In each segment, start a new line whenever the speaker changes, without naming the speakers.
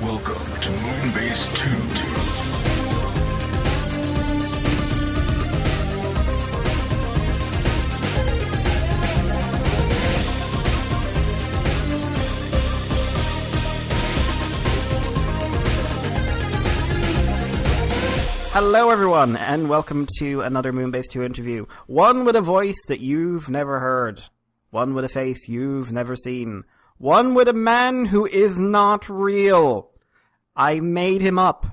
Welcome to Moonbase 2.
Hello everyone, and welcome to another Moonbase 2 interview. One with a voice that you've never heard. One with a face you've never seen. One with a man who is not real. I made him up.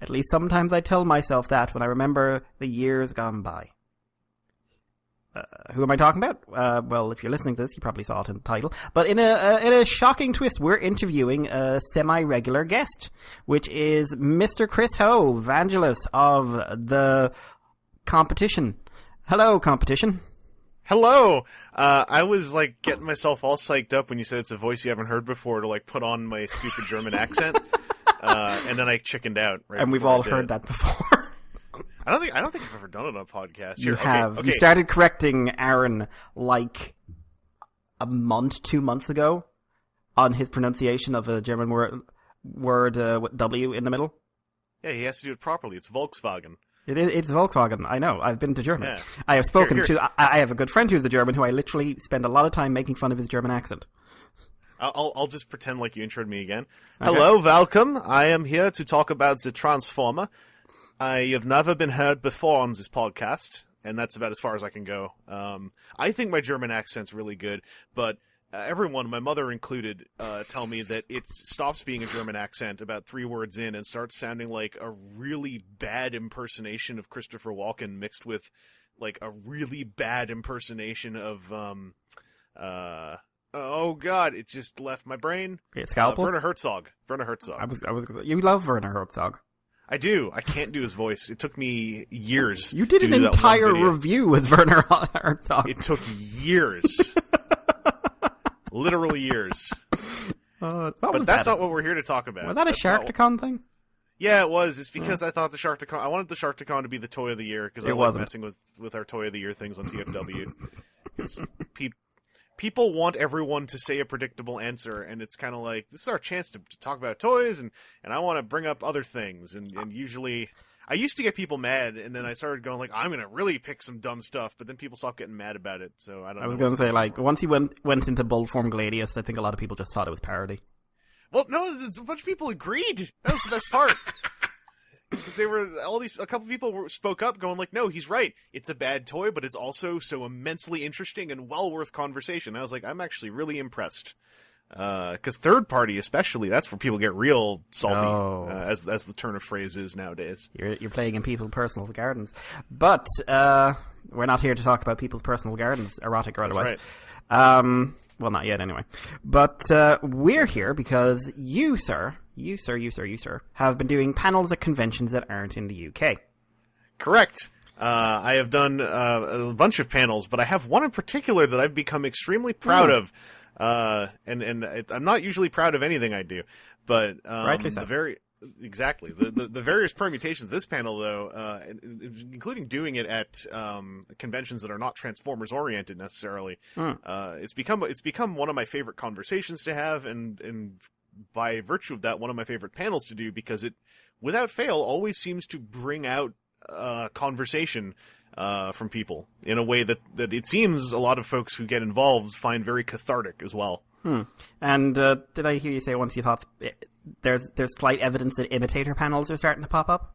At least sometimes I tell myself that when I remember the years gone by. Who am I talking about? Well, if you're listening to this, you probably saw it in the title. But in a shocking twist, we're interviewing a semi-regular guest, which is Mr. Chris Vangelus of the competition. Hello, competition.
Hello. I was getting myself all psyched up when you said it's a voice you haven't heard before to put on my stupid German accent, and then I chickened out. Right,
and we've all heard that before.
I don't think I've ever done it on a podcast.
You have.
Okay.
You started correcting Aaron a month, 2 months ago on his pronunciation of a German word with W in the middle.
Yeah, he has to do it properly. It's Volkswagen.
It's Volkswagen. I know. I've been to Germany.
Yeah.
I have spoken to. I have a good friend who's a German who I literally spend a lot of time making fun of his German accent.
I'll just pretend like you introed me again.
Okay.
Hello, welcome. I am here to talk about the Transformer. I have never been heard before on this podcast, and that's about as far as I can go. I think my German accent's really good, but everyone, my mother included, tell me that it stops being a German accent about 3 words in and starts sounding like a really bad impersonation of Christopher Walken mixed with a really bad impersonation of oh god, it just left my brain.
Scalpel?
Werner Herzog.
You love Werner Herzog.
I do. I can't do his voice. It took me years.
You did an entire review with Werner Herzog.
It took years. Literally years. But that's not what we're here to talk about.
Was that a Sharkticon thing?
Yeah, it was. It's because I thought the Sharkticon... I wanted the Sharkticon to be the Toy of the Year, because I like messing with our Toy of the Year things on TFW. Because people want everyone to say a predictable answer, and it's kind of like, this is our chance to talk about toys, and I want to bring up other things, and usually... I used to get people mad, and then I started going I'm going to really pick some dumb stuff, but then people stopped getting mad about it, so I don't know.
I was going to say, once he went into Bullform Gladius, I think a lot of people just thought it was parody.
Well, no, a bunch of people agreed. That was the best part. Because a couple people spoke up going no, he's right. It's a bad toy, but it's also so immensely interesting and well worth conversation. I was I'm actually really impressed. Because third party especially, that's where people get real salty, as the turn of phrase is nowadays.
You're playing in people's personal gardens. But we're not here to talk about people's personal gardens, erotic or otherwise.
That's right.
Well, not yet anyway. But we're here because you, sir, have been doing panels at conventions that aren't in the UK.
Correct. I have done a bunch of panels, but I have one in particular that I've become extremely proud of. And I'm not usually proud of anything I do, but
rightly so.
The various permutations of this panel, though, including doing it at conventions that are not Transformers oriented necessarily, it's become one of my favorite conversations to have, and by virtue of that, one of my favorite panels to do, because it, without fail, always seems to bring out conversation from people in a way that it seems a lot of folks who get involved find very cathartic as well.
And did I hear you say once you thought there's slight evidence that imitator panels are starting to pop up?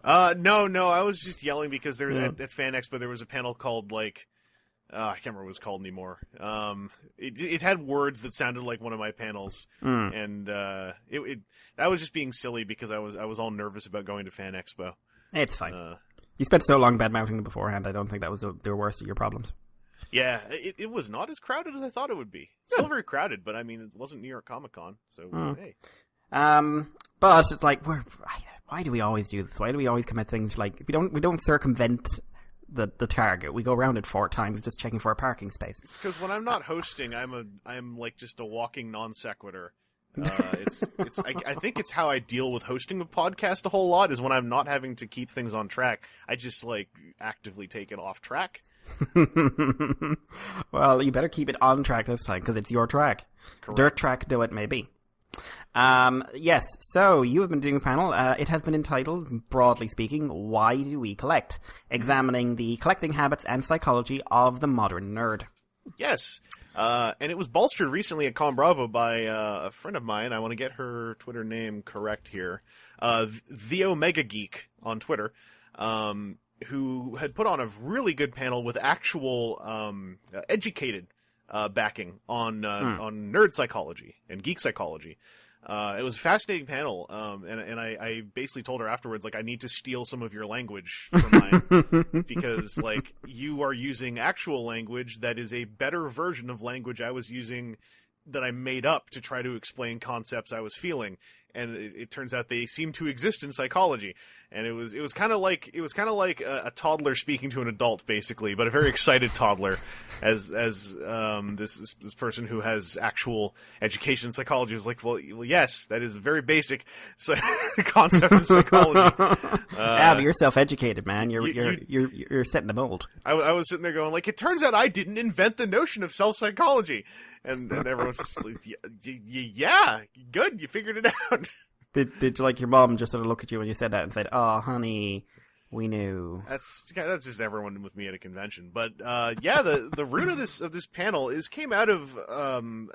No, I was just yelling because at Fan Expo there was a panel called I can't remember what it was called anymore. It had words that sounded like one of my panels, and that was just being silly because I was all nervous about going to Fan Expo.
It's fine. You spent so long bad-mouthing them beforehand, I don't think that was the worst of your problems.
Yeah, it was not as crowded as I thought it would be. It's still very crowded, but I mean, it wasn't New York Comic Con, so hey.
But it's why do we always do this? Why do we always commit things we don't circumvent the target? We go around it 4 times just checking for a parking space.
It's because when I'm not hosting, I'm just a walking non sequitur. I think it's how I deal with hosting a podcast a whole lot, is when I'm not having to keep things on track. I just actively take it off track.
Well, you better keep it on track this time, because it's your track.
Correct.
Dirt track, though it may be. Yes, so you have been doing a panel. It has been entitled, broadly speaking, Why Do We Collect? Examining the collecting habits and psychology of the modern nerd.
Yes, and it was bolstered recently at Con Bravo by a friend of mine. I want to get her Twitter name correct here. The Omega Geek on Twitter, who had put on a really good panel with actual educated backing on nerd psychology and geek psychology. It was a fascinating panel, and I basically told her afterwards, like, I need to steal some of your language from mine, because, like, you are using actual language that is a better version of language I was using that I made up to try to explain concepts I was feeling, and it turns out they seem to exist in psychology. And it was kind of like a toddler speaking to an adult, basically, but a very excited toddler, as this person who has actual education in psychology was like, well, yes, that is a very basic concept in psychology.
But you're self-educated, man. You're setting the mold.
I was sitting there going, like, it turns out I didn't invent the notion of self-psychology, and everyone's just like, yeah, good, you figured it out.
Did you, like, your mom just sort of look at you when you said that and said, "Oh, honey, we knew"?
That's just everyone with me at a convention. But yeah, the root of this panel came out of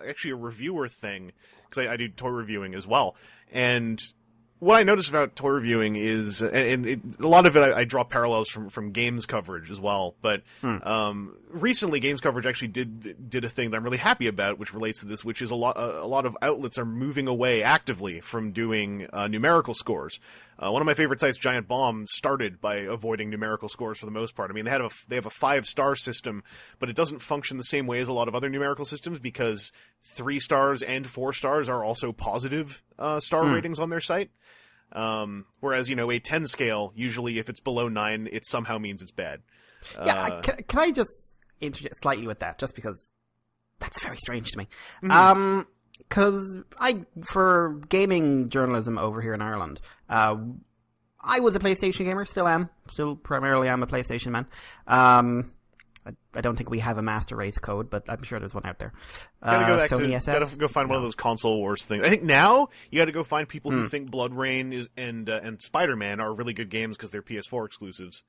actually a reviewer thing, because I do toy reviewing as well. And what I noticed about toy reviewing is, a lot of it I draw parallels from games coverage as well. But recently, games coverage actually did a thing that I'm really happy about, which relates to this, which is a lot of outlets are moving away actively from doing numerical scores. One of my favorite sites, Giant Bomb, started by avoiding numerical scores for the most part. I mean, they have a 5-star system, but it doesn't function the same way as a lot of other numerical systems, because 3 stars and 4 stars are also positive star ratings on their site. Whereas, a 10 scale, usually if it's below 9, it somehow means it's bad.
Yeah, can I just interject slightly with that, just because that's very strange to me. Mm-hmm. Because for gaming journalism over here in Ireland, I was a PlayStation gamer, still primarily am a PlayStation man. I don't think we have a master race code, but I'm sure there's one out there.
Gotta go find one of those console wars things. I think now you gotta go find people who think Blood Rain and Spider-Man are really good games because they're PS4 exclusives.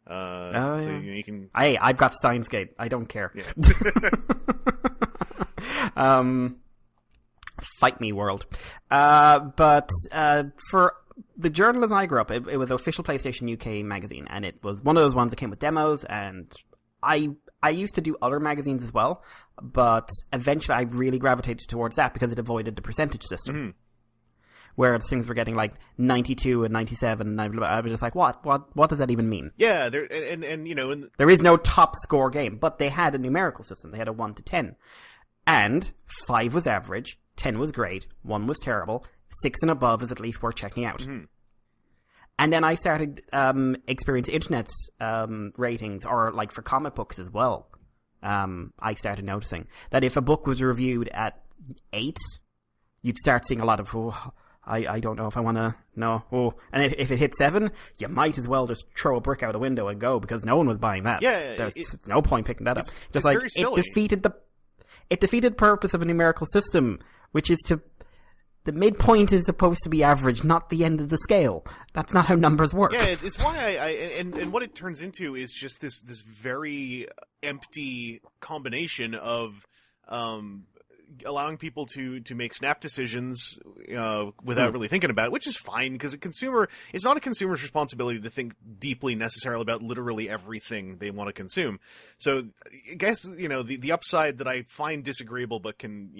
So you can.
Hey, I've got Steins Gate. I don't care.
Yeah.
Fight me, world. But for the journalism I grew up, it was the official PlayStation UK magazine, and it was one of those ones that came with demos, and I used to do other magazines as well, but eventually I really gravitated towards that because it avoided the percentage system. Mm-hmm. Where things were getting like 92 and 97, and I was just like, what does that even mean?
Yeah, there
is no top score game, but they had a numerical system. They had a 1 to 10, and 5 was average, 10 was great, 1 was terrible, 6 and above is at least worth checking out. Mm-hmm. And then I started experiencing internet ratings, or like for comic books as well. I started noticing that if a book was reviewed at 8, you'd start seeing a lot of, I don't know if I want to know. And if it hit 7, you might as well just throw a brick out a window and go, because no one was buying that.
Yeah,
there's no point picking that up.
Just like it
defeated the purpose of a numerical system, which is the midpoint is supposed to be average, not the end of the scale. That's not how numbers work.
Yeah, it's why and what it turns into is just this very empty combination of allowing people to make snap decisions without really thinking about it, which is fine, because it's not a consumer's responsibility to think deeply necessarily about literally everything they want to consume. So I guess the upside that I find disagreeable but can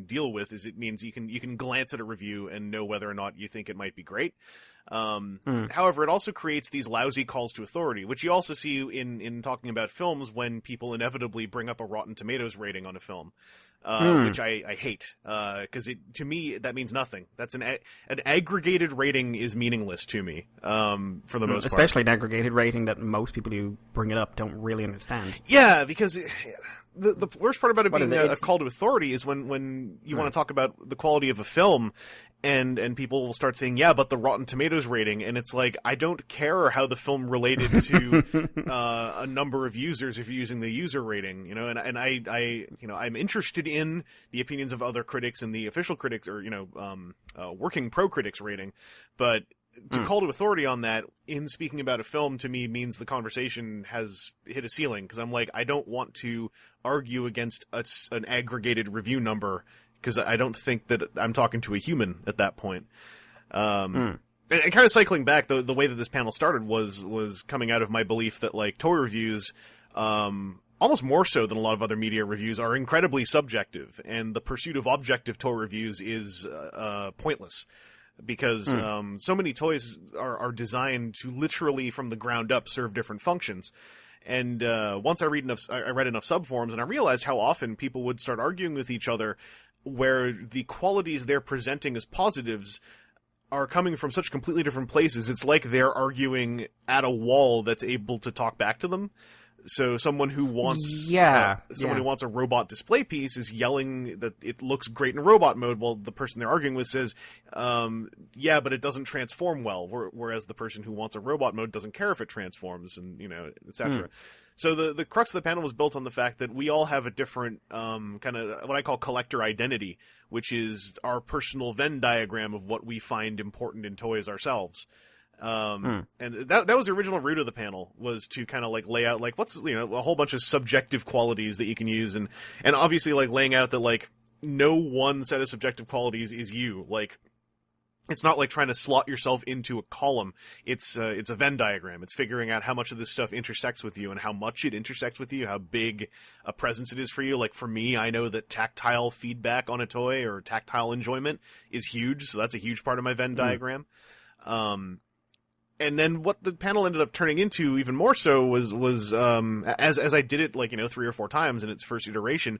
deal with is it means you can glance at a review and know whether or not you think it might be great. However, it also creates these lousy calls to authority, which you also see in talking about films when people inevitably bring up a Rotten Tomatoes rating on a film, which I hate, because to me that means nothing. That's an aggregated rating is meaningless to me, for the most part.
Especially an aggregated rating that most people who bring it up don't really understand.
Yeah, because the worst part about it
What
being
is it?
a call to authority is when you want to talk about the quality of a film, and people will start saying, yeah, but the Rotten Tomatoes rating, and it's like, I don't care how the film related to a number of users if you're using the user rating, and I I'm interested in the opinions of other critics and the official critics, or working pro critics rating, but to call to authority on that in speaking about a film, to me, means the conversation has hit a ceiling, because I'm like, I don't want to argue against an aggregated review number, because I don't think that I'm talking to a human at that point. And kind of cycling back, the way that this panel started was coming out of my belief that, like, toy reviews, almost more so than a lot of other media reviews, are incredibly subjective, and the pursuit of objective toy reviews is pointless. Because so many toys are designed to literally, from the ground up, serve different functions. And once I read enough subforums, and I realized how often people would start arguing with each other, where the qualities they're presenting as positives are coming from such completely different places. It's like they're arguing at a wall that's able to talk back to them. So someone who wants who wants a robot display piece is yelling that it looks great in robot mode, while the person they're arguing with says, yeah, but it doesn't transform well, whereas the person who wants a robot mode doesn't care if it transforms, and etc. So the crux of the panel was built on the fact that we all have a different kind of what I call collector identity, which is our personal Venn diagram of what we find important in toys ourselves. And that was the original root of the panel, was to kind of like lay out like what's a whole bunch of subjective qualities that you can use, and obviously like laying out that like no one set of subjective qualities is you. Like, it's not like trying to slot yourself into a column. It's a Venn diagram. It's figuring out how much of this stuff intersects with you and how much it intersects with you, how big a presence it is for you. Like for me, I know that tactile feedback on a toy or tactile enjoyment is huge, so that's a huge part of my Venn diagram. And then what the panel ended up turning into even more so was as I did it 3 or 4 times in its first iteration,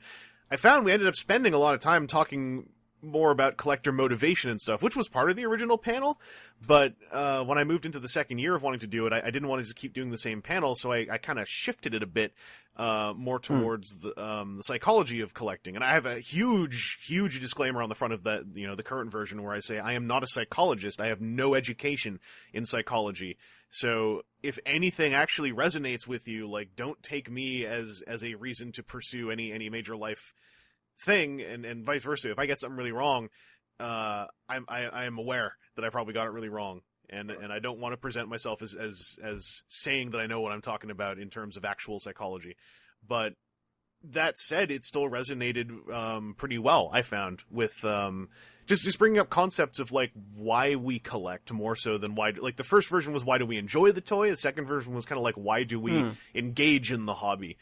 I found we ended up spending a lot of time talking more about collector motivation and stuff, which was part of the original panel. But when I moved into the second year of wanting to do it, I didn't want to just keep doing the same panel, so I kind of shifted it a bit more towards the psychology of collecting. And I have a huge disclaimer on the front of that, the current version, where I say I am not a psychologist. I have no education in psychology. So if anything actually resonates with you, like, don't take me as a reason to pursue any major life thing, and vice versa. If I get something really wrong, I am aware that I probably got it really wrong, and I don't want to present myself as saying that I know what I'm talking about in terms of actual psychology. But that said, it still resonated pretty well, I found, with just bringing up concepts of like why we collect more so than why. Like the first version was why do we enjoy the toy. The second version was kind of like why do we engage in the hobby.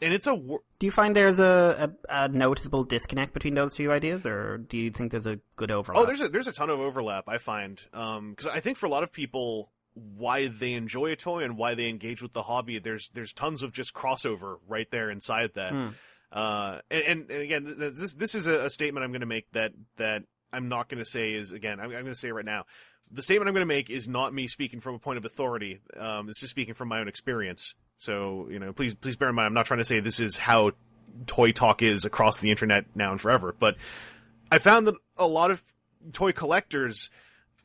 And it's
Do you find there's a noticeable disconnect between those two ideas, or do you think there's a good overlap?
Oh, there's a ton of overlap, I find. Because I think for a lot of people, why they enjoy a toy and why they engage with the hobby, there's tons of just crossover right there inside that. And again, this is a statement I'm going to make that I'm not going to say is, again, I'm going to say it right now. The statement I'm going to make is not me speaking from a point of authority. It's just speaking from my own experience. So, please bear in mind, I'm not trying to say this is how toy talk is across the internet now and forever. But I found that a lot of toy collectors,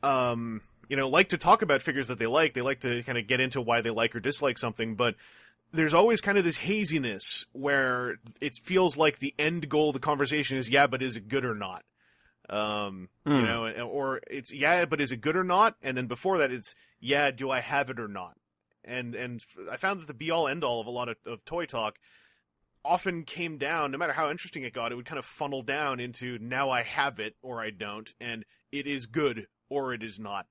like to talk about figures that they like. They like to kind of get into why they like or dislike something. But there's always kind of this haziness where it feels like the end goal of the conversation is, yeah, but is it good or not? Or it's, yeah, but is it good or not? And then before that, it's, yeah, do I have it or not? And I found that the be-all, end-all of a lot of toy talk often came down, no matter how interesting it got, it would kind of funnel down into, now I have it or I don't, and it is good or it is not.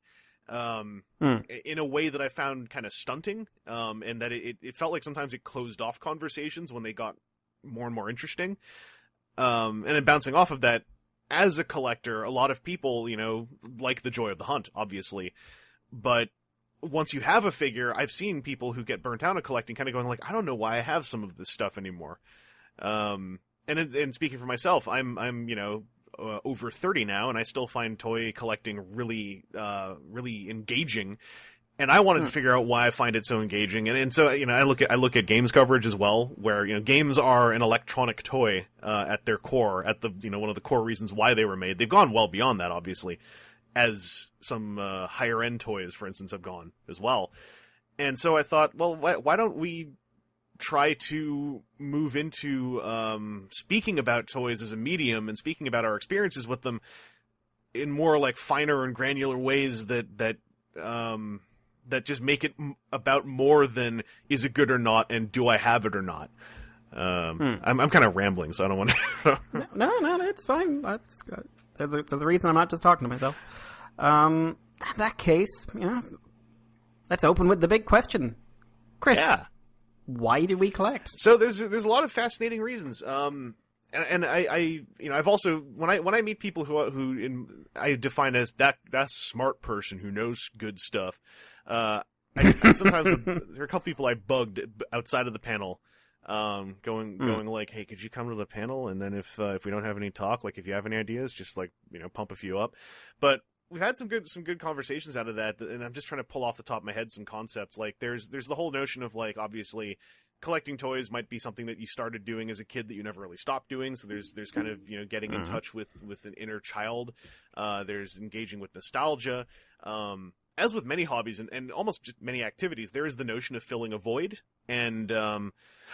In a way that I found kind of stunting, and that it felt like sometimes it closed off conversations when they got more and more interesting. And then bouncing off of that, as a collector, a lot of people, like the joy of the hunt, obviously. But once you have a figure, I've seen people who get burnt out of collecting kind of going like, I don't know why I have some of this stuff anymore. And speaking for myself, I'm over 30 now, and I still find toy collecting really, really engaging. And I wanted to figure out why I find it so engaging, and so I look at games coverage as well, where games are an electronic toy at their core, at the one of the core reasons why they were made. They've gone well beyond that, obviously, as some higher end toys, for instance, have gone as well. And so I thought, well, why don't we try to move into speaking about toys as a medium and speaking about our experiences with them in more like finer and granular ways that just make it about more than is it good or not and do I have it or not. I'm kind of rambling, so I don't want to.
No, it's fine. That's the reason I'm not just talking to myself. In that case, let's open with the big question, Chris.
Yeah.
Why do we collect?
So there's a lot of fascinating reasons. And I've also when I meet people who I define as that smart person who knows good stuff. I sometimes there are a couple people I bugged outside of the panel, going like, hey, could you come to the panel? And then if we don't have any talk, like if you have any ideas, just like pump a few up. But we've had some good conversations out of that, and I'm just trying to pull off the top of my head some concepts. Like there's the whole notion of like obviously collecting toys might be something that you started doing as a kid that you never really stopped doing. So there's kind of getting in touch with an inner child. There's engaging with nostalgia. As with many hobbies and almost just many activities, there is the notion of filling a void. And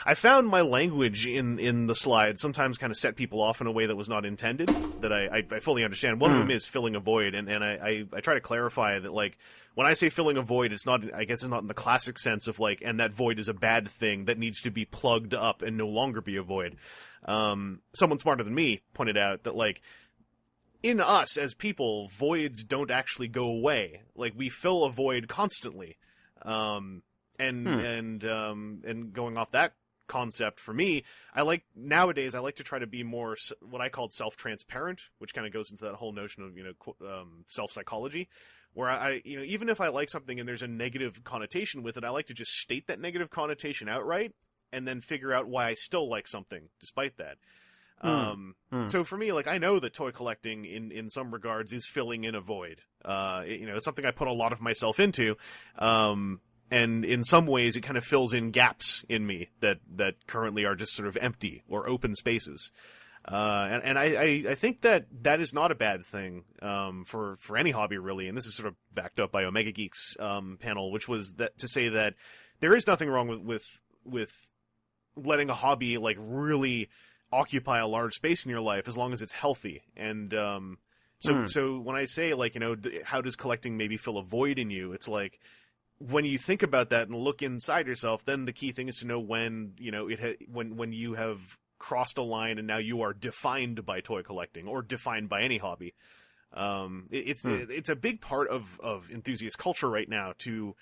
I found my language in the slides sometimes kind of set people off in a way that was not intended, that I fully understand. One of them is filling a void, and I try to clarify that, like, when I say filling a void, it's not, I guess it's not in the classic sense of, like, and that void is a bad thing that needs to be plugged up and no longer be a void. Someone smarter than me pointed out that, like, in us as people, voids don't actually go away. Like, we fill a void constantly. And going off that concept, for me, nowadays I like to try to be more what I called self-transparent, which kind of goes into that whole notion of self-psychology, where I even if I like something and there's a negative connotation with it, I like to just state that negative connotation outright and then figure out why I still like something despite that. So for me, like, I know that toy collecting in some regards is filling in a void. It's something I put a lot of myself into. And in some ways it kind of fills in gaps in me that currently are just sort of empty or open spaces. And I think that is not a bad thing, for any hobby really. And this is sort of backed up by Omega Geek's, panel, which was that to say that there is nothing wrong with letting a hobby like really occupy a large space in your life as long as it's healthy. And so when I say, like, how does collecting maybe fill a void in you, it's like when you think about that and look inside yourself, then the key thing is to know when when you have crossed a line and now you are defined by toy collecting or defined by any hobby. It's a big part of enthusiast culture right now to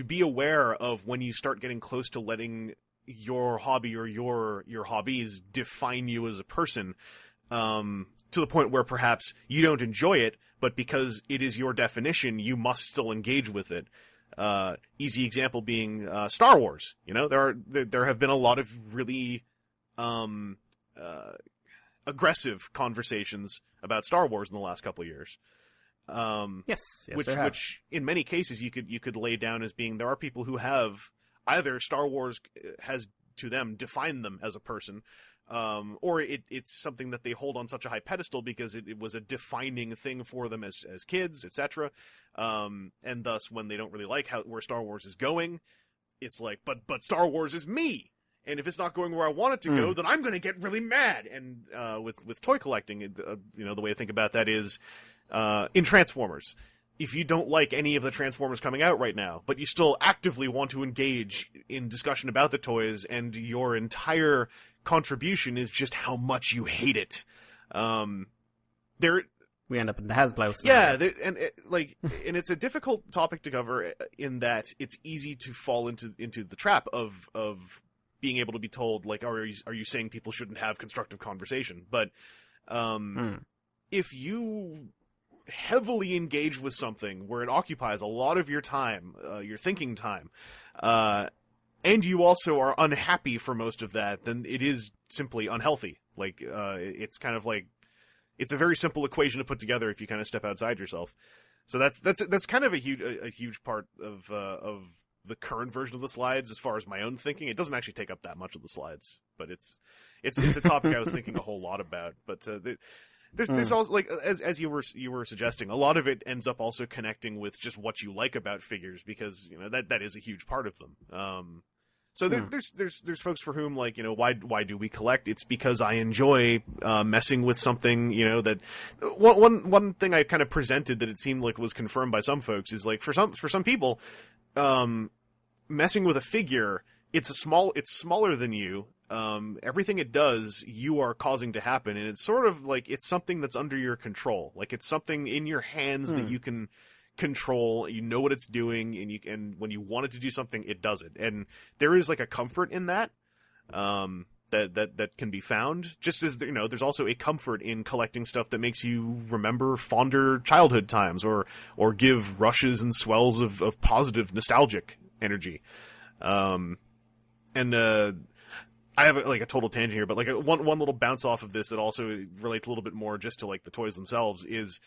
be aware of when you start getting close to letting your hobby or your hobbies define you as a person, to the point where perhaps you don't enjoy it, but because it is your definition, you must still engage with it. Easy example being Star Wars. There have been a lot of really aggressive conversations about Star Wars in the last couple of years.
Yes,
which in many cases you could lay down as being, there are people who have either Star Wars has to them defined them as a person, or it's something that they hold on such a high pedestal because it was a defining thing for them as kids, etc. And thus, when they don't really like where Star Wars is going, it's like, but Star Wars is me, and if it's not going where I want it to go, then I'm going to get really mad. And with toy collecting, the way I think about that is in Transformers. If you don't like any of the Transformers coming out right now, but you still actively want to engage in discussion about the toys, and your entire contribution is just how much you hate it,
we end up in the Hasbro.
Yeah, and it's a difficult topic to cover in that it's easy to fall into the trap of being able to be told, like, are you saying people shouldn't have constructive conversation? But if you heavily engage with something where it occupies a lot of your time, your thinking time, and you also are unhappy for most of that, then it is simply unhealthy. Like, it's kind of like, it's a very simple equation to put together if you kind of step outside yourself. So that's kind of a huge part of the current version of the slides as far as my own thinking. It doesn't actually take up that much of the slides, but it's a topic I was thinking a whole lot about. But there's also, like, as you were suggesting, a lot of it ends up also connecting with just what you like about figures, because that is a huge part of them. So there's folks for whom, like, why do we collect? It's because I enjoy messing with something. That one thing I kind of presented that it seemed like was confirmed by some folks is, like, for some people, messing with a figure, it's smaller than you. Everything it does, you are causing to happen, and it's sort of like it's something that's under your control. Like, it's something in your hands that you can control. You know what it's doing, and when you want it to do something, it does it. And there is, like, a comfort in that, that can be found. Just as there's also a comfort in collecting stuff that makes you remember fonder childhood times, or give rushes and swells of positive nostalgic energy. I have a total tangent here, but like one little bounce off of this that also relates a little bit more just to, like, the toys themselves is,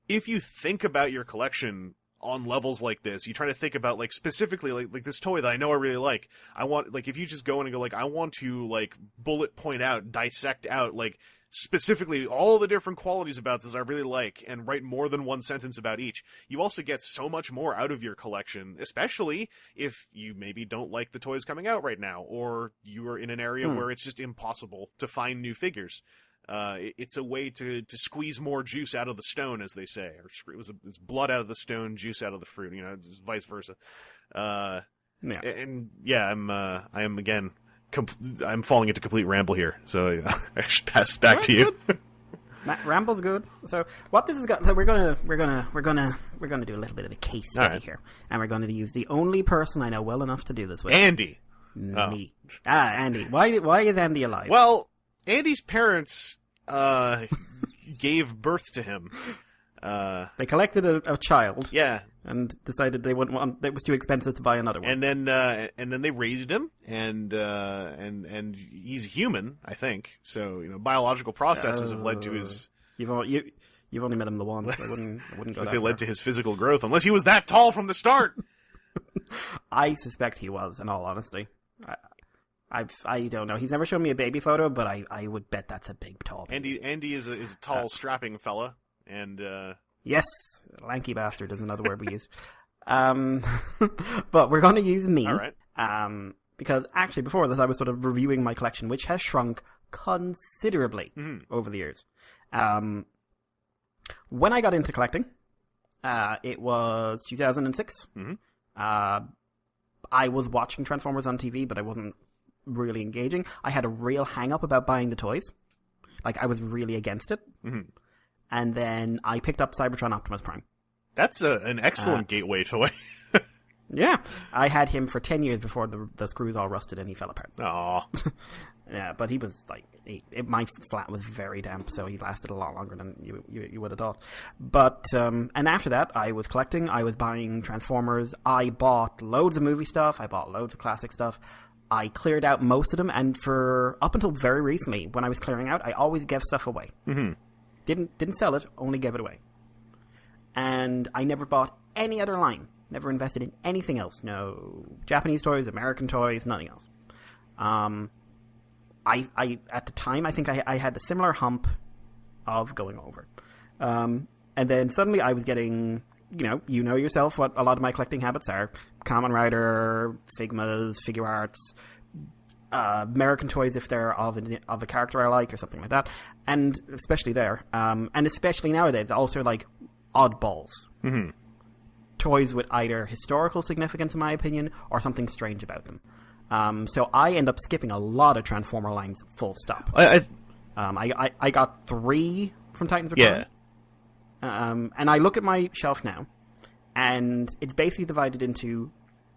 if you think about your collection on levels like this, you try to think about, like, specifically like this toy that I know I really like. I want, like, if you just go in and go, like, I want to, like, bullet point out, dissect out, like, specifically all the different qualities about this I really like, and write more than one sentence about each, you also get so much more out of your collection, especially if you maybe don't like the toys coming out right now, or you are in an area where it's just impossible to find new figures. It's a way to squeeze more juice out of the stone, as they say, or it's blood out of the stone, juice out of the fruit, vice versa. I am again, I'm falling into complete ramble here, so I should pass it back to you.
Ramble's good. So what this is got? So we're gonna do a little bit of a case study here, and we're going to use the only person I know well enough to do this with,
Andy.
Me. Andy. Why is Andy alive?
Well, Andy's parents gave birth to him.
They collected a child.
Yeah.
And decided they wouldn't want. It was too expensive to buy another one.
And then they raised him, and he's human, I think. So biological processes have led to his.
You've only met him the once. I wouldn't go.
They led to his physical growth, unless he was that tall from the start.
I suspect he was, in all honesty. I don't know. He's never shown me a baby photo, but I would bet that's a big, tall baby.
Andy is a tall, strapping fella, and
yes, lanky bastard is another word we use. But we're going to use me.
All right.
Because actually, before this, I was sort of reviewing my collection, which has shrunk considerably over the years. When I got into collecting, it was 2006. I was watching Transformers on TV, but I wasn't really engaging. I had a real hang-up about buying the toys. Like, I was really against it. And then I picked up Cybertron Optimus Prime.
That's an excellent gateway toy.
Yeah. I had him for 10 years before the screws all rusted and he fell apart.
Aw.
Yeah, but he was like... my flat was very damp, so he lasted a lot longer than you would have thought. But, and after that, I was collecting. I was buying Transformers. I bought loads of movie stuff. I bought loads of classic stuff. I cleared out most of them, and up until very recently, when I was clearing out, I always gave stuff away. Didn't sell it, only gave it away. And I never bought any other line. Never invested in anything else. No Japanese toys, American toys, nothing else. I at the time, I think I had a similar hump of going over. And then suddenly I was getting, you know yourself what a lot of my collecting habits are. Kamen Rider, Figmas, Figure Arts, American toys if they're of a character I like or something like that. And especially there. And especially nowadays, also like oddballs. Toys with either historical significance, in my opinion, or something strange about them. So I end up skipping a lot of Transformer lines full stop. I got 3 from Titans Return. Yeah. And I look at my shelf now, and it's basically divided into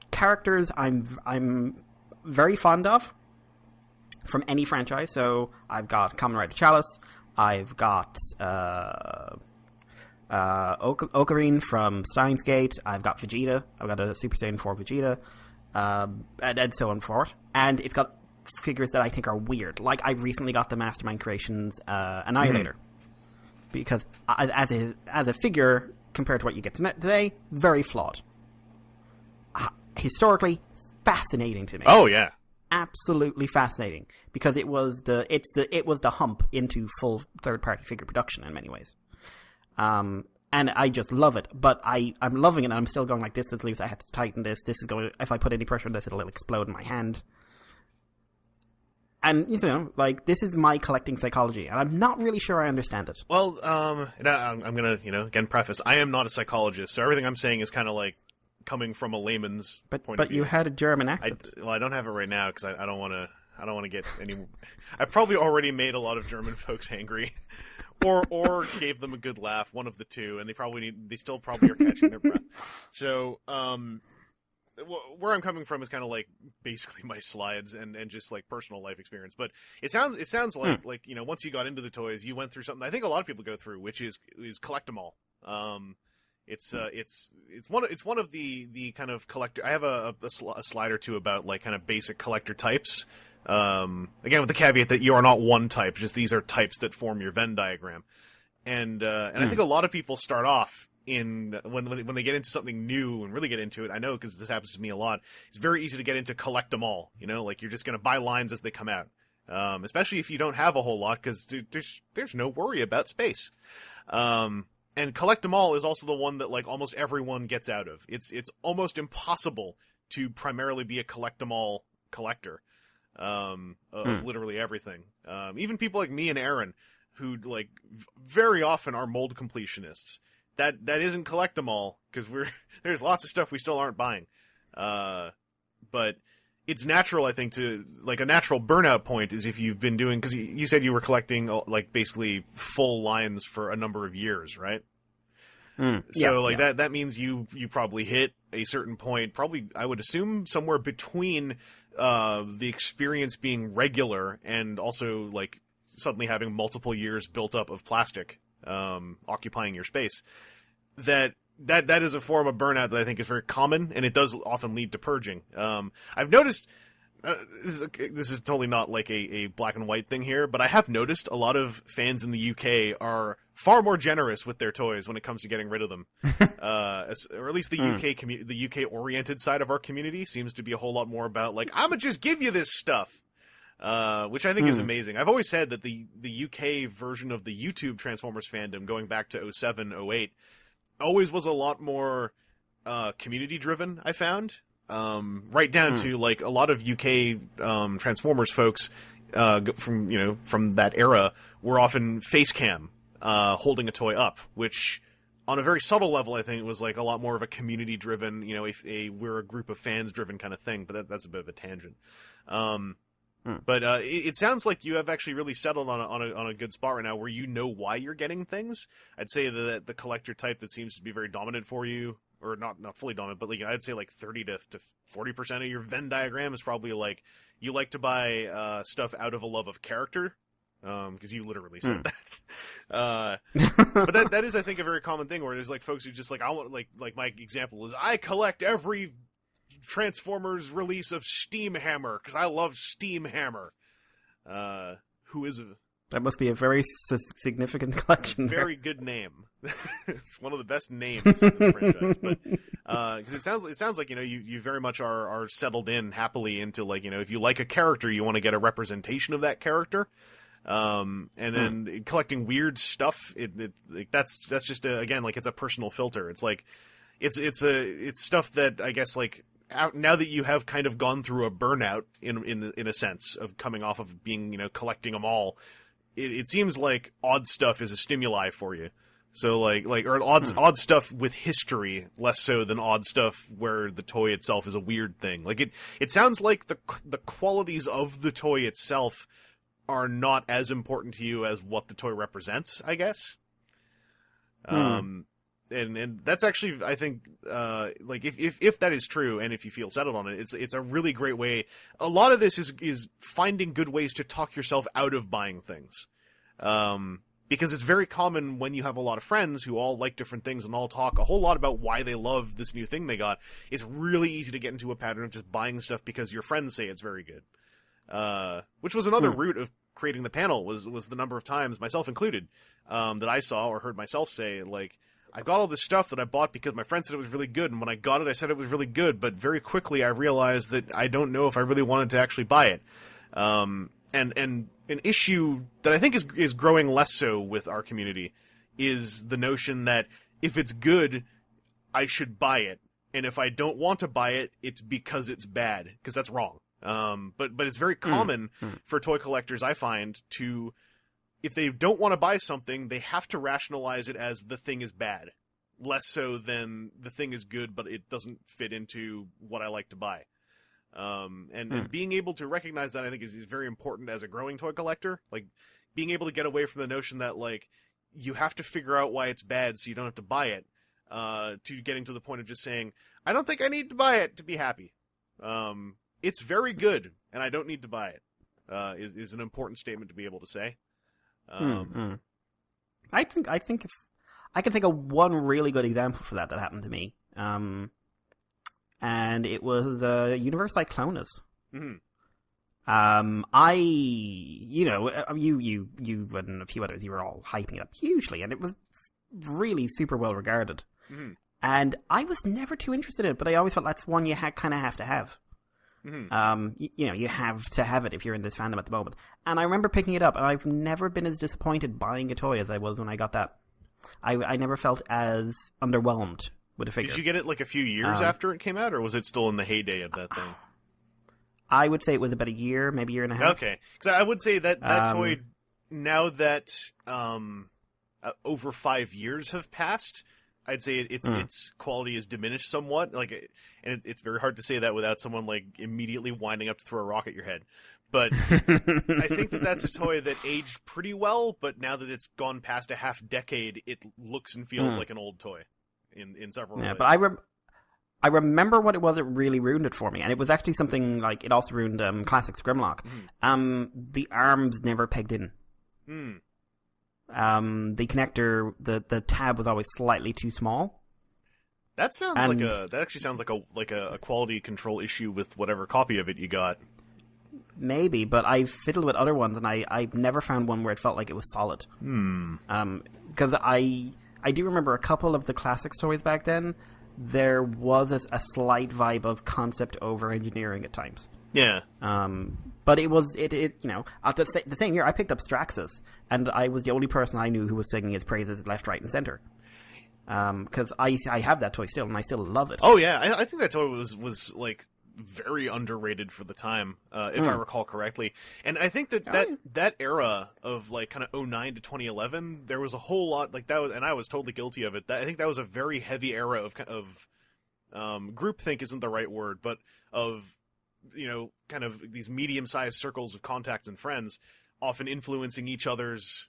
characters I'm very fond of from any franchise. So I've got Kamen Rider Chalice, I've got Ocarine from Steins Gate, I've got Vegeta, I've got a Super Saiyan 4 Vegeta, and so on forth. And it's got figures that I think are weird. Like, I recently got the Mastermind Creations Annihilator. Because as a figure, compared to what you get today, very flawed. Historically, fascinating to me.
Oh yeah,
absolutely fascinating, because it was the hump into full third-party figure production in many ways. And I just love it, but I'm loving it, and I'm still going like, this is loose, I have to tighten this, if I put any pressure on this, it'll explode in my hand. And, you know, like, this is my collecting psychology, and I'm not really sure I understand it.
Well, and I'm gonna, you know, again preface, I am not a psychologist, so everything I'm saying is kind of like coming from a layman's point of view.
But you had a German accent.
I don't have it right now, because I don't want to get any... I probably already made a lot of German folks angry. Or gave them a good laugh, one of the two, and they still probably are catching their breath. So, where I'm coming from is kind of like basically my slides and just like personal life experience. But it sounds like you know, once you got into the toys, you went through something I think a lot of people go through, which is collect 'em all. It's one of the kind of collector. I have a slide or two about like kind of basic collector types. Again, with the caveat that you are not one type, just these are types that form your Venn diagram. And I think a lot of people start off when they get into something new and really get into it. I know, because this happens to me a lot. It's very easy to get into collect them all. You know, like you're just going to buy lines as they come out. Especially if you don't have a whole lot, because there's no worry about space. And collect them all is also the one that like almost everyone gets out of. It's almost impossible to primarily be a collect them all collector. Of literally everything. Even people like me and Aaron, who like very often are mold completionists. That isn't collect them all, because there's lots of stuff we still aren't buying. But it's natural, I think, to like a natural burnout point is if you've been doing, because you said you were collecting like basically full lines for a number of years, right? That means you probably hit a certain point, probably I would assume somewhere between the experience being regular and also like suddenly having multiple years built up of plastic occupying your space. That is a form of burnout that I think is very common, and it does often lead to purging. I've noticed this is totally not like a black and white thing here, but I have noticed a lot of fans in the UK are far more generous with their toys when it comes to getting rid of them. Or at least the UK oriented side of our community seems to be a whole lot more about like, I'm gonna just give you this stuff. Which I think is amazing. I've always said that the UK version of the YouTube Transformers fandom going back to 07, 08 always was a lot more community driven, I found. Right down to like a lot of UK Transformers folks from that era were often face cam holding a toy up, which on a very subtle level I think it was like a lot more of a community driven, you know, we're a group of fans driven kind of thing, but that's a bit of a tangent. But it sounds like you have actually really settled on a good spot right now where you know why you're getting things. I'd say that the collector type that seems to be very dominant for you, or not fully dominant, but like I'd say like 30 to 40% of your Venn diagram is probably like you like to buy stuff out of a love of character, because you literally said that. But that is, I think, a very common thing where there's like folks who just like, I want like my example is I collect every Transformers release of Steam Hammer because I love Steam Hammer. Who is
that must be a very significant collection.
Very good name. It's one of the best names in the franchise. But because it sounds like, you know, you very much are settled in happily into like, you know, if you like a character, you want to get a representation of that character. And then collecting weird stuff, that's just again, like it's a personal filter. It's like it's stuff that I guess like now that you have kind of gone through a burnout in a sense of coming off of being, you know, collecting them all, it seems like odd stuff is a stimuli for you. So or odd stuff with history less so than odd stuff where the toy itself is a weird thing. Like it sounds like the qualities of the toy itself are not as important to you as what the toy represents, I guess. And that's actually, I think, like if that is true, and if you feel settled on it, it's a really great way. A lot of this is finding good ways to talk yourself out of buying things, because it's very common when you have a lot of friends who all like different things and all talk a whole lot about why they love this new thing they got. It's really easy to get into a pattern of just buying stuff because your friends say it's very good, which was another route of creating the panel was the number of times, myself included, that I saw or heard myself say like, I've got all this stuff that I bought because my friend said it was really good, and when I got it, I said it was really good, but very quickly I realized that I don't know if I really wanted to actually buy it. And an issue that I think is growing less so with our community is the notion that if it's good, I should buy it, and if I don't want to buy it, it's because it's bad, because that's wrong. But it's very common for toy collectors, I find, to, if they don't want to buy something, they have to rationalize it as the thing is bad, less so than the thing is good, but it doesn't fit into what I like to buy. And being able to recognize that, I think, is very important as a growing toy collector. Like, being able to get away from the notion that, like, you have to figure out why it's bad so you don't have to buy it, to getting to the point of just saying, I don't think I need to buy it to be happy. It's very good, and I don't need to buy it, is an important statement to be able to say.
I think if I can think of one really good example for that happened to me. And it was Universe Cyclonus. You and a few others, you were all hyping it up hugely, and it was really super well regarded. And I was never too interested in it, but I always felt that's one you kind of have to have. You have to have it if you're in this fandom at the moment. And I remember picking it up, and I've never been as disappointed buying a toy as I was when I got that. I never felt as underwhelmed with a figure.
Did you get it like a few years after it came out, or was it still in the heyday of that thing?
I would say it was about a year, maybe a year and a half.
Okay, because I would say that toy, now that over 5 years have passed, I'd say its quality is diminished somewhat. Like, and it's very hard to say that without someone like immediately winding up to throw a rock at your head. But I think that's a toy that aged pretty well. But now that it's gone past a half decade, it looks and feels like an old toy in several ways.
Yeah, but I remember what it was that really ruined it for me, and it was actually something like, it also ruined Classics Grimlock. The arms never pegged in. The connector, the tab was always slightly too small.
That actually sounds like a quality control issue with whatever copy of it you got.
Maybe, but I've fiddled with other ones, and I've never found one where it felt like it was solid. Because I do remember a couple of the Classics toys back then. There was a slight vibe of concept over engineering at times. Yeah. But it was at the same year I picked up Straxus, and I was the only person I knew who was singing his praises left, right, and center. Because I have that toy still, and I still love it.
Oh yeah, I think that toy was like very underrated for the time, if I recall correctly. And I think that era of like kind of 2009 to 2011, there was a whole lot like that was, and I was totally guilty of it. I think that was a very heavy era of groupthink isn't the right word, but of kind of these medium-sized circles of contacts and friends, often influencing each other's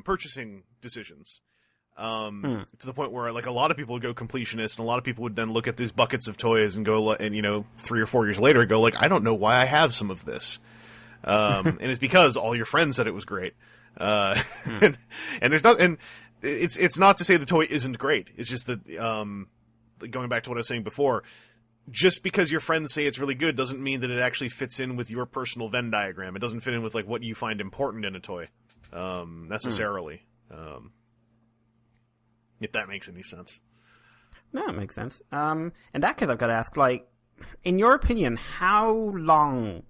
purchasing decisions. To the point where, like, a lot of people would go completionist, and a lot of people would then look at these buckets of toys and go, and 3 or 4 years later, go like, I don't know why I have some of this. And it's because all your friends said it was great. And there's not, and it's not to say the toy isn't great. It's just that, going back to what I was saying before, just because your friends say it's really good doesn't mean that it actually fits in with your personal Venn diagram. It doesn't fit in with like what you find important in a toy, necessarily. If that makes any sense.
No, it makes sense. In that case, I've got to ask, like, in your opinion, how long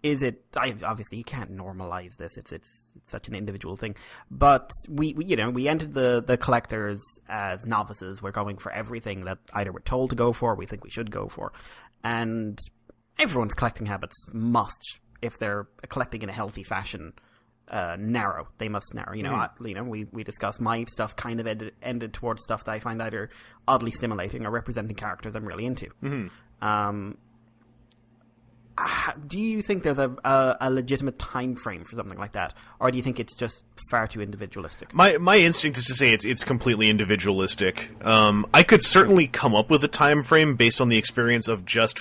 is it? Obviously, you can't normalize this. It's such an individual thing. But we entered the collectors as novices. We're going for everything that either we're told to go for, or we think we should go for, and everyone's collecting habits must, if they're collecting in a healthy fashion, narrow. They must narrow. We discussed my stuff kind of ended towards stuff that I find either oddly stimulating or representing characters I'm really into. Do you think there's a legitimate time frame for something like that, or do you think it's just far too individualistic?
My instinct is to say it's completely individualistic. I could certainly come up with a time frame based on the experience of just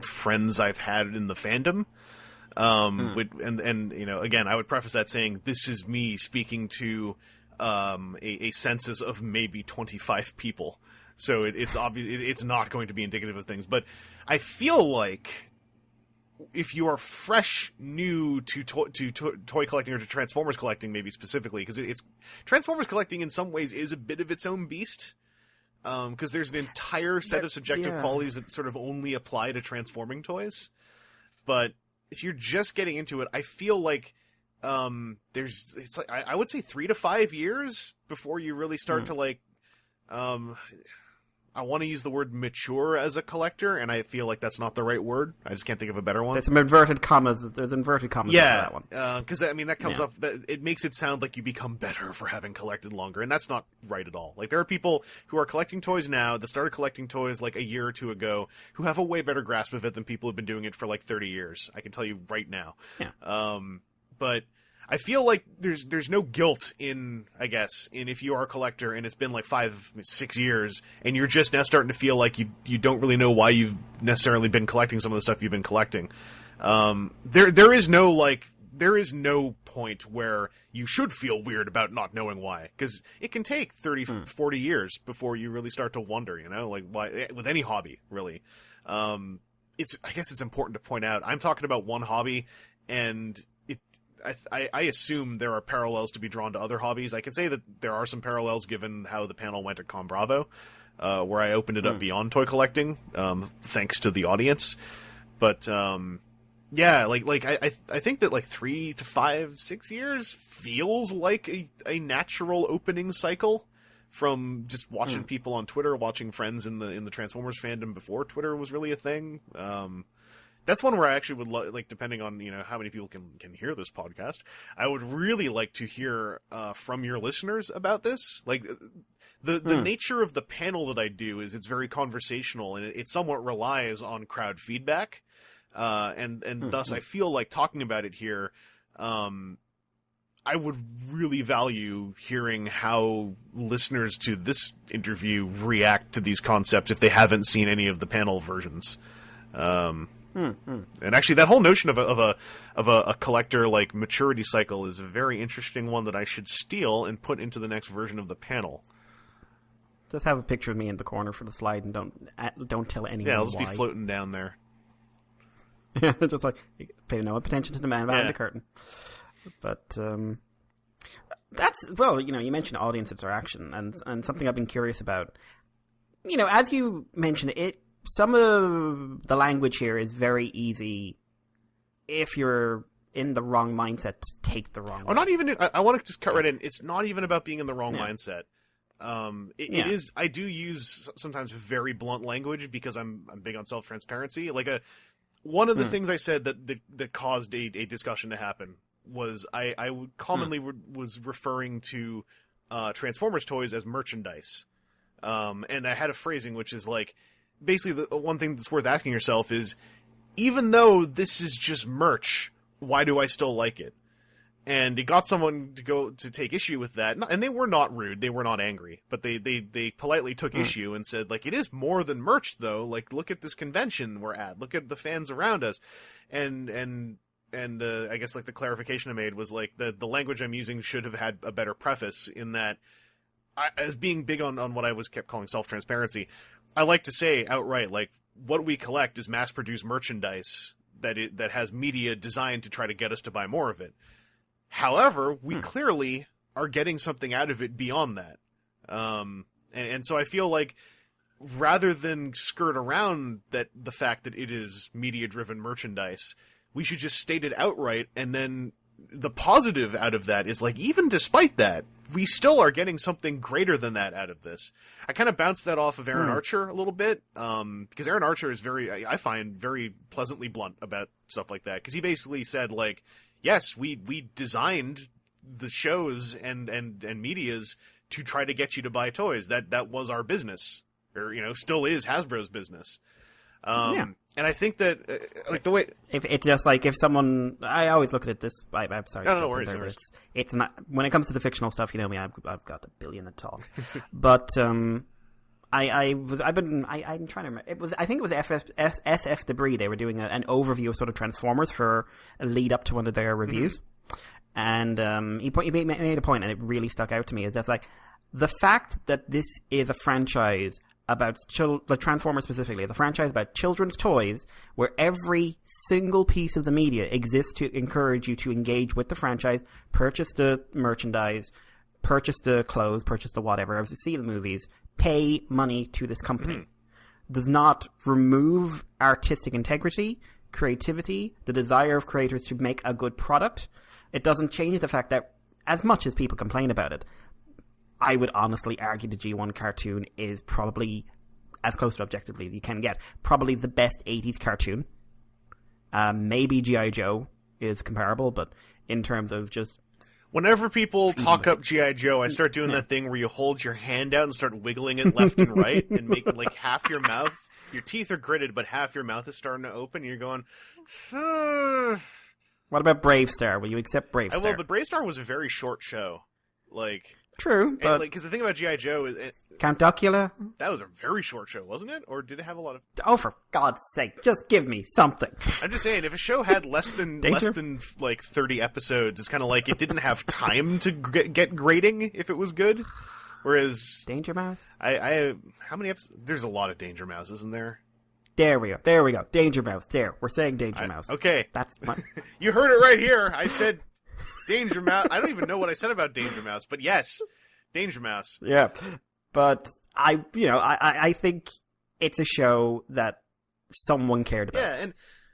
friends I've had in the fandom. And again, I would preface that saying this is me speaking to a census of maybe 25 people, so it's obvious it's not going to be indicative of things. But I feel like if you are fresh, new to toy collecting or to Transformers collecting, maybe specifically, because it's Transformers collecting in some ways is a bit of its own beast. Because there's an entire set of subjective qualities that sort of only apply to transforming toys. But if you're just getting into it, I feel like it's like I would say 3 to 5 years before you really start to like. I want to use the word mature as a collector, and I feel like that's not the right word. I just can't think of a better one.
There's some inverted commas. There's inverted commas over that one.
Because I mean that comes up. It makes it sound like you become better for having collected longer, and that's not right at all. Like there are people who are collecting toys now that started collecting toys like a year or two ago who have a way better grasp of it than people who've been doing it for like 30 years. I can tell you right now.
Yeah.
But I feel like there's no guilt in if you are a collector and it's been like 5-6 years and you're just now starting to feel like you don't really know why you've necessarily been collecting some of the stuff you've been collecting. There is no point where you should feel weird about not knowing why, because it can take 30, 40 years before you really start to wonder, like why, with any hobby, really. I guess it's important to point out, I'm talking about one hobby, and I assume there are parallels to be drawn to other hobbies. I can say that there are some parallels given how the panel went at Con Bravo, where I opened it up beyond toy collecting, thanks to the audience. But I think that like 3 to 5, 6 years feels like a natural opening cycle from just watching people on Twitter, watching friends in the Transformers fandom before Twitter was really a thing. That's one where I actually would like, depending on how many people can hear this podcast, I would really like to hear from your listeners about this. Like the nature of the panel that I do is it's very conversational, and it somewhat relies on crowd feedback, and thus I feel like talking about it here. I would really value hearing how listeners to this interview react to these concepts if they haven't seen any of the panel versions. And actually, that whole notion of a collector like maturity cycle is a very interesting one that I should steal and put into the next version of the panel.
Just have a picture of me in the corner for the slide, and don't tell anyone.
Yeah, I'll just be floating down there.
Just like pay no attention to the man behind the curtain. But you mentioned audience interaction, and something I've been curious about. As you mentioned it. Some of the language here is very easy if you're in the wrong mindset to take the wrong way.
Not even. I want to just cut right in. It's not even about being in the wrong mindset. It is. I do use sometimes very blunt language because I'm big on self-transparency. Like one of the things I said that caused a discussion to happen was I would commonly was referring to Transformers toys as merchandise, and I had a phrasing which is like. Basically, the one thing that's worth asking yourself is, even though this is just merch, why do I still like it? And it got someone to take issue with that, and they were not rude, they were not angry, but they politely took issue and said, like, it is more than merch, though. Like, look at this convention we're at, look at the fans around us, and I guess like the clarification I made was like the language I'm using should have had a better preface in that, as being big on what I kept calling self-transparency. I like to say outright, like, what we collect is mass-produced merchandise that has media designed to try to get us to buy more of it. However, we clearly are getting something out of it beyond that. And so I feel like rather than skirt around the fact that it is media-driven merchandise, we should just state it outright, and then the positive out of that is, like, even despite that, we still are getting something greater than that out of this. I kind of bounced that off of Aaron Archer a little bit, because Aaron Archer is I find very pleasantly blunt about stuff like that, because he basically said, like, yes, we designed the shows and medias to try to get you to buy toys. That was our business, or, still is Hasbro's business. And I think that, like, the way...
If it's just like, if someone... I always look at it this... I'm sorry.
No worries.
It's not... When it comes to the fictional stuff, you know me, I've got a billion to talk. But, I'm trying to remember. I think it was SF Debris. They were doing an overview of sort of Transformers for a lead up to one of their reviews. And, he made a point, and it really stuck out to me, is that, like, the fact that this is a franchise about the Transformers specifically, the franchise about children's toys, where every single piece of the media exists to encourage you to engage with the franchise, purchase the merchandise, purchase the clothes, purchase the whatever, see the movies, pay money to this company. Does not remove artistic integrity, creativity, the desire of creators to make a good product. It doesn't change the fact that, as much as people complain about it, I would honestly argue the G1 cartoon is probably, as close to objectively as you can get, probably the best 80s cartoon. Maybe G.I. Joe is comparable, but in terms of just...
Whenever people talk up G.I. Joe, I start doing that thing where you hold your hand out and start wiggling it left and right and make like half your mouth. Your teeth are gritted, but half your mouth is starting to open. And you're going...
What about Brave Star? Will you accept Brave Star?
I will, but Brave Star was a very short show.
True, but...
Because the thing about G.I. Joe is...
Count Duckula?
That was a very short show, wasn't it? Or did it have a lot of...
Oh, for God's sake, just give me something.
I'm just saying, if a show had less than 30 episodes, it's kind of like it didn't have time to get grading if it was good. Whereas...
Danger Mouse?
How many episodes? There's a lot of Danger Mouse, isn't there?
There we go. Danger Mouse. There. We're saying Danger Mouse.
Okay.
That's my...
You heard it right here. I said Danger Mouse. I don't even know what I said about Danger Mouse, but yes, Danger Mouse.
Yeah. But I think it's a show that someone cared about.
Yeah,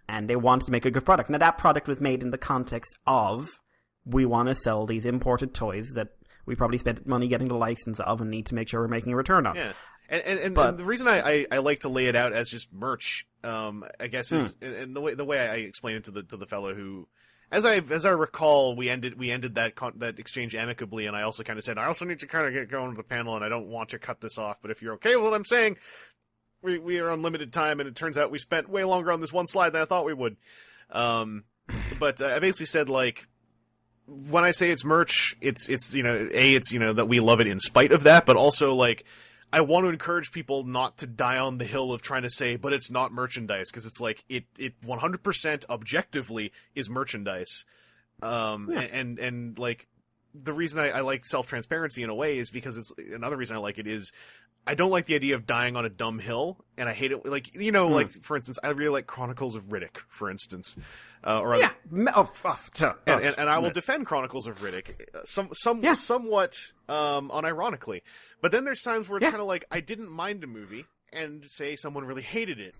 and they wanted to make a good product. Now, that product was made in the context of, we want to sell these imported toys that we probably spent money getting the license of and need to make sure we're making a return on.
Yeah. And the reason I like to lay it out as just merch, I guess, is and the way I explain it to the fellow who, as I recall, we ended that exchange amicably, and I also kind of said I also need to kind of get going with the panel, and I don't want to cut this off, but if you're okay with what I'm saying, we are on limited time, and it turns out we spent way longer on this one slide than I thought we would. But I basically said, like, when I say it's merch, it's that we love it in spite of that, but also, like, I want to encourage people not to die on the hill of trying to say, but it's not merchandise, because it's like, it 100% objectively is merchandise. And like, the reason I like self-transparency in a way is because it's, another reason I like it is, I don't like the idea of dying on a dumb hill, and I hate it, like, like, for instance, I really like Chronicles of Riddick, for instance. And I will defend Chronicles of Riddick, somewhat unironically. But then there's times where it's kind of like, I didn't mind a movie, and say someone really hated it,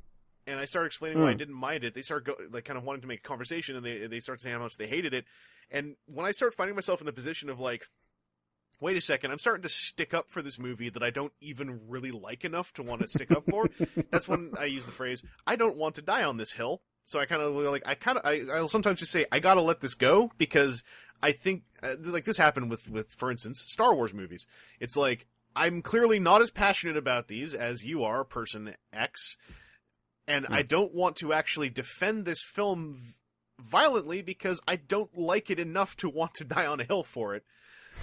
and I start explaining why I didn't mind it. They start kind of wanting to make a conversation, and they start saying how much they hated it. And when I start finding myself in the position of like, wait a second, I'm starting to stick up for this movie that I don't even really like enough to want to stick up for, that's when I use the phrase, I don't want to die on this hill. So I kind of like, I'll sometimes just say, I gotta let this go, because I think, like this happened with, for instance, Star Wars movies. It's like, I'm clearly not as passionate about these as you are, person X, and I don't want to actually defend this film violently because I don't like it enough to want to die on a hill for it.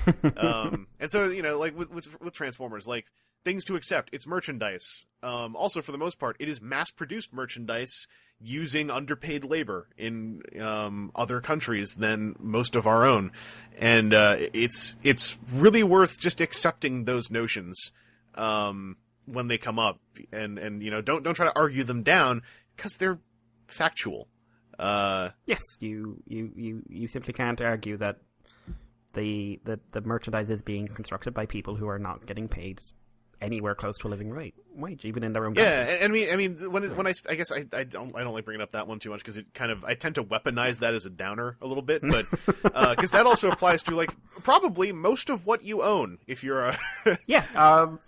And so, like with Transformers, like, things to accept, it's merchandise. Also, for the most part, it is mass-produced merchandise using underpaid labor in other countries than most of our own, and it's really worth just accepting those notions when they come up, and don't try to argue them down, because they're factual.
Yes, you simply can't argue that the merchandise is being constructed by people who are not getting paid anywhere close to a living wage, even in their own country.
Yeah, I mean, when I guess I don't like bringing up that one too much, because it kind of, I tend to weaponize that as a downer a little bit, but because that also applies to, like, probably most of what you own if you're a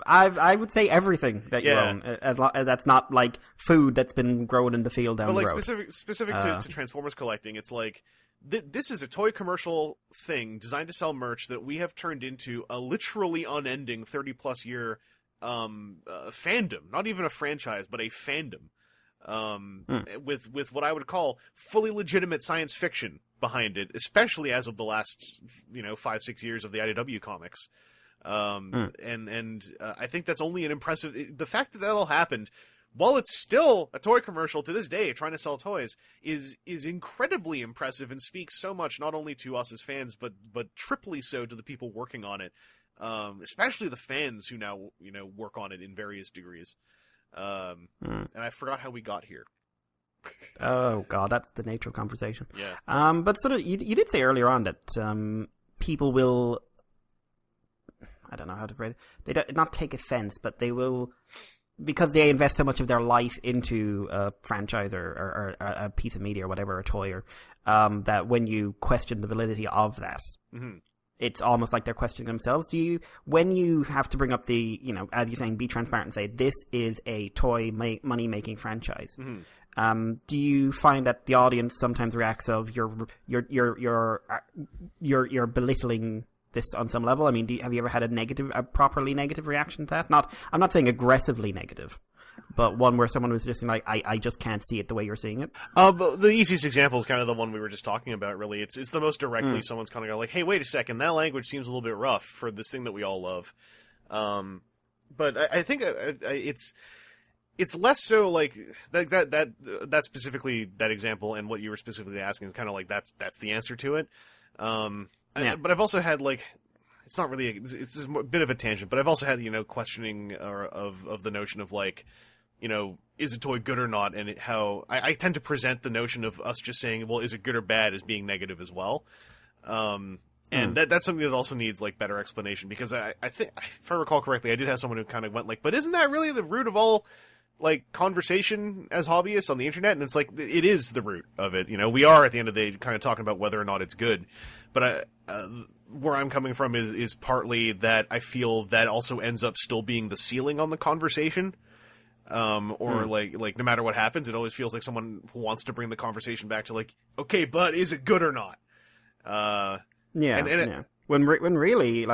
I would say everything that you own, that's not like food that's been grown in the field down the road.
Specific to Transformers collecting, it's like, this is a toy commercial thing designed to sell merch that we have turned into a literally unending 30-plus year fandom. Not even a franchise, but a fandom. With what I would call fully legitimate science fiction behind it, especially as of the last 5-6 years of the IDW comics. And I think that's only an impressive... The fact that all happened, while it's still a toy commercial to this day trying to sell toys, is incredibly impressive and speaks so much not only to us as fans, but triply so to the people working on it. especially the fans who now work on it in various degrees. And I forgot how we got here.
Oh god, that's the nature of conversation.
Yeah.
But sort of, you did say earlier on that people will, I don't know how to phrase it, they don't, not take offense, but they will, because they invest so much of their life into a franchise or a piece of media or whatever, a toy, or that when you question the validity of that, it's almost like they're questioning themselves. When you have to bring up the, as you're saying, be transparent and say, this is a toy money-making franchise, do you find that the audience sometimes reacts of you're belittling this on some level? I mean, have you ever had a properly negative reaction to that? I'm not saying aggressively negative, but one where someone was just like, I just can't see it the way you're seeing it.
But the easiest example is kind of the one we were just talking about, really. It's the most directly someone's kind of go like, hey, wait a second, that language seems a little bit rough for this thing that we all love. But I think it's less so like that specifically, that example and what you were specifically asking is kind of like that's the answer to it. But I've also had it's not really it's a bit of a tangent, but I've also had questioning of the notion of is a toy good or not, and how I tend to present the notion of us just saying, well, is it good or bad, as being negative as well. And that's something that also needs better explanation, because I think, if I recall correctly, I did have someone who kind of went but isn't that really the root of all conversation as hobbyists on the internet? And it's it is the root of it. We are at the end of the day kind of talking about whether or not it's good. But where I'm coming from is partly that I feel that also ends up still being the ceiling on the conversation. No matter what happens, it always feels like someone wants to bring the conversation back to okay, but is it good or not?
When really,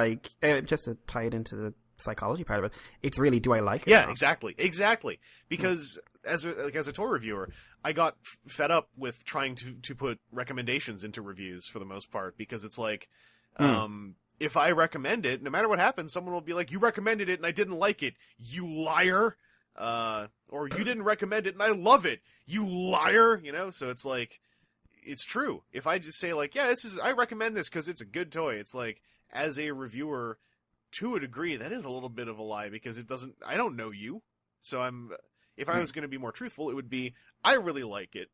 just to tie it into the psychology part of it, it's really, do I like it?
Yeah, exactly. Because as a toy reviewer, I got fed up with trying to put recommendations into reviews for the most part, because it's if I recommend it, no matter what happens, someone will be like, you recommended it and I didn't like it, you liar. Or you didn't recommend it and I love it, you liar. So it's it's true. If I just say I recommend this because it's a good toy, it's as a reviewer, to a degree, that is a little bit of a lie, because I don't know you. So if I was going to be more truthful, it would be, I really like it.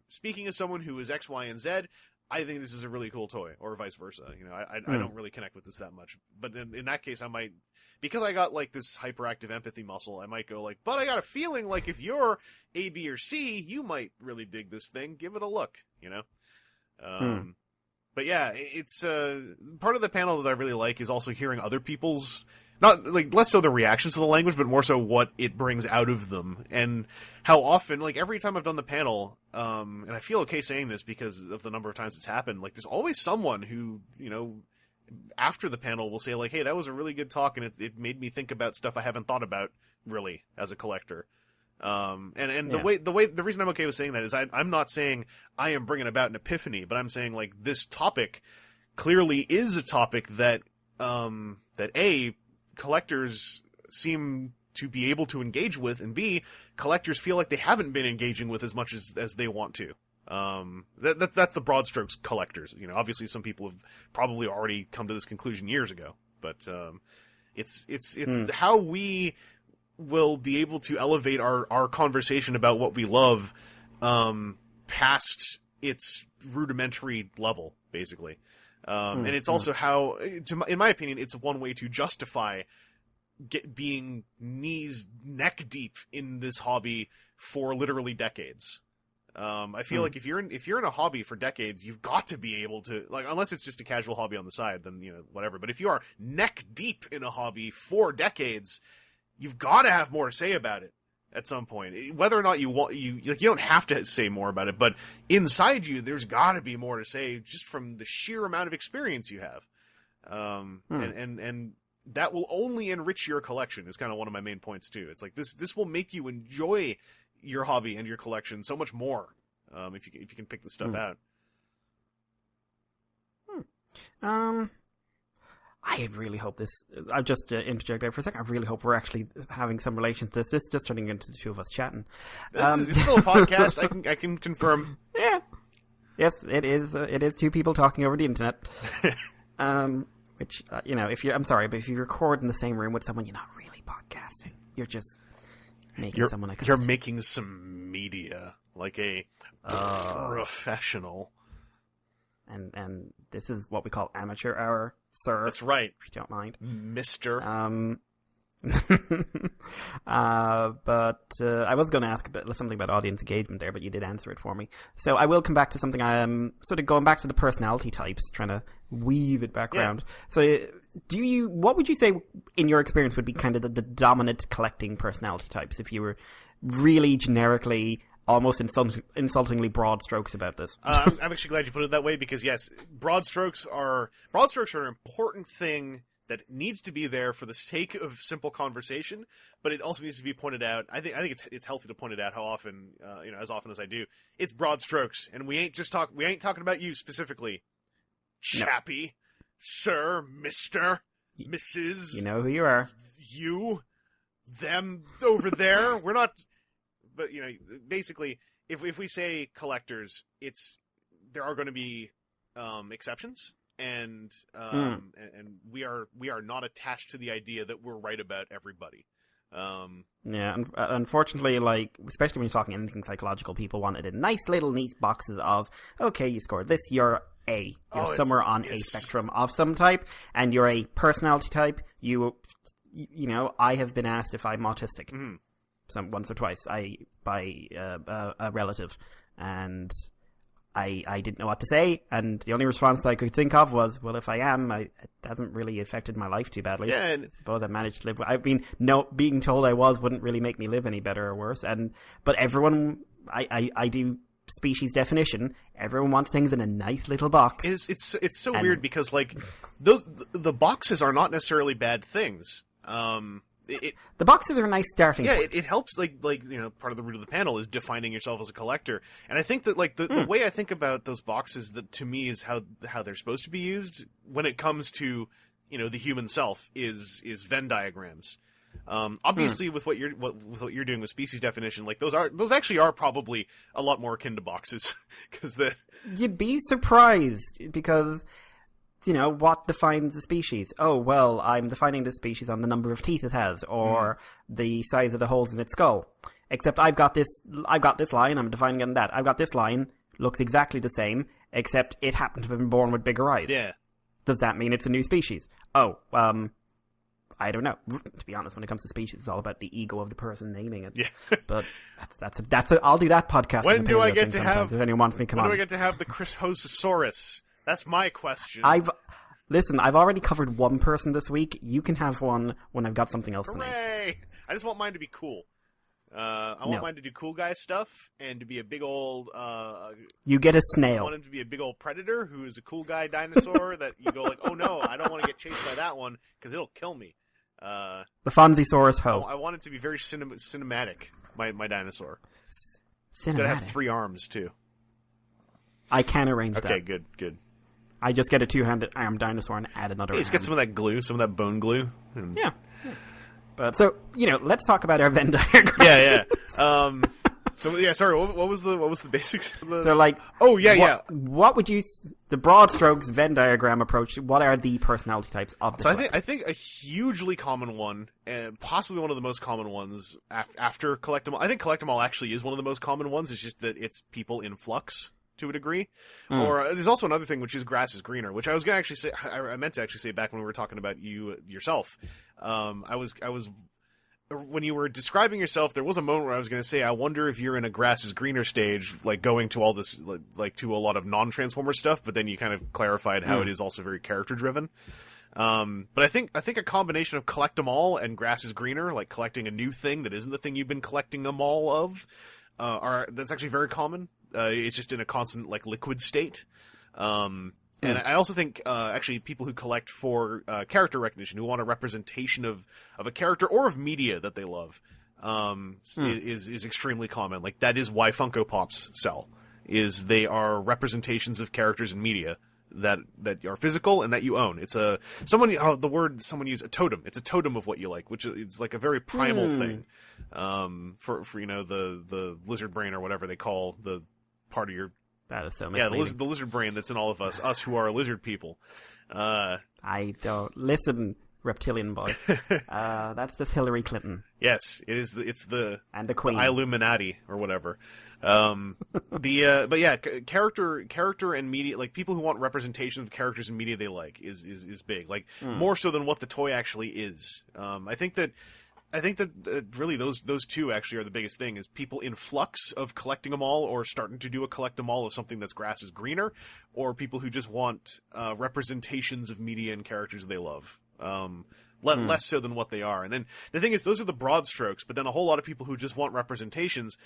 Speaking as someone who is X, Y, and Z, I think this is a really cool toy, or vice versa. I don't really connect with this that much. But in that case, I might, because I got this hyperactive empathy muscle, I might go but I got a feeling if you're A, B, or C, you might really dig this thing. Give it a look, But yeah, it's part of the panel that I really like is also hearing other people's, not less so the reactions to the language, but more so what it brings out of them, and how often, every time I've done the panel, and I feel okay saying this because of the number of times it's happened, there's always someone who, after the panel will say hey, that was a really good talk, and it made me think about stuff I haven't thought about really as a collector. The reason I'm okay with saying that is I'm not saying I am bringing about an epiphany, but I'm saying this topic clearly is a topic that A, collectors seem to be able to engage with, and B, collectors feel like they haven't been engaging with as much as they want to. That's the broad strokes collectors. Obviously some people have probably already come to this conclusion years ago, but it's how we will be able to elevate our conversation about what we love past its rudimentary level, basically. And it's also how, in my opinion, it's one way to justify being neck deep in this hobby for literally decades. I feel like if you're in a hobby for decades, you've got to be able to, unless it's just a casual hobby on the side, then whatever. But if you are neck deep in a hobby for decades, you've got to have more to say about it at some point. Whether or not you want, you don't have to say more about it, but inside you, there's got to be more to say just from the sheer amount of experience you have. And that will only enrich your collection is kind of one of my main points too. It's this will make you enjoy your hobby and your collection so much more if you can pick the stuff out.
I really hope this. I'll just interject there for a second. I really hope we're actually having some relation to this. This is just turning into the two of us chatting.
It's still a podcast. I can confirm.
Yeah. Yes, it is. It is two people talking over the internet. Which, I'm sorry, but if you record in the same room with someone, you're not really podcasting. You're just making someone a
You're making some media, like a professional.
And this is what we call amateur hour, sir.
That's right.
If you don't mind.
Mister.
But I was going to ask something about audience engagement there, but you did answer it for me. So I will come back to something. I'm sort of going back to the personality types, trying to weave it back around. So what would you say, in your experience, would be kind of the dominant collecting personality types, if you were really generically, almost insultingly broad strokes about this?
I'm actually glad you put it that way, because yes, broad strokes are an important thing that needs to be there for the sake of simple conversation, but it also needs to be pointed out. I think it's healthy to point it out how often, as often as I do. It's broad strokes, and we ain't talking about you specifically, chappy, sir, Mister, Mrs.
You know who you are.
You, them over there. We're not, but basically, if we say collectors, there are going to be exceptions. And we are not attached to the idea that we're right about everybody.
Unfortunately, especially when you're talking anything psychological, people want it in nice little neat boxes of, okay, you scored this, you're A. You're somewhere on a spectrum of some type, and you're a personality type. I have been asked if I'm autistic once or twice by a relative, and I didn't know what to say, and the only response I could think of was, well, if I am, it hasn't really affected my life too badly.
Yeah, and
I suppose I managed to live. I mean, being told I was wouldn't really make me live any better or worse. But everyone, I do species definition. Everyone wants things in a nice little box.
It's so weird, because the boxes are not necessarily bad things.
The boxes are a nice starting point.
It helps, part of the root of the panel is defining yourself as a collector. And I think that, the way I think about those boxes, that to me is how they're supposed to be used when it comes to, the human self, is Venn diagrams. Obviously, with what you're doing with species definition, those actually are probably a lot more akin to boxes, because
you'd be surprised, because what defines a species? Oh, well, I'm defining the species on the number of teeth it has, or the size of the holes in its skull. Except I've got this line, I'm defining it on that. I've got this line, looks exactly the same, except it happened to have been born with bigger eyes.
Yeah.
Does that mean it's a new species? Oh, I don't know. To be honest, when it comes to species, it's all about the ego of the person naming it.
Yeah.
But I'll do that podcast.
When do I get to have?
If anyone wants me, come on.
When do I get to have the Crishosaurus? That's my question.
I've already covered one person this week. You can have one when I've got something else to name.
Hooray! I just want mine to be cool. I want mine to do cool guy stuff, and to be a big old...
you get a
I
snail.
want him to be a big old predator who is a cool guy dinosaur that you go oh no, I don't want to get chased by that one, because it'll kill me.
The Fonziesaurus Ho.
I want it to be very cinematic, my dinosaur.
Cinematic?
It's got to have 3 arms, too.
I can arrange that.
Okay, good.
I just get a 2-handed arm dinosaur and add another arm.
Just get some of that glue, some of that bone glue.
Yeah. But so, let's talk about our Venn diagram.
Yeah. Sorry, what was the basics of the...
So what would you, the broad strokes Venn diagram approach, what are the personality types of the collector?
I think a hugely common one, and possibly one of the most common ones after collect 'em all, I think collect 'em all actually is one of the most common ones. It's just that it's people in flux to a degree. Or there's also another thing, which is grass is greener, which I was going to actually say, I meant to actually say back when we were talking about you yourself. I was when you were describing yourself, there was a moment where I was going to say, I wonder if you're in a grass is greener stage, going to all this, to a lot of non-Transformer stuff, but then you kind of clarified how it is also very character driven. But I think a combination of collect 'em all and grass is greener, like collecting a new thing that isn't the thing you've been collecting them all of, that's actually very common. It's just in a constant liquid state. And I also think actually people who collect for character recognition, who want a representation of a character or of media that they love, is extremely common. That is why Funko Pops sell. Is they are representations of characters in media that are physical and that you own. It's the word someone used, a totem. It's a totem of what you like, which is a very primal thing. For the lizard brain or whatever they call the part of your...
That is so misleading.
the lizard brain that's in all of us who are lizard people.
I don't listen, reptilian boy. That's just Hillary Clinton.
Yes, it is. It's the
and the Queen,
the Illuminati or whatever. But yeah, character and media, like people who want representation of characters in media they like is big. Like more so than what the toy actually is. I think that really those two actually are the biggest thing, is people in flux of collecting them all or starting to do a collect them all of something that's grass is greener, or people who just want representations of media and characters they love. Less so than what they are. And then the thing is, those are the broad strokes, but then a whole lot of people who just want representations,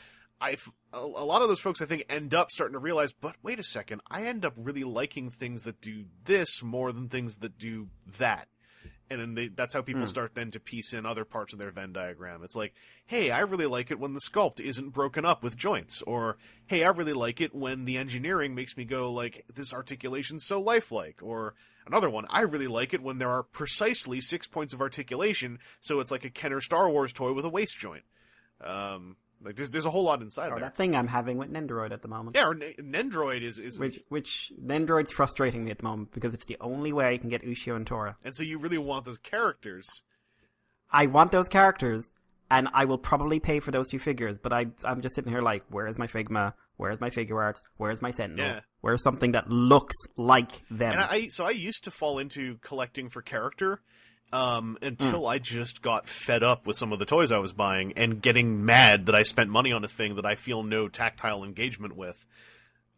a lot of those folks I think end up starting to realize, but wait a second, I end up really liking things that do this more than things that do that. And then that's how people start then to piece in other parts of their Venn diagram. It's like, hey, I really like it when the sculpt isn't broken up with joints. Or, hey, I really like it when the engineering makes me go, like, this articulation's so lifelike. Or another one, I really like it when there are precisely 6 points of articulation, so it's like a Kenner Star Wars toy with a waist joint. Like, there's a whole lot inside there.
That thing I'm having with Nendoroid at the moment.
Yeah, or Nendoroid is...
Which Nendoroid's frustrating me at the moment, because it's the only way I can get Ushio and Tora.
And so you really want those characters.
I want those characters, and I will probably pay for those two figures, but I'm just sitting here like, where is my Figma? Where is my Figure Arts? Where is my Sentinel?
Yeah.
Where's something that looks like them?
And I used to fall into collecting for character, until I just got fed up with some of the toys I was buying and getting mad that I spent money on a thing that I feel no tactile engagement with.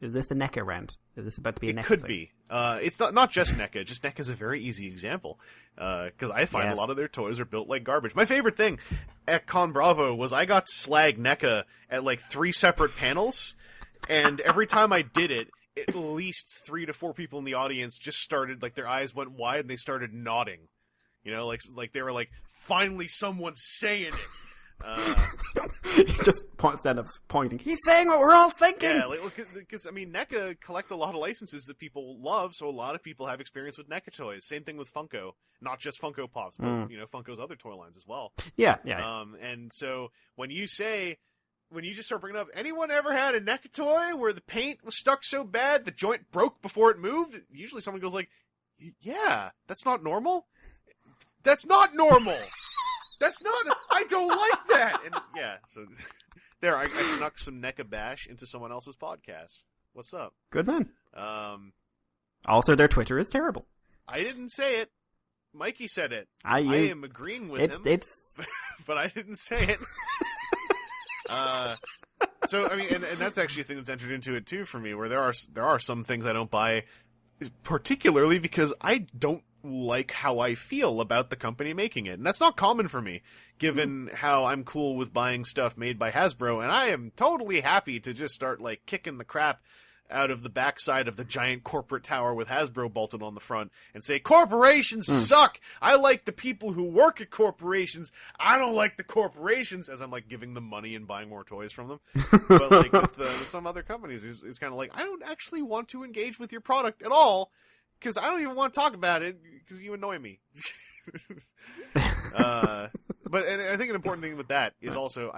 Is this a NECA rant? Is this about to be a NECA
It could
thing?
be. It's not just NECA. Just NECA is a very easy example. Because I find a lot of their toys are built like garbage. My favorite thing at Con Bravo was I got slag NECA at like 3 separate panels, and every time I did it, at least 3 to 4 people in the audience just started, like, their eyes went wide and they started nodding. You know, like they were like, finally someone's saying it.
He just stand up pointing. He's saying what we're all thinking!
Yeah, because, I mean, NECA collect a lot of licenses that people love, so a lot of people have experience with NECA toys. Same thing with Funko. Not just Funko Pops, but, you know, Funko's other toy lines as well.
Yeah.
And so, when you just start bringing up, anyone ever had a NECA toy where the paint was stuck so bad the joint broke before it moved? Usually someone goes like, yeah, that's not normal? That's not normal! I don't like that! And yeah, so there, I snuck some NECA bash into someone else's podcast. What's up?
Good man. Also, their Twitter is terrible.
I didn't say it. Mikey said it. I am agreeing with him. But I didn't say it. So, I mean, and that's actually a thing that's entered into it too for me, where there are some things I don't buy, particularly because I don't like how I feel about the company making it. And that's not common for me, given how I'm cool with buying stuff made by Hasbro, and I am totally happy to just start, like, kicking the crap out of the backside of the giant corporate tower with Hasbro bolted on the front and say, corporations suck! I like the people who work at corporations, I don't like the corporations, as I'm, like, giving them money and buying more toys from them. But, like, with some other companies, it's kind of like, I don't actually want to engage with your product at all, because I don't even want to talk about it, because you annoy me. But and I think an important thing with that is also,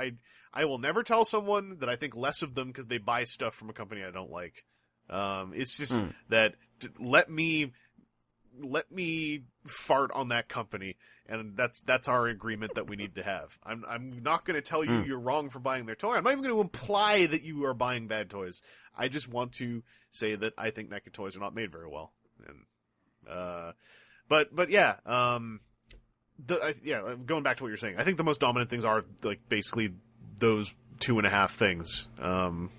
I will never tell someone that I think less of them because they buy stuff from a company I don't like. It's just that let me fart on that company, and that's our agreement that we need to have. I'm not going to tell you you're wrong for buying their toy. I'm not even going to imply that you are buying bad toys. I just want to say that I think NECA toys are not made very well. And but yeah, going back to what you're saying, I think the most dominant things are, like, basically those 2.5 things, and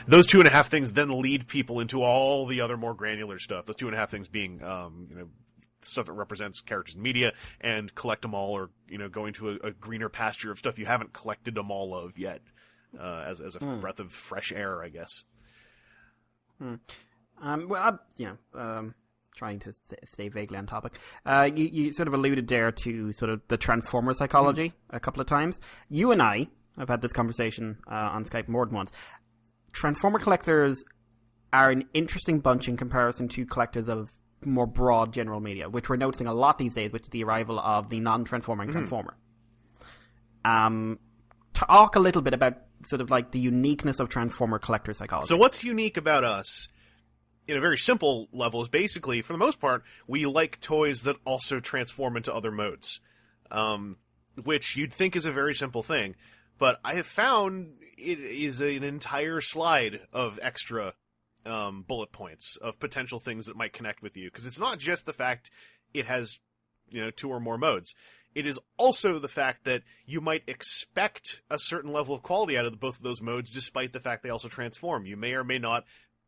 those 2.5 things then lead people into all the other more granular stuff. Those 2.5 things being, stuff that represents characters in media, and collect them all, or, going to a greener pasture of stuff you haven't collected them all of yet, as a breath of fresh air, I guess.
Trying to stay vaguely on topic. You sort of alluded there to sort of the Transformer psychology a couple of times. You and I have had this conversation on Skype more than once. Transformer collectors are an interesting bunch in comparison to collectors of more broad general media, which we're noticing a lot these days with the arrival of the non-transforming Transformer. Talk a little bit about sort of like the uniqueness of Transformer collector psychology.
So what's unique about us in a very simple level, is basically, for the most part, we like toys that also transform into other modes. Which you'd think is a very simple thing. But I have found it is an entire slide of extra bullet points of potential things that might connect with you. Because it's not just the fact it has, 2 or more modes. It is also the fact that you might expect a certain level of quality out of both of those modes, despite the fact they also transform. You may or may not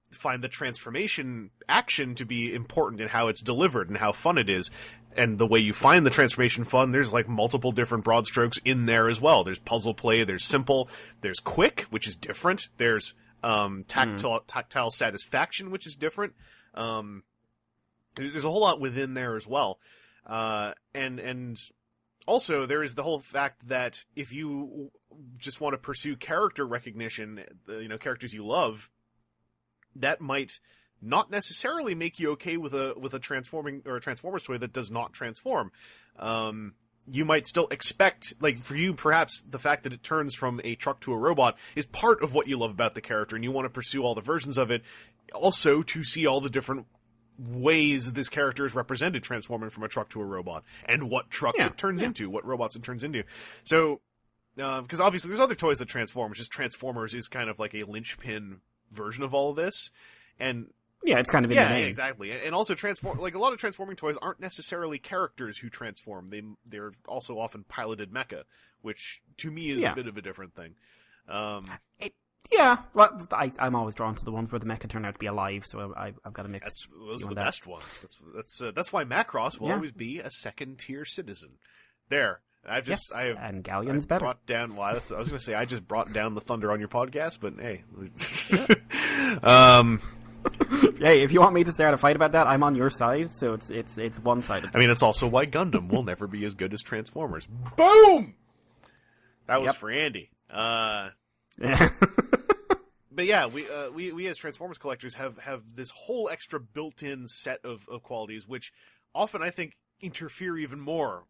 find the transformation action to be important in how it's delivered and how fun it is. And the way you find the transformation fun, there's like multiple different broad strokes in there as well. There's puzzle play, there's simple, there's quick, which is different. There's tactile satisfaction, which is different. There's a whole lot within there as well. And also there is the whole fact that if you just want to pursue character recognition, characters you love, that might not necessarily make you okay with a transforming or a Transformers toy that does not transform. You might still expect, like, for you, perhaps the fact that it turns from a truck to a robot is part of what you love about the character, and you want to pursue all the versions of it, also to see all the different ways this character is represented transforming from a truck to a robot, and what trucks it turns into, what robots it turns into. So, because obviously there's other toys that transform, just Transformers is kind of like a linchpin version of all of this, and
it's kind of in the name.
Exactly. And also like a lot of transforming toys aren't necessarily characters who transform. They're also often piloted mecha, which to me is a bit of a different thing. Well,
I'm always drawn to the ones where the mecha turn out to be alive, so I've got a mix.
Those are the best ones. That's why Macross will always be a second tier citizen. There.
And Galleon's better.
Brought down. Well, I was going to say I just brought down the thunder on your podcast, but hey.
Hey, if you want me to start a fight about that, I'm on your side. So it's one-sided.
I mean, it's also why Gundam will never be as good as Transformers. Boom. That was for Andy. But yeah, we as Transformers collectors have this whole extra built-in set of qualities, which often I think interfere even more.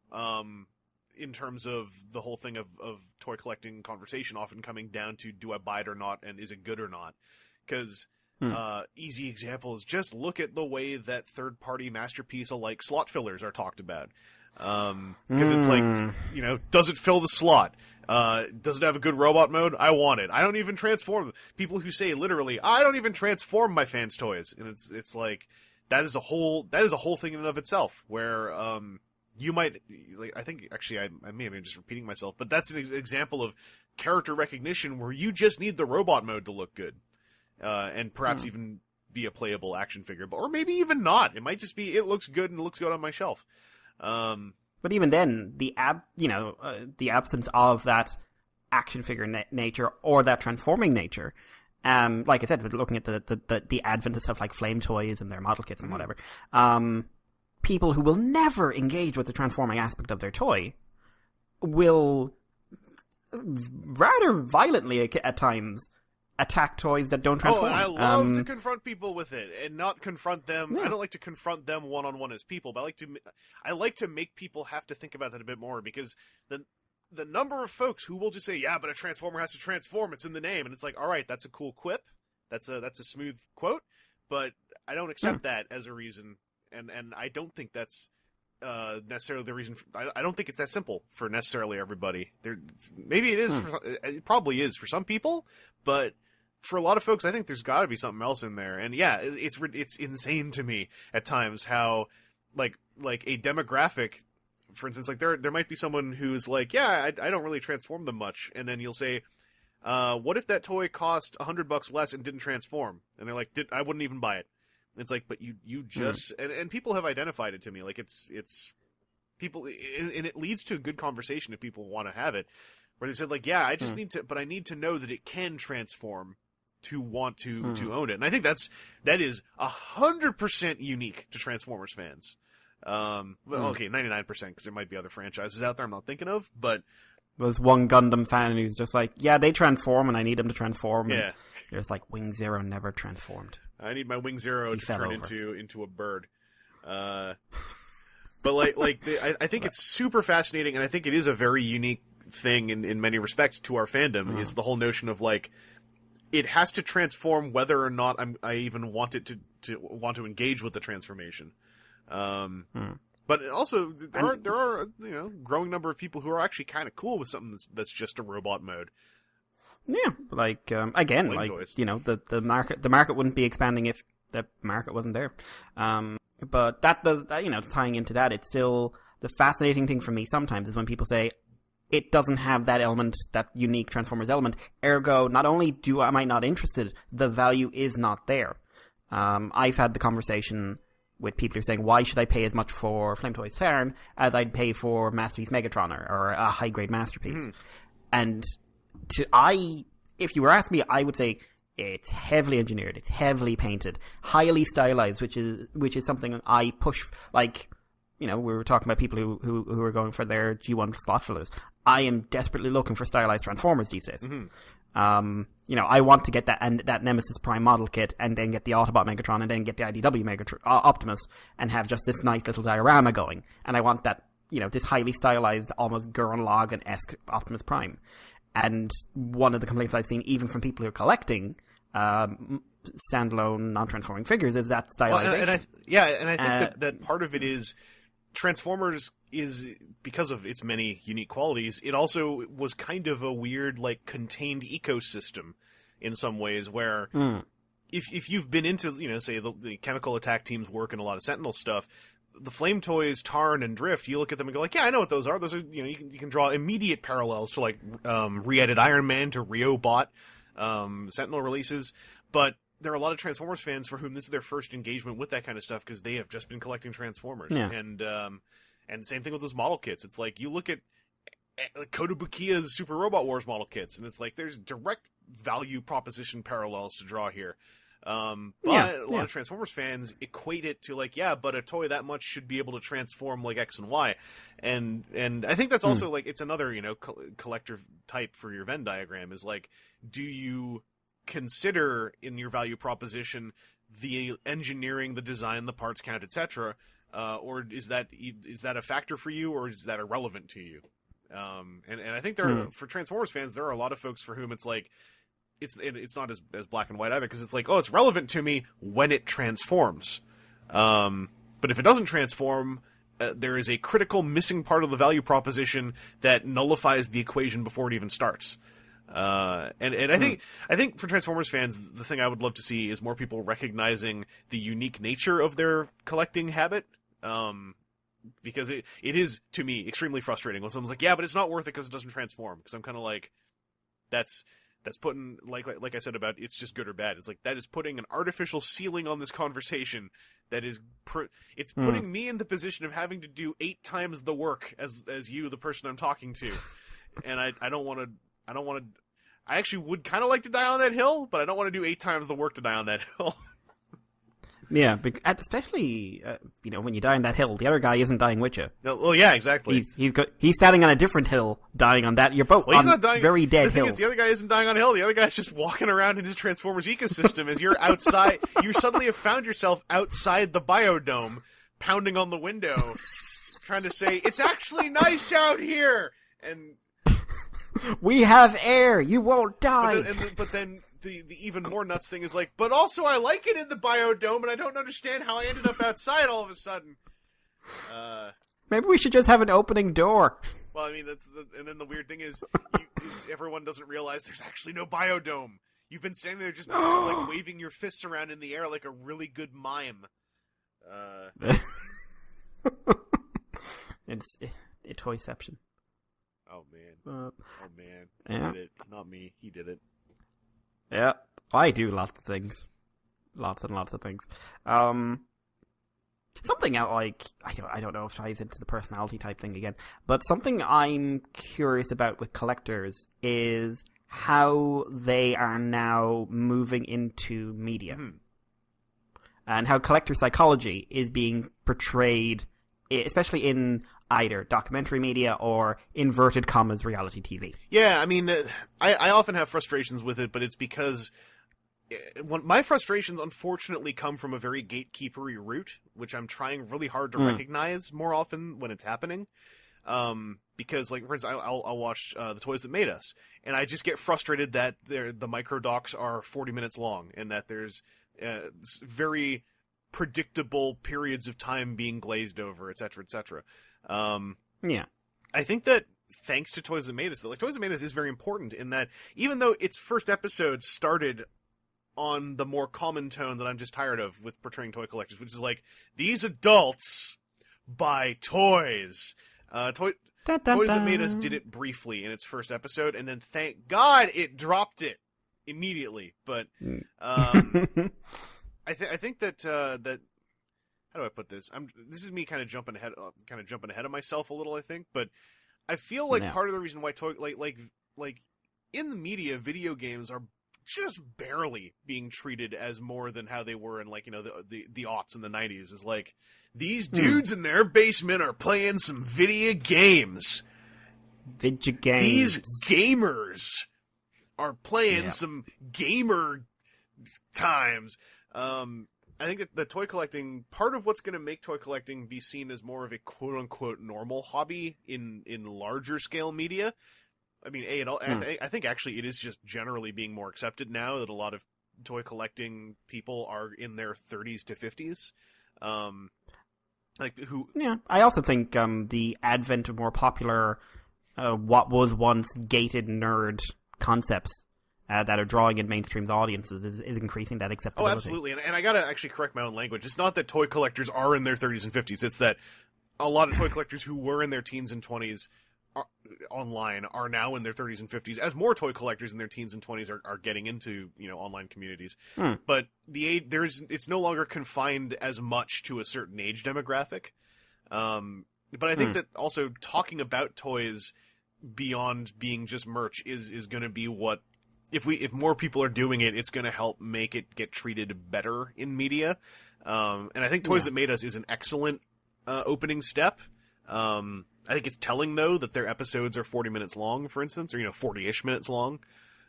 In terms of the whole thing of toy collecting conversation often coming down to, do I buy it or not, and is it good or not? Because easy example is just look at the way that third-party masterpiece-alike slot fillers are talked about. Because it's like, does it fill the slot? Does it have a good robot mode? I want it. I don't even transform. People who say literally, I don't even transform my fans' toys. And it's like, that is a whole thing in and of itself, where, you might, like, I think, actually, I may have been just repeating myself, but that's an example of character recognition where you just need the robot mode to look good. And perhaps even be a playable action figure. Or maybe even not. It might just be, it looks good and it looks good on my shelf.
But even then, the absence of that action figure nature or that transforming nature, like I said, looking at the advent of stuff like flame toys and their model kits and whatever, people who will never engage with the transforming aspect of their toy will rather violently at times attack toys that don't transform.
And I love to confront people with it and not confront them.
Yeah.
I don't like to confront them one-on-one as people, but I like to make people have to think about that a bit more, because the number of folks who will just say, yeah, but a transformer has to transform, it's in the name, and it's like, all right, that's a cool quip, that's a smooth quote, but I don't accept that as a reason. And I don't think that's necessarily the reason. I don't think it's that simple for necessarily everybody. Maybe it is. It probably is for some people, but for a lot of folks, I think there's got to be something else in there. And yeah, it's insane to me at times how like a demographic, for instance, like there might be someone who's like, yeah, I don't really transform them much, and then you'll say, what if that toy cost $100 less and didn't transform? And they're like, I wouldn't even buy it. It's like, but you just and people have identified it to me, like it's people, and it leads to a good conversation if people want to have it, where they said like, yeah, I just need to, but I need to know that it can transform to want to own it, and I think that is 100% unique to Transformers fans. Well, okay, 99% because there might be other franchises out there I'm not thinking of, but
there's one Gundam fan who's just like, yeah, they transform and I need them to transform.
Yeah,
there's like Wing Zero never transformed.
I need my Wing Zero to turn into a bird. But I think it's super fascinating, and I think it is a very unique thing in many respects to our fandom, is the whole notion of like, it has to transform whether or not I even want it to want to engage with the transformation. But also there are growing number of people who are actually kind of cool with something that's just a robot mode.
Yeah, like again,
Flame
like
toys.
the market wouldn't be expanding if the market wasn't there. But that does tying into that, it's still the fascinating thing for me sometimes is when people say it doesn't have that element, that unique Transformers element. Ergo, not only am I not interested, the value is not there. I've had the conversation with people who are saying, why should I pay as much for Flame Toys Turn as I'd pay for Masterpiece Megatron or a high-grade Masterpiece? And if you were asking me, I would say it's heavily engineered, it's heavily painted, highly stylized, which is something I push. Like, we were talking about people who are going for their G1 slot fillers. I am desperately looking for stylized Transformers these days. I want to get that Nemesis Prime model kit, and then get the Autobot Megatron, and then get the IDW Optimus, and have just this nice little diorama going. And I want that, this highly stylized, almost Gurren Lagann-esque Optimus Prime. And one of the complaints I've seen, even from people who are collecting standalone, non-transforming figures, is that stylization.
I think that part of it is Transformers is, because of its many unique qualities, it also was kind of a weird, like, contained ecosystem in some ways, where if you've been into, say, the Chemical Attack team's work and a lot of Sentinel stuff, the Flame Toys, Tarn, and Drift, you look at them and go like, yeah, I know what those are. Those are, you can draw immediate parallels to, like, re-edit Iron Man, to Riobot, Sentinel releases, but there are a lot of Transformers fans for whom this is their first engagement with that kind of stuff because they have just been collecting Transformers.
Yeah.
And same thing with those model kits. It's like, you look at Kotobukiya's Super Robot Wars model kits, and it's like there's direct value proposition parallels to draw here. But a lot of Transformers fans equate it to like, yeah, but a toy that much should be able to transform like X and Y. And I think that's also like, it's another, collector type for your Venn diagram is like, do you consider in your value proposition the engineering, the design, the parts count, etc., or is that a factor for you, or is that irrelevant to you? And I think for Transformers fans, there are a lot of folks for whom it's like it's not as black and white either, because it's like, oh, it's relevant to me when it transforms, but if it doesn't transform, there is a critical missing part of the value proposition that nullifies the equation before it even starts. And I think for Transformers fans, the thing I would love to see is more people recognizing the unique nature of their collecting habit. Because it is, to me, extremely frustrating when someone's like, yeah, but it's not worth it because it doesn't transform. Because I'm kind of like, that's putting, like I said about it's just good or bad. It's like, that is putting an artificial ceiling on this conversation that is, it's putting me in the position of having to do 8 times the work as you, the person I'm talking to. And I don't want to, I actually would kind of like to die on that hill, but I don't want to do 8 times the work to die on that hill.
Yeah, especially when you die on that hill, the other guy isn't dying with you.
No, well, yeah, exactly.
He's standing on a different hill, dying on that. You're both on not dying, very dead hills.
The other guy isn't dying on a hill. The other guy's just walking around in his Transformers ecosystem as you're outside. You suddenly have found yourself outside the biodome, pounding on the window, trying to say, "It's actually nice out here," and
we have air. You won't die.
But then the even more nuts thing is like, but also I like it in the biodome, and I don't understand how I ended up outside all of a sudden.
Maybe we should just have an opening door.
Well, I mean, and then the weird thing is everyone doesn't realize there's actually no biodome. You've been standing there just like waving your fists around in the air like a really good mime.
It's toyception.
Oh man! He
Yeah.
did it. Not me. He did it.
Yeah, I do lots of things, lots and lots of things. Something else, like I don't know if it ties into the personality type thing again, but something I'm curious about with collectors is how they are now moving into media, and how collector psychology is being portrayed, especially in either documentary media or inverted commas reality TV.
Yeah, I mean, I often have frustrations with it, but it's because my frustrations unfortunately come from a very gatekeepery route, which I'm trying really hard to recognize more often when it's happening. because, like, for instance, I'll watch The Toys That Made Us, and I just get frustrated that the micro docs are 40 minutes long, and that there's very predictable periods of time being glazed over, etc., etc.
Yeah.
I think that thanks to Toys That Made Us, Toys That Made Us is very important in that even though its first episode started on the more common tone that I'm just tired of with portraying toy collectors, which is like, these adults buy toys. Toys That Made Us did it briefly in its first episode, and then thank God it dropped it immediately. But I think that how do I put this? This is me kind of jumping ahead of myself a little, I think. But I feel like part of the reason why like in the media, video games are just barely being treated as more than how they were in, like, you know, the aughts in the 90s, is like, these dudes in their basement are playing some video games. These gamers are playing some gamer times. I think that the toy collecting, part of what's going to make toy collecting be seen as more of a quote-unquote normal hobby in larger scale media. I mean, I think actually it is just generally being more accepted now that a lot of toy collecting people are in their 30s to 50s.
Yeah, I also think the advent of more popular, what was once gated nerd concepts that are drawing in mainstream audiences is increasing that acceptability.
Oh, absolutely. And I gotta actually correct my own language. It's not that toy collectors are in their 30s and 50s. It's that a lot of toy collectors who were in their teens and 20s online are now in their 30s and 50s, as more toy collectors in their teens and 20s are getting into, you know, online communities. But it's no longer confined as much to a certain age demographic. But I think that also talking about toys beyond being just merch is going to be what, if more people are doing it, it's going to help make it get treated better in media. And I think Toys That Made Us is an excellent opening step. I think it's telling, though, that their episodes are 40 minutes long, for instance, or, you know, 40-ish minutes long.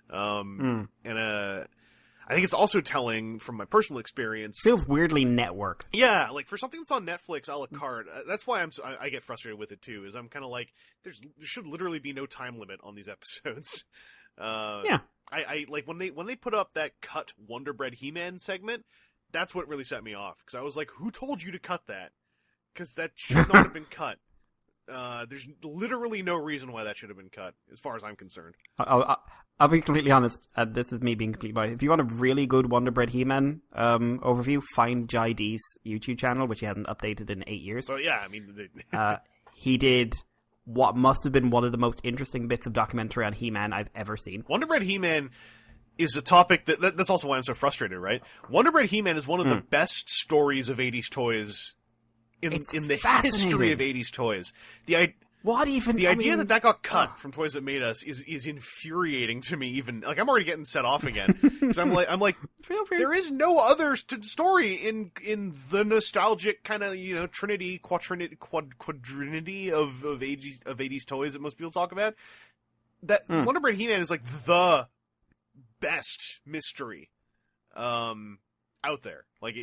And I think it's also telling, from my personal experience...
Feels weirdly network.
Yeah, like, for something that's on Netflix a la carte, that's why I get frustrated with it, too, is I'm kind of like, there should literally be no time limit on these episodes. I like, when they put up that cut Wonder Bread He-Man segment, that's what really set me off, because I was like, who told you to cut that? Because that should not have been cut. There's literally no reason why that should have been cut, as far as I'm concerned.
I'll be completely honest. This is me being completely biased. If you want a really good Wonder Bread He-Man overview, find Jai D's YouTube channel, which he hasn't updated in 8 years.
So yeah, I mean,
he did what must have been one of the most interesting bits of documentary on He-Man I've ever seen.
Wonder Bread He-Man is a topic that's also why I'm so frustrated, right? Wonder Bread He-Man is one of the best stories of 80s toys in the history of 80s toys. The idea that got cut from Toys That Made Us is infuriating to me. Even, like, I'm already getting set off again, because I'm like there is no other story in the nostalgic kind of, you know, quadrinity of 80s toys that most people talk about. That Wonder Bread He-Man is like the best mystery out there. Like,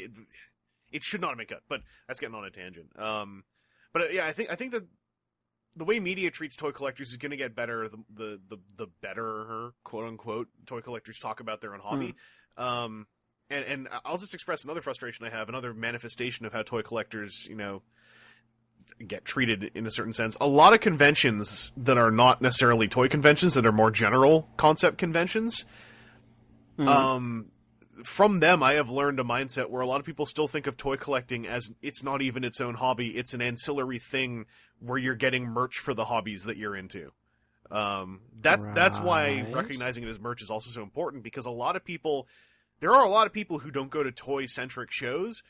it should not have been cut, but that's getting on a tangent. But yeah, I think that the way media treats toy collectors is going to get better. The better, quote unquote, toy collectors talk about their own hobby. And I'll just express another frustration I have, another manifestation of how toy collectors, you know, get treated in a certain sense. A lot of conventions that are not necessarily toy conventions, that are more general concept conventions, from them, I have learned a mindset where a lot of people still think of toy collecting as it's not even its own hobby. It's an ancillary thing where you're getting merch for the hobbies that you're into. That's why recognizing it as merch is also so important, because there are a lot of people who don't go to toy-centric shows,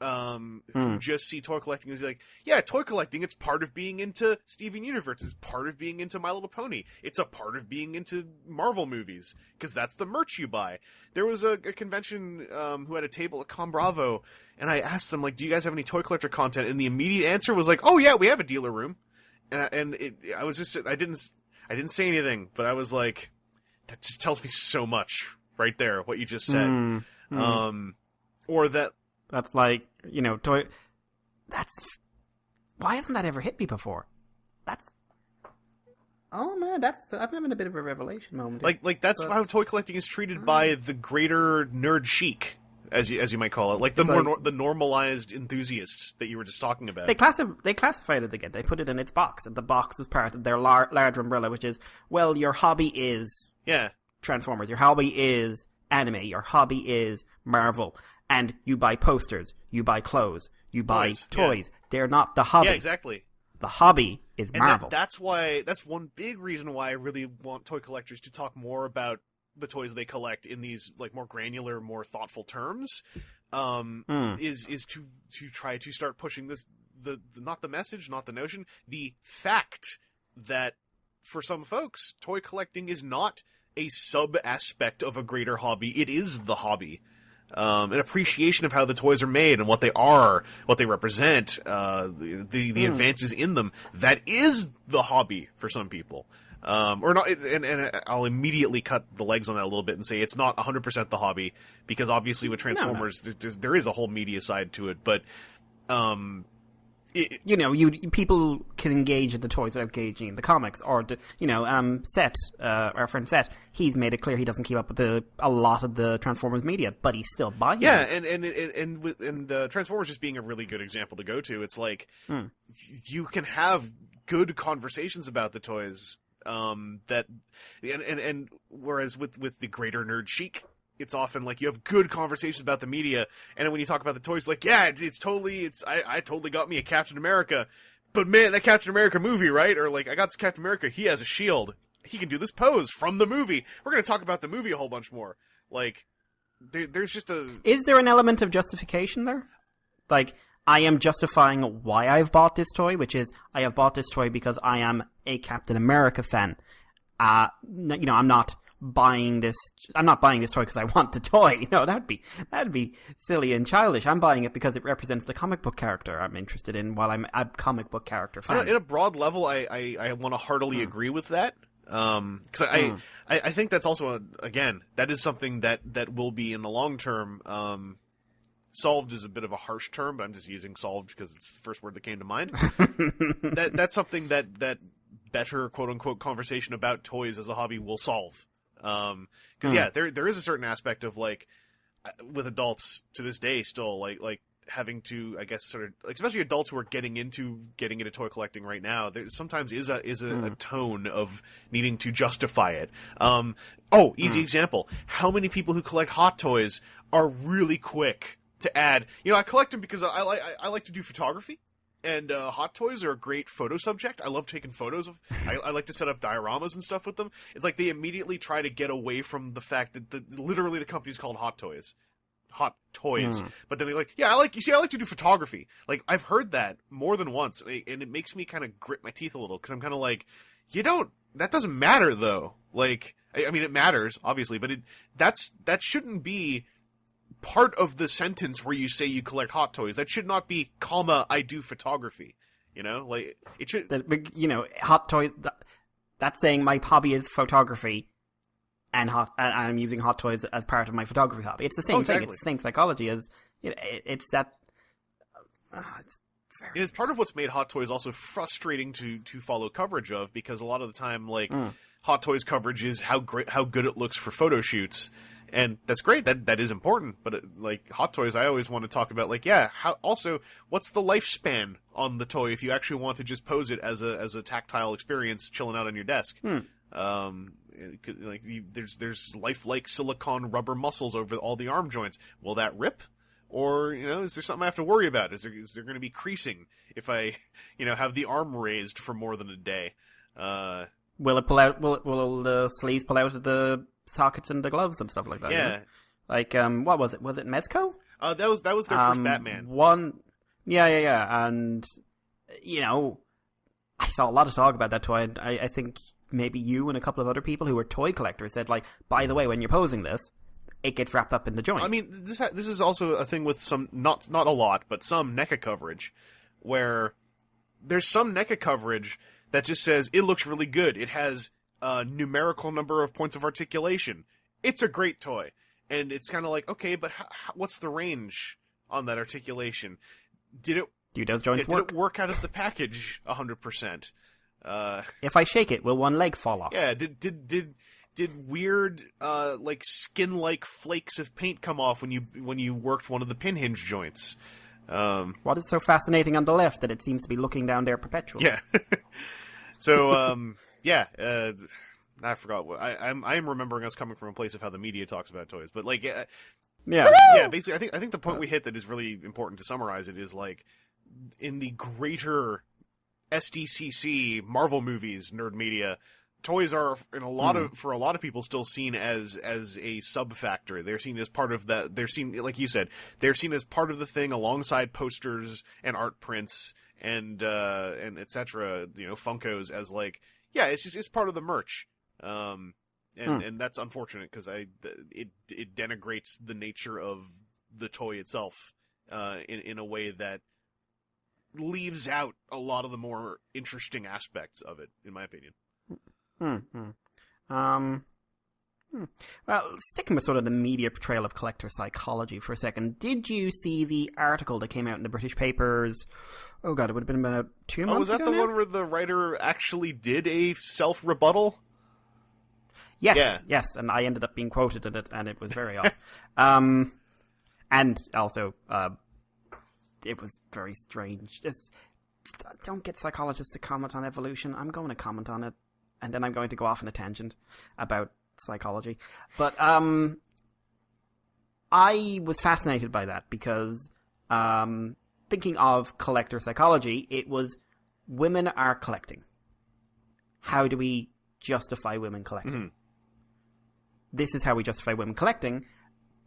who just see toy collecting as like, yeah, toy collecting, it's part of being into Steven Universe, it's part of being into My Little Pony, it's a part of being into Marvel movies, because that's the merch you buy. There was a convention who had a table at Con Bravo, and I asked them, like, do you guys have any toy collector content? And the immediate answer was like, oh yeah, we have a dealer room. I didn't say anything, but I was like, that just tells me so much right there, what you just said. Or
that's like, you know, why hasn't that ever hit me before? Oh man, I'm having a bit of a revelation moment.
Like that's how toy collecting is treated by the greater nerd chic, as you might call it, like the the normalized enthusiasts that you were just talking about.
They classified it again. They put it in its box, and the box was part of their larger umbrella, which is, well, your hobby is Transformers, your hobby is anime, your hobby is Marvel, and you buy posters, you buy clothes, you buy toys. Yeah. They're not the hobby.
Yeah, exactly.
The hobby is Marvel.
That's one big reason why I really want toy collectors to talk more about the toys they collect in these like more granular, more thoughtful terms. Is to try to start pushing this not the message, not the notion, the fact that for some folks, toy collecting is not a sub aspect of a greater hobby. It is the hobby. An appreciation of how the toys are made and what they are, what they represent, the advances in them. That is the hobby for some people. Or not, and I'll immediately cut the legs on that a little bit and say it's not 100% the hobby, because obviously with Transformers, there is a whole media side to it, but,
people can engage in the toys without engaging in the comics, or our friend Seth, he's made it clear he doesn't keep up with a lot of the Transformers media, but he's still buying it.
And Transformers just being a really good example to go to. It's like you can have good conversations about the toys, whereas with the greater nerd chic, it's often like you have good conversations about the media, and then when you talk about the toys, like, yeah, I totally got me a Captain America, but man, that Captain America movie, right? Or like, I got this Captain America, he has a shield, he can do this pose from the movie. We're going to talk about the movie a whole bunch more. Like, there's just
Is there an element of justification there? Like, I am justifying why I've bought this toy, which is, I have bought this toy because I am a Captain America fan. I'm not buying this toy because I want the toy. No, that'd be silly and childish. I'm buying it because it represents the comic book character I'm interested in, while I'm a comic book character fan.
In a broad level, I want to heartily agree with that. Because I think that's also that is something that will be in the long term. Solved is a bit of a harsh term, but I'm just using solved because it's the first word that came to mind. That's something that better quote unquote conversation about toys as a hobby will solve. Because there is a certain aspect of, like, with adults to this day still, like having to, I guess, sort of, like, especially adults who are getting into toy collecting right now, there sometimes is a tone of needing to justify it. Easy example. How many people who collect Hot Toys are really quick to add, I collect them because I like to do photography. And Hot Toys are a great photo subject. I love taking photos of. I like to set up dioramas and stuff with them. It's like they immediately try to get away from the fact that literally the company's called Hot Toys. But then they're like, I like to do photography. Like, I've heard that more than once, and it makes me kind of grit my teeth a little, because I'm kind of like, that doesn't matter though. Like, I mean, it matters obviously, but that shouldn't be part of the sentence where you say you collect Hot Toys. That should not be, I do photography. Like, it should...
Hot Toys... That's saying my hobby is photography, and I'm using Hot Toys as part of my photography hobby. It's the same thing. It's the same psychology as... It's that...
It's part of what's made Hot Toys also frustrating to follow coverage of, because a lot of the time, like, Hot Toys coverage is how good it looks for photo shoots. And that's great. That is important. But like Hot Toys, I always want to talk about, like, what's the lifespan on the toy if you actually want to just pose it as a tactile experience chilling out on your desk? There's lifelike silicone rubber muscles over all the arm joints. Will that rip? Or, is there something I have to worry about? Is there going to be creasing if I, have the arm raised for more than a day?
Will it pull out? Will the sleeves pull out of the sockets and the gloves and stuff like that?
Yeah.
Like, what was it? Was it Mezco?
That was their first Batman.
Yeah. And, I saw a lot of talk about that toy. And I think maybe you and a couple of other people who were toy collectors said, like, by the way, when you're posing this, it gets wrapped up in the joints.
I mean, this is also a thing with some, not a lot, but some NECA coverage, where there's some NECA coverage that just says, it looks really good. It has a numerical number of points of articulation. It's a great toy. And it's kind of like, okay, but what's the range on that articulation? Do those joints work? Did it work out of the package 100%?
If I shake it, will one leg fall off?
Yeah, did weird like skin-like flakes of paint come off when you worked one of the pin hinge joints?
What is so fascinating on the left that it seems to be looking down there perpetually?
Yeah. So yeah, I forgot what I'm remembering us coming from a place of how the media talks about toys, but like yeah, basically I think the point we hit that is really important to summarize it is like in the greater SDCC Marvel movies nerd media, toys are in for a lot of people still seen as a sub factor. They're seen as part of that. They're seen, like you said, they're seen as part of the thing alongside posters and art prints and etc. Funkos as like, yeah, it's part of the merch. And that's unfortunate because it denigrates the nature of the toy itself in a way that leaves out a lot of the more interesting aspects of it, in my opinion.
Well, sticking with sort of the media portrayal of collector psychology for a second, did you see the article that came out in the British papers? Oh god, it would have been about 2 months ago.
Was that the
now?
one where the writer actually did a self-rebuttal?
Yes, and I ended up being quoted in it, and it was very odd. And also, it was very strange. Don't get psychologists to comment on evolution. I'm going to comment on it, and then I'm going to go off on a tangent about psychology. But I was fascinated by that because thinking of collector psychology, it was women are collecting. How do we justify women collecting? Mm-hmm. This is how we justify women collecting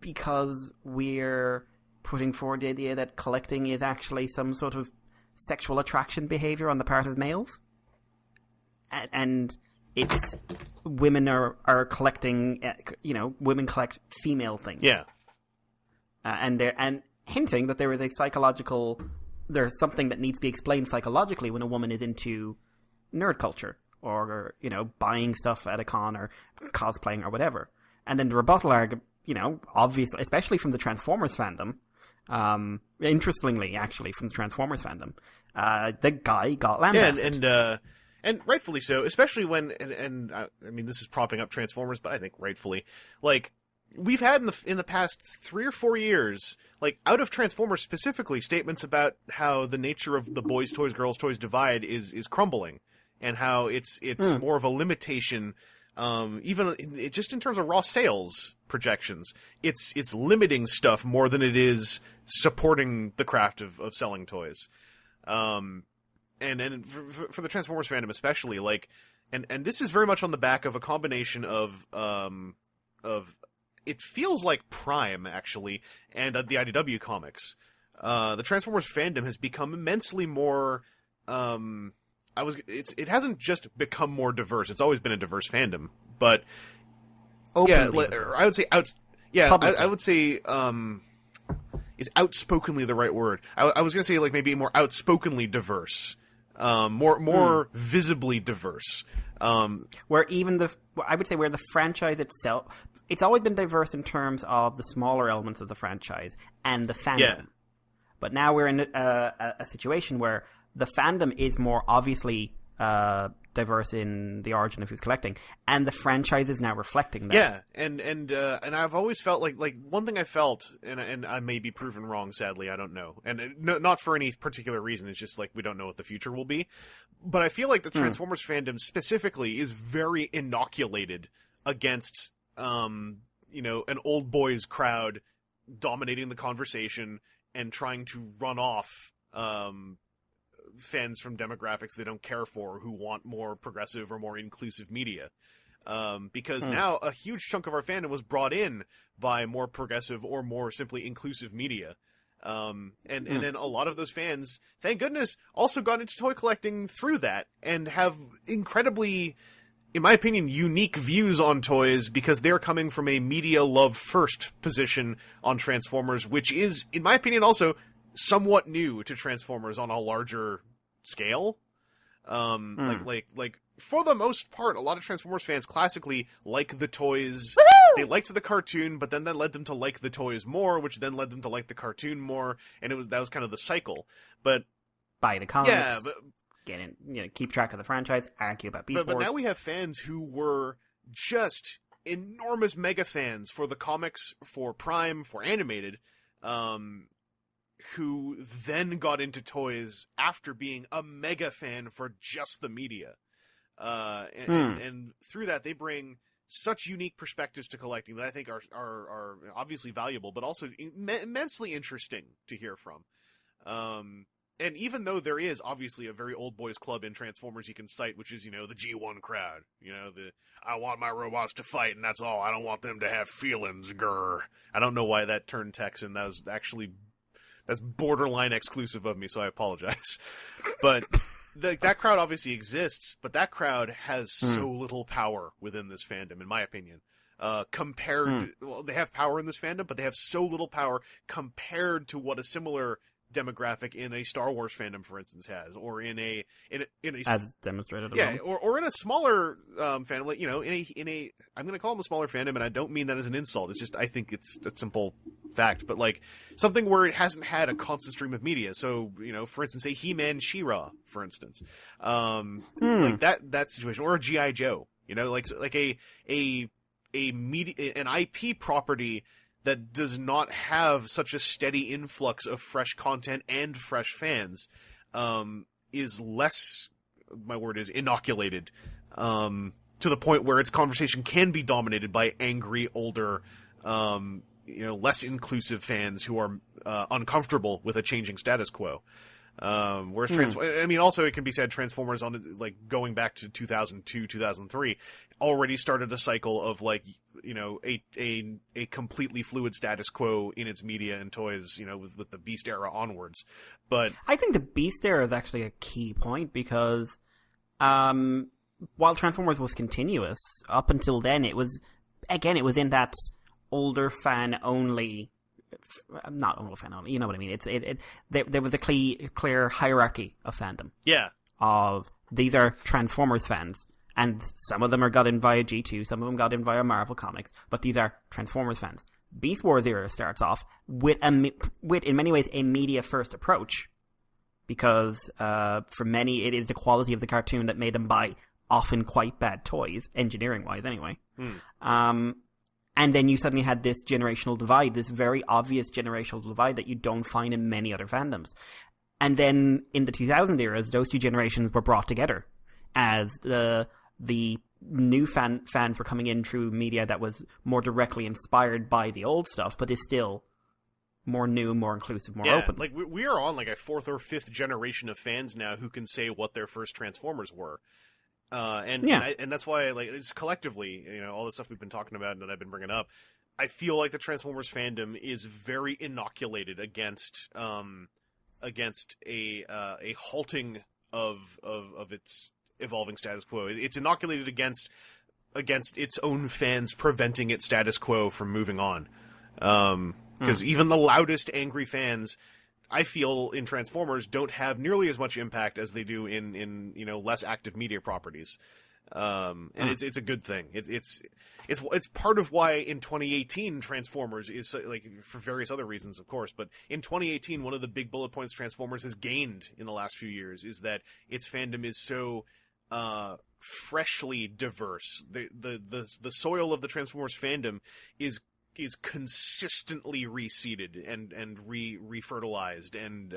because we're putting forward the idea that collecting is actually some sort of sexual attraction behavior on the part of males. And it's women are collecting, women collect female things.
Yeah.
And hinting that there is there's something that needs to be explained psychologically when a woman is into nerd culture or, buying stuff at a con or cosplaying or whatever. And then the rebuttal argument, obviously, especially from the Transformers fandom, interestingly, actually, from the Transformers fandom, the guy got lambasted.
Yeah, and rightfully so, especially when, and I mean, this is propping up Transformers, but I think rightfully, like, we've had in the past 3 or 4 years, like, out of Transformers specifically, statements about how the nature of the boys' toys, girls' toys divide is crumbling, and how it's more of a limitation. Even just in terms of raw sales projections, it's limiting stuff more than it is supporting the craft of selling toys. And for the Transformers fandom especially, like, and this is very much on the back of a combination of it feels like Prime actually, and the IDW comics. The Transformers fandom has become immensely more. It hasn't just become more diverse. It's always been a diverse fandom, but
openly
I would say I would say is outspokenly the right word? I was gonna say like maybe more outspokenly diverse, more visibly diverse.
Where even I would say where the franchise itself, it's always been diverse in terms of the smaller elements of the franchise and the fandom. Yeah. But now we're in a situation where the fandom is more obviously diverse in the origin of who's collecting, and the franchise is now reflecting that.
Yeah, and I've always felt like one thing I felt, and I may be proven wrong, sadly, I don't know, and not for any particular reason. It's just like we don't know what the future will be. But I feel like the Transformers fandom specifically is very inoculated against an old boys crowd dominating the conversation and trying to run off fans from demographics they don't care for who want more progressive or more inclusive media. Because now a huge chunk of our fandom was brought in by more progressive or more simply inclusive media. And then a lot of those fans, thank goodness, also got into toy collecting through that and have incredibly, in my opinion, unique views on toys because they're coming from a media love first position on Transformers, which is, in my opinion, also somewhat new to Transformers on a larger scale. Like for the most part, a lot of Transformers fans classically like the toys. Woo-hoo! They liked the cartoon, but then that led them to like the toys more, which then led them to like the cartoon more, and that was kind of the cycle. But
buy the comics.
Yeah,
keep track of the franchise, argue about Beast
But
Wars.
now we have fans who were just enormous mega fans for the comics, for Prime, for animated, who then got into toys after being a mega fan for just the media. And through that, they bring such unique perspectives to collecting that I think are obviously valuable, but also immensely interesting to hear from. And even though there is obviously a very old boys club in Transformers you can cite, which is, the G1 crowd, I want my robots to fight and that's all. I don't want them to have feelings, grr. I don't know why that turned Texan. That's borderline exclusive of me, so I apologize. But that crowd obviously exists, but that crowd has so little power within this fandom, in my opinion. They have power in this fandom, but they have so little power compared to what a similar demographic in a Star Wars fandom, for instance, has, or in a
as demonstrated.
Or in a smaller fandom, like, in a I'm going to call them a smaller fandom, and I don't mean that as an insult. It's just I think it's a simple fact, but like something where it hasn't had a constant stream of media. So for instance, a He-Man, She-Ra, for instance, like that situation, or a G.I. Joe, like a media, an IP property that does not have such a steady influx of fresh content and fresh fans, is less, my word is, inoculated, to the point where its conversation can be dominated by angry, older, less inclusive fans who are uncomfortable with a changing status quo. Whereas also it can be said Transformers going back to 2002, 2003 already started a cycle of a completely fluid status quo in its media and toys, with the Beast era onwards. But
I think the Beast era is actually a key point because while Transformers was continuous up until then, it was in that older fan only. Not older fan only, you know what I mean. There was a clear hierarchy of fandom.
Yeah,
of these are Transformers fans, and some of them are got in via G2, some of them got in via Marvel Comics, but these are Transformers fans. Beast Wars era starts off with in many ways a media first approach, because for many it is the quality of the cartoon that made them buy often quite bad toys, engineering wise anyway. And then you suddenly had this generational divide, this very obvious generational divide that you don't find in many other fandoms. And then in the 2000 eras, those two generations were brought together as the new fans were coming in through media that was more directly inspired by the old stuff, but is still more new, more inclusive, more open.
Like we are on like a fourth or fifth generation of fans now who can say what their first Transformers were. And that's why, it's collectively, all the stuff we've been talking about and that I've been bringing up, I feel like the Transformers fandom is very inoculated against a halting of its evolving status quo. It's inoculated against its own fans preventing its status quo from moving on. Because even the loudest angry fans, I feel, in Transformers don't have nearly as much impact as they do in less active media properties. And it's a good thing. It's part of why in 2018 Transformers is, for various other reasons, of course, but in 2018 one of the big bullet points Transformers has gained in the last few years is that its fandom is so freshly diverse. The soil of the Transformers fandom is consistently reseeded and refertilized, and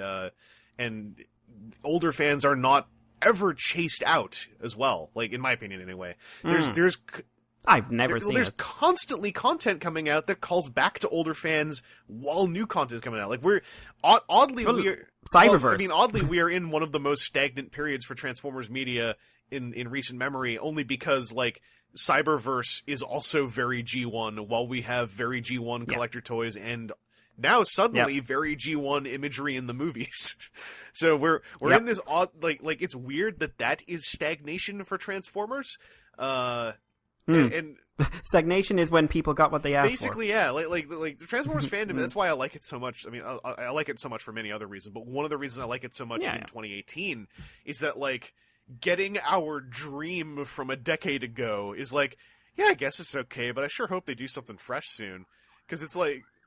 older fans are not ever chased out as well. In my opinion, anyway.
I've never seen
there's
it.
constantly content coming out that calls back to older fans while new content is coming out. We're oddly Cyberverse. We are in one of the most stagnant periods for Transformers media in recent memory, only because Cyberverse is also very G1, while we have very G1 collector toys, and now suddenly very G1 imagery in the movies. So we're in this odd, it's weird that is stagnation for Transformers. And
stagnation is when people got what they asked
basically,
for.
yeah, the Transformers fandom. That's why I like it so much. I mean, I like it so much for many other reasons, but one of the reasons I like it so much in 2018 is that getting our dream from a decade ago is I guess it's okay, but I sure hope they do something fresh soon. Because it's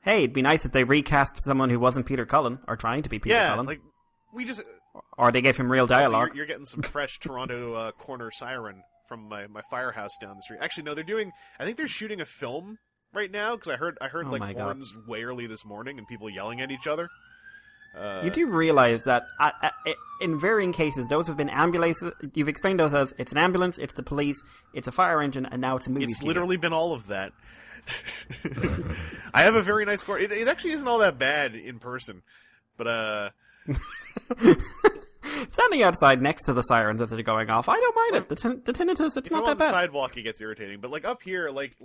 hey, it'd be nice if they recast someone who wasn't Peter Cullen, or trying to be Peter Cullen. Or they gave him real dialogue.
So you're getting some fresh Toronto corner siren from my firehouse down the street. Actually, no, I think they're shooting a film right now, because I heard like horns way early this morning and people yelling at each other.
You do realize that in varying cases, those have been ambulances. You've explained those as it's an ambulance, it's the police, it's a fire engine, and now it's a movie theater.
Literally been all of that. I have a very nice car. It actually isn't all that bad in person, but
standing outside next to the sirens as they're going off, I don't mind it. The tinnitus, it's not that bad.
On the sidewalk, it gets irritating, but like up here, like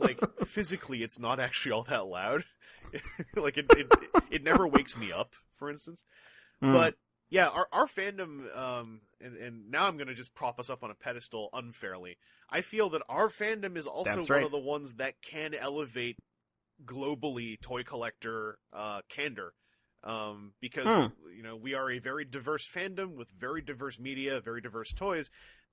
physically, it's not actually all that loud. Like it never wakes me up, for instance. But yeah, our fandom, and now I'm going to just prop us up on a pedestal unfairly. I feel that our fandom is also one of the ones that can elevate globally toy collector candor. Because we are a very diverse fandom with very diverse media, very diverse toys,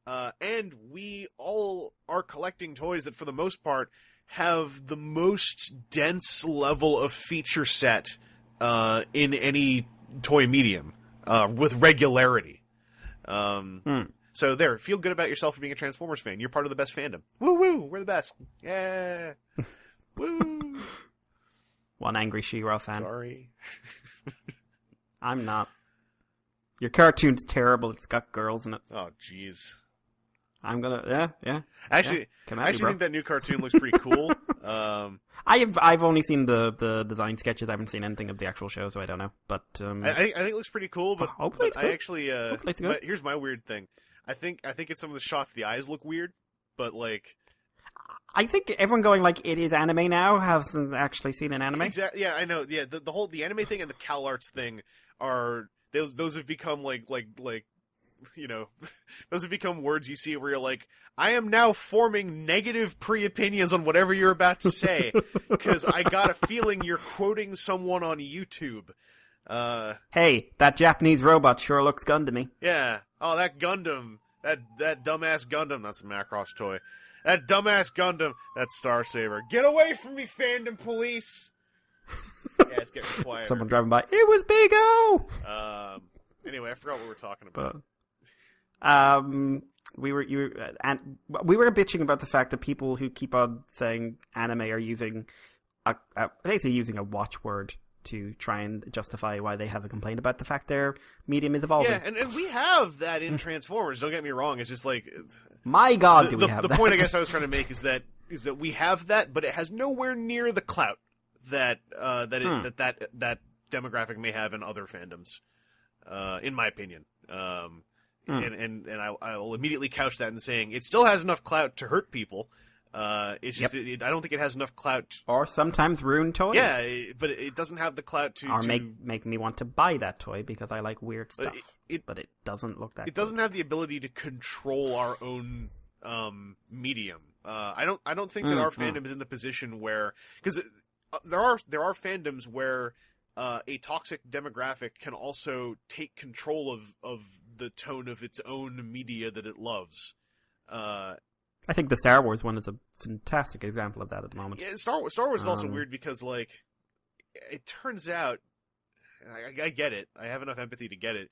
and we all are collecting toys that, for the most part, have the most dense level of feature set in any toy medium with regularity. So there, feel good about yourself for being a Transformers fan. You're part of the best fandom. Woo woo, we're the best. Yeah, woo.
One angry She-Ra fan.
Sorry.
I'm not. Your cartoon's terrible. It's got girls in it.
Oh, jeez.
I'm gonna, yeah.
Actually, I think that new cartoon looks pretty cool.
I've only seen the design sketches. I haven't seen anything of the actual show, so I don't know. But
I think it looks pretty cool. But
hopefully it's good.
I actually, here's my weird thing. I think in some of the shots the eyes look weird, but like.
I think everyone going like it is anime now hasn't actually seen an anime.
Exactly. Yeah, I know. Yeah, the anime thing and the Cal Arts thing are those have become like those have become words you see where you're like, I am now forming negative pre-opinions on whatever you're about to say because I got a feeling you're quoting someone on YouTube.
Hey, that Japanese robot sure looks Gundam-y.
Yeah. Oh, that Gundam, that dumbass Gundam. That's a Macross toy. That dumbass Gundam, that's Star Saber. Get away from me, fandom police! Yeah, it's getting quiet.
Someone driving by. It was Big O!
Anyway, I forgot what we were talking about.
We were bitching about the fact that people who keep on saying anime are using basically using a watchword to try and justify why they have a complaint about the fact their medium is evolving.
Yeah, and we have that in Transformers. Don't get me wrong. It's just like,
my God, do we have that?
The point I guess I was trying to make is that we have that, but it has nowhere near the clout that that demographic may have in other fandoms, in my opinion. And I will immediately couch that in saying it still has enough clout to hurt people. It's just I don't think it has enough clout,
or sometimes ruin toys.
Yeah, but it doesn't have the clout to
make me want to buy that toy because I like weird stuff. But it doesn't look that.
It doesn't have the ability to control our own medium. I don't think that our fandom is in the position where, because there are fandoms where a toxic demographic can also take control of the tone of its own media that it loves.
I think the Star Wars one is a fantastic example of that at the moment.
Yeah, Star Wars is also weird because, like, it turns out, I get it. I have enough empathy to get it.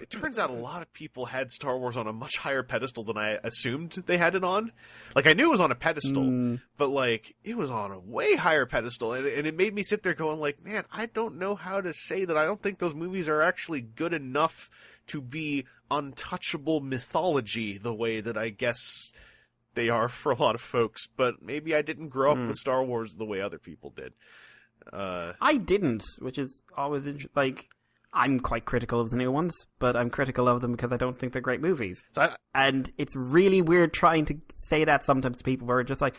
It turns out a lot of people had Star Wars on a much higher pedestal than I assumed they had it on. Like, I knew it was on a pedestal, but, like, it was on a way higher pedestal. And it made me sit there going, like, man, I don't know how to say that I don't think those movies are actually good enough to be untouchable mythology the way that I guess they are for a lot of folks, but maybe I didn't grow up with Star Wars the way other people did.
I didn't, which is always interesting. Like, I'm quite critical of the new ones, but I'm critical of them because I don't think they're great movies. And it's really weird trying to say that sometimes to people where it's just like,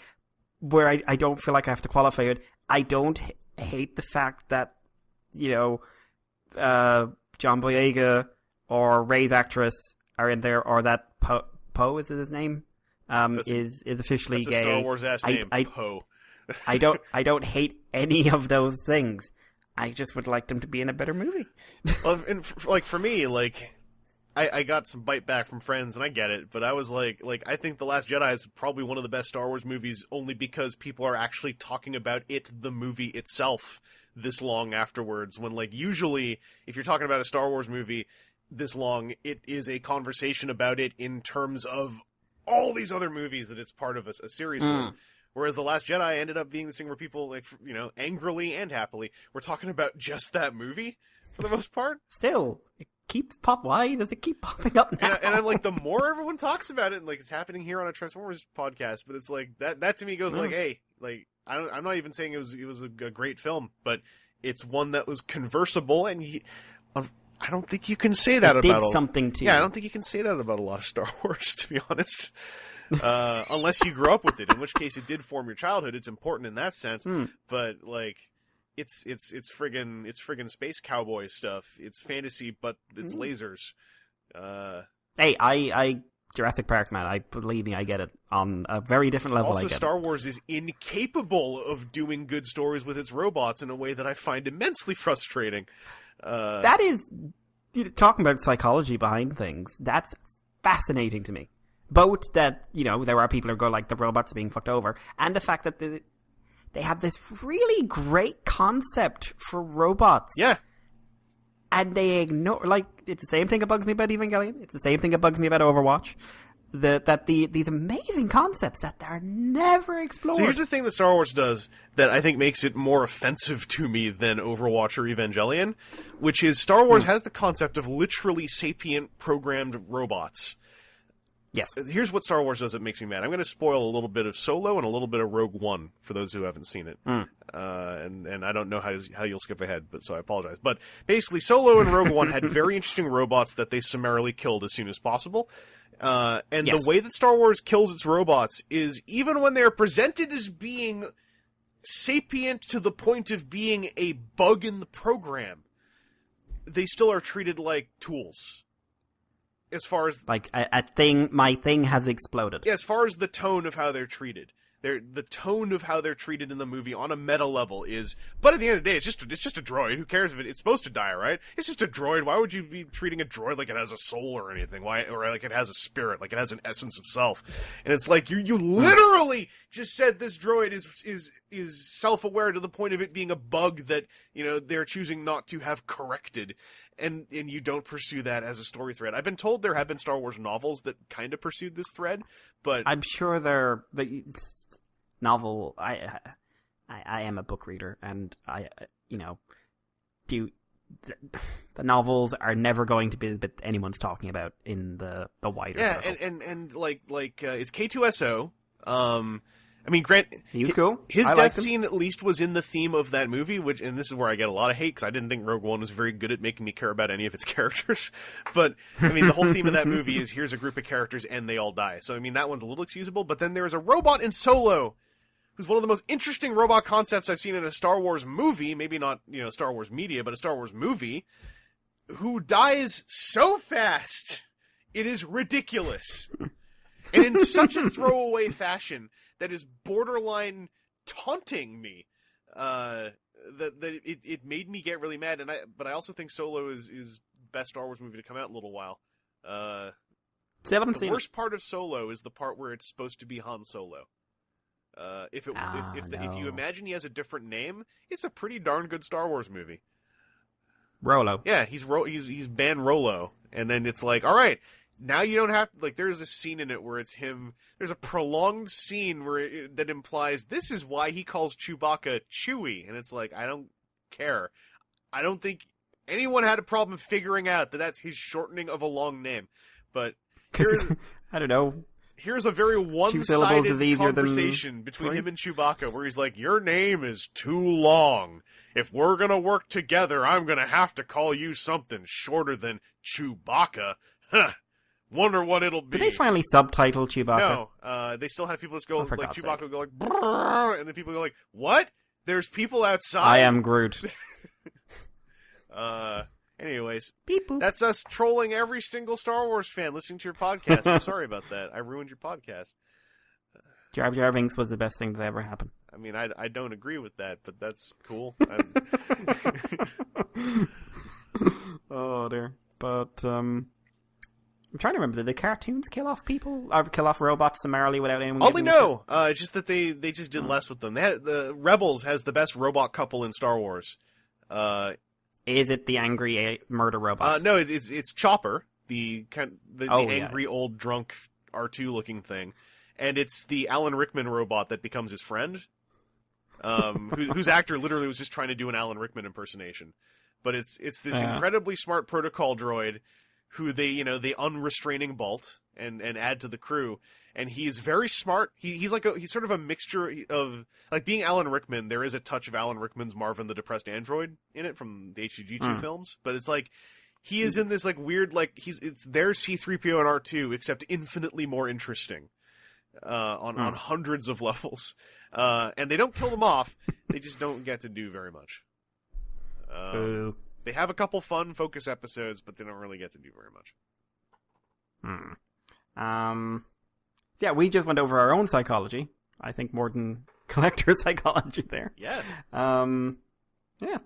where I don't feel like I have to qualify it. I don't hate the fact that, John Boyega or Rey's actress are in there, or that Poe is his name? Is officially
that's
gay.
A Star Wars ass name, Poe.
I don't hate any of those things. I just would like them to be in a better movie.
Well, and for me, like, I got some bite back from friends, and I get it, but I was like, I think The Last Jedi is probably one of the best Star Wars movies, only because people are actually talking about the movie itself, this long afterwards. When, like, usually, if you're talking about a Star Wars movie, this long, it is a conversation about it in terms of all these other movies that it's part of a series with. Whereas The Last Jedi ended up being this thing where people, like, you know, angrily and happily were talking about just that movie for the most part.
Still, it keeps why does it keep popping up now?
And I'm like, the more everyone talks about it, and like it's happening here on a Transformers podcast, but it's like that to me goes like, hey, like I'm not even saying it was a great film, but it's one that was conversable, and I don't think you can say that about
something to
I don't think you can say that about a lot of Star Wars, to be honest. Unless you grew up with it, in which case it did form your childhood. It's important in that sense, but like it's friggin' space cowboy stuff. It's fantasy, but it's lasers.
Hey, I Jurassic Park, man. Believe me, I get it on a very different level.
Also, Star Wars is incapable of doing good stories with its robots in a way that I find immensely frustrating.
That is, talking about psychology behind things, that's fascinating to me. Both that, you know, there are people who go like the robots are being fucked over, and the fact that they have this really great concept for robots.
Yeah.
And they ignore, like, it's the same thing that bugs me about Evangelion. It's the same thing that bugs me about Overwatch. These amazing concepts that are never explored.
So here's the thing that Star Wars does that I think makes it more offensive to me than Overwatch or Evangelion, which is Star Wars has the concept of literally sapient programmed robots.
Yes.
Here's what Star Wars does that makes me mad. I'm going to spoil a little bit of Solo and a little bit of Rogue One for those who haven't seen it. And I don't know how you'll skip ahead, but so I apologize. But basically, Solo and Rogue One had very interesting robots that they summarily killed as soon as possible. The way that Star Wars kills its robots is even when they're presented as being sapient to the point of being a bug in the program, they still are treated like tools. As far as
like my thing has exploded.
Yeah, as far as the tone of how they're treated. The tone of how they're treated in the movie on a meta level is, but at the end of the day, it's just a droid. Who cares if it's supposed to die, right? It's just a droid. Why would you be treating a droid like it has a soul or anything? Why, or like it has a spirit, like it has an essence of self? And it's like you literally just said this droid is self-aware to the point of it being a bug that, you know, they're choosing not to have corrected. And you don't pursue that as a story thread. I've been told there have been Star Wars novels that kind of pursued this thread, but
I'm sure the novel. I am a book reader, and the novels are never going to be the bit anyone's talking about in the wider circle.
and it's K2SO. I mean, Grant,
he was cool.
His death scene at least was in the theme of that movie, and this is where I get a lot of hate, because I didn't think Rogue One was very good at making me care about any of its characters. But, I mean, the whole theme of that movie is here's a group of characters and they all die. So, I mean, that one's a little excusable, but then there's a robot in Solo, who's one of the most interesting robot concepts I've seen in a Star Wars movie, maybe not, Star Wars media, but a Star Wars movie, who dies so fast, it is ridiculous. And in such a throwaway fashion that is borderline taunting me, that it made me get really mad. But I also think Solo is best Star Wars movie to come out in a little while. The worst part of Solo is the part where it's supposed to be Han Solo. If you imagine he has a different name, it's a pretty darn good Star Wars movie.
Rolo.
Yeah, he's Ban Rolo, and then it's like, all right. Now you don't have, like, there's a scene in it where it's him, there's a prolonged scene that implies this is why he calls Chewbacca Chewie, and it's like, I don't care. I don't think anyone had a problem figuring out that that's his shortening of a long name, but
I don't know.
Here's a very one-sided conversation between him and Chewbacca where he's like, your name is too long. If we're gonna work together, I'm gonna have to call you something shorter than Chewbacca. Huh. Wonder what it'll be.
Did they finally subtitle Chewbacca?
No, they still have people just go, like, Chewbacca will go like, brrr, and then people go like, what? There's people outside?
I am Groot.
Anyways,
beep boop.
That's us trolling every single Star Wars fan listening to your podcast. I'm sorry about that. I ruined your podcast.
Jar Jar Binks was the best thing that ever happened.
I mean, I don't agree with that, but that's cool.
Oh, dear. But, I'm trying to remember, did the cartoons kill off people? Or kill off robots summarily without anyone
Only no. It's just that they just did less with them. The Rebels has the best robot couple in Star Wars.
Is it the angry murder robot?
No, it's Chopper, the angry
yeah.
old drunk R2 looking thing, and it's the Alan Rickman robot that becomes his friend, whose actor literally was just trying to do an Alan Rickman impersonation. But it's this incredibly smart protocol droid who they unrestraining bolt and add to the crew. And he is very smart. He's sort of a mixture of, like, being Alan Rickman. There is a touch of Alan Rickman's Marvin the Depressed Android in it from the HG2 films, but it's like he is in this like weird, like it's their C-3PO and R2 except infinitely more interesting on hundreds of levels. And they don't kill them off. They just don't get to do very much. They have a couple fun focus episodes, but they don't really get to do very much.
Yeah, we just went over our own psychology. I think more than collector psychology there.
Yes.
Yeah.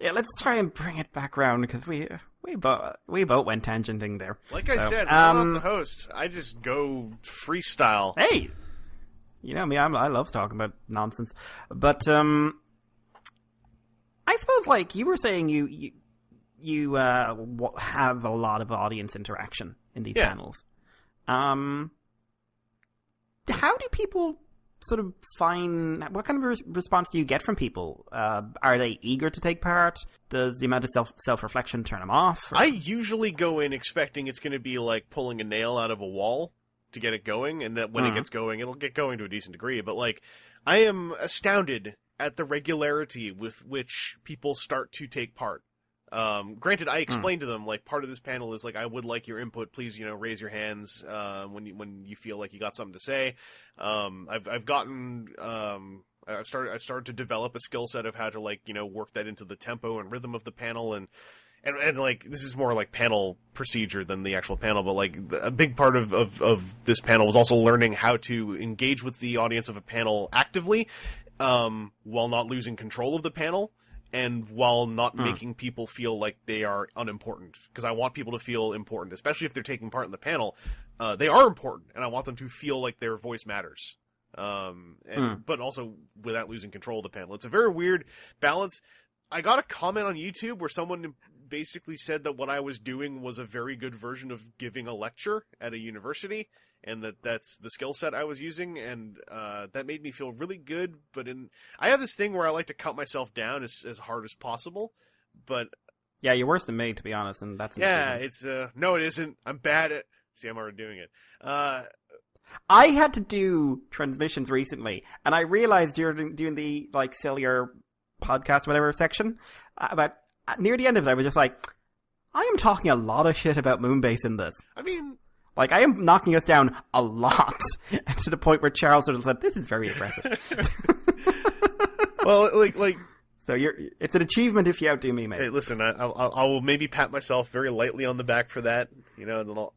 Yeah, let's try and bring it back around because we both went tangenting there.
Like I said, I'm not the host. I just go freestyle.
Hey, you know me. I love talking about nonsense, but I suppose like you were saying, you have a lot of audience interaction in these panels. How do people sort of find, what kind of response do you get from people? Are they eager to take part? Does the amount of self-reflection turn them off? Or?
I usually go in expecting it's going to be like pulling a nail out of a wall to get it going, and that when it gets going, it'll get going to a decent degree. But like, I am astounded at the regularity with which people start to take part. Granted, I explained to them, like, part of this panel is, like, I would like your input. Please, raise your hands, when you feel like you got something to say. I've started to develop a skill set of how to, like, work that into the tempo and rhythm of the panel, and like, this is more like panel procedure than the actual panel, but, like, a big part of this panel was also learning how to engage with the audience of a panel actively, while not losing control of the panel. And while not making people feel like they are unimportant. Because I want people to feel important, especially if they're taking part in the panel. They are important, and I want them to feel like their voice matters. But also without losing control of the panel. It's a very weird balance. I got a comment on YouTube where someone basically said that what I was doing was a very good version of giving a lecture at a university, and that's the skill set I was using, and that made me feel really good. But I have this thing where I like to cut myself down as hard as possible, but
yeah, you're worse than me, to be honest, and that's
it's no, it isn't. I'm bad at. See, I'm already doing it.
I had to do transmissions recently, and I realized during doing the like sillier podcast whatever section about near the end of it, I was just like, I am talking a lot of shit about Moonbase in this.
I mean,
like, I am knocking us down a lot, and to the point where Charles sort of said, "This is very impressive."
Well, like.
So it's an achievement if you outdo me, mate.
Hey, listen, I will maybe pat myself very lightly on the back for that, and then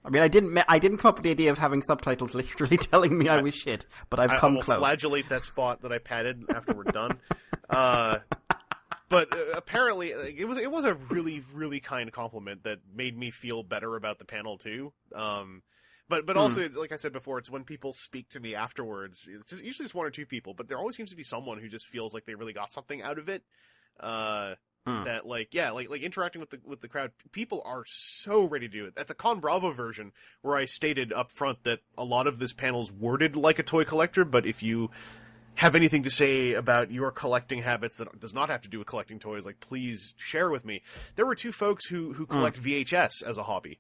I mean, I didn't come up with the idea of having subtitles literally telling me I was shit, but I've come close.
I will flagellate that spot that I patted after we're done. But apparently, it was a really, really kind compliment that made me feel better about the panel too. But also, it's, like I said before, it's when people speak to me afterwards. Usually it's one or two people, but there always seems to be someone who just feels like they really got something out of it. That like interacting with the crowd, people are so ready to do it. At the Con Bravo version, where I stated up front that a lot of this panel is worded like a toy collector, but if you have anything to say about your collecting habits that does not have to do with collecting toys, like, please share with me. There were two folks who collect VHS as a hobby.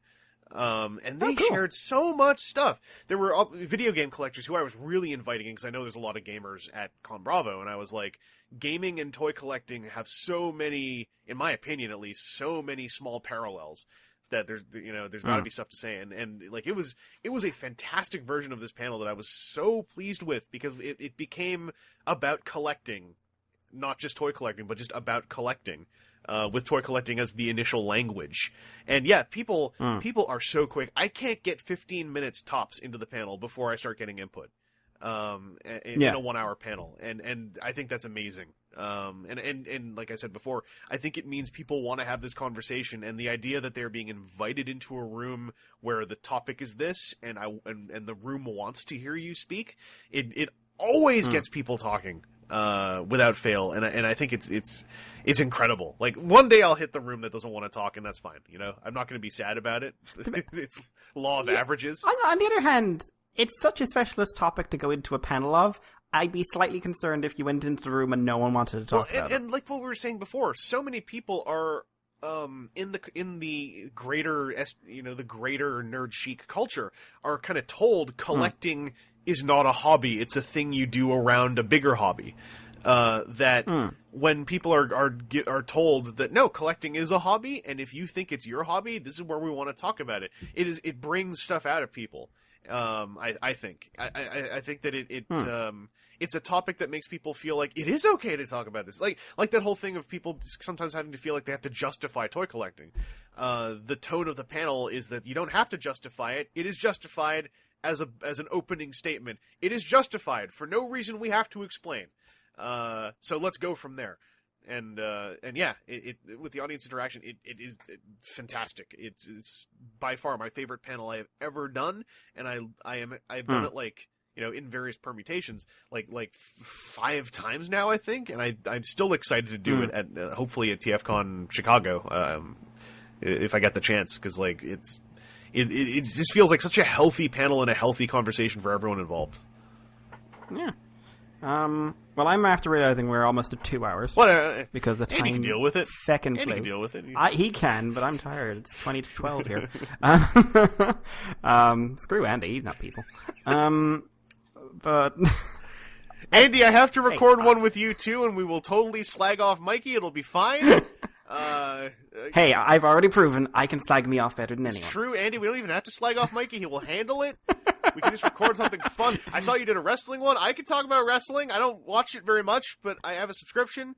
And they shared so much stuff. There were video game collectors who I was really inviting in, because I know there's a lot of gamers at Con Bravo, and I was like, gaming and toy collecting have so many, in my opinion at least, so many small parallels that there's got to be stuff to say. And like, it was a fantastic version of this panel that I was so pleased with, because it became about collecting, not just toy collecting, but just about collecting. With toy collecting as the initial language. And yeah, people are so quick. I can't get 15 minutes tops into the panel before I start getting input. In a 1 hour panel. And I think that's amazing. And like I said before, I think it means people want to have this conversation, and the idea that they're being invited into a room where the topic is this, and the room wants to hear you speak, it always gets people talking. without fail, and I think it's incredible. Like, one day I'll hit the room that doesn't want to talk, and that's fine. You know, I'm not going to be sad about it. It's law of averages.
On the other hand, it's such a specialist topic to go into a panel of. I'd be slightly concerned if you went into the room and no one wanted to talk about it.
And like what we were saying before, so many people are in the greater the greater nerd chic culture are kind of told collecting is not a hobby; it's a thing you do around a bigger hobby. When people are told that no, collecting is a hobby, and if you think it's your hobby, this is where we want to talk about it. It brings stuff out of people. I think that it's a topic that makes people feel like it is okay to talk about this. Like that whole thing of people sometimes having to feel like they have to justify toy collecting. The tone of the panel is that you don't have to justify it. It is justified as an opening statement. It is justified for no reason we have to explain. So let's go from there. And yeah, it with the audience interaction, it is fantastic. It's by far my favorite panel I have ever done, and I've done it like, you know, in various permutations, like 5 times now, I think, and I'm still excited to do it at hopefully at TFCon Chicago, if I get the chance, because like it just feels like such a healthy panel and a healthy conversation for everyone involved.
Yeah. Well, I'm after realizing we're almost at 2 hours.
What?
Because the time
Andy can deal with it.
Feckin'
Andy
flew.
can deal with it.
He can, but I'm tired. It's 20 to 12 here. Screw Andy. He's not people. But
Andy, I have to record one with you too, and we will totally slag off Mikey. It'll be fine.
Hey, I've already proven I can slag me off better than anyone.
It's true, Andy. We don't even have to slag off Mikey. He will handle it. We can just record something fun. I saw you did a wrestling one. I can talk about wrestling. I don't watch it very much, but I have a subscription.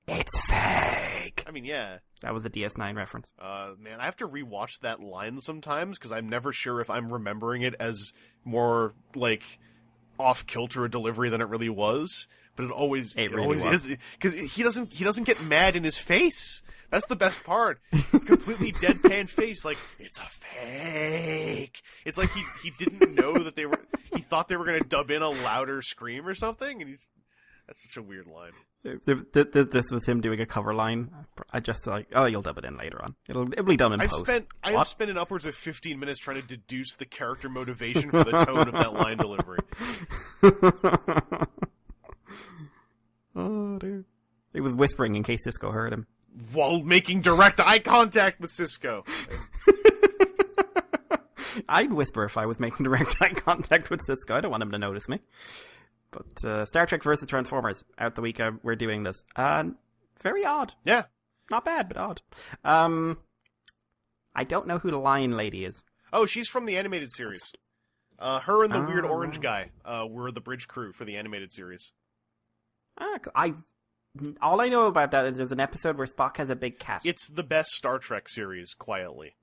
It's fake.
I mean, yeah.
That was a DS9 reference.
Man, I have to rewatch that line sometimes because I'm never sure if I'm remembering it as more like off-kilter a delivery than it really was. But it always is, because he doesn't get mad in his face. That's the best part. Completely deadpan face, like it's a fake. It's like he didn't know that he thought they were going to dub in a louder scream or something, and that's such a weird line.
This was him doing a cover line. I just like, oh, you'll dub it in later on. It'll be done in post.
I have spent upwards of 15 minutes trying to deduce the character motivation for the tone of that line delivery.
Oh, dude. He was whispering in case Cisco heard him.
While making direct eye contact with Cisco.
I'd whisper if I was making direct eye contact with Cisco. I don't want him to notice me. But Star Trek versus Transformers, out the week we're doing this. Very odd.
Yeah.
Not bad, but odd. I don't know who the Lion Lady is.
Oh, she's from the animated series. Her and the weird orange guy were the bridge crew for the animated series.
All I know about that is there's an episode where Spock has a big cat.
It's the best Star Trek series, quietly.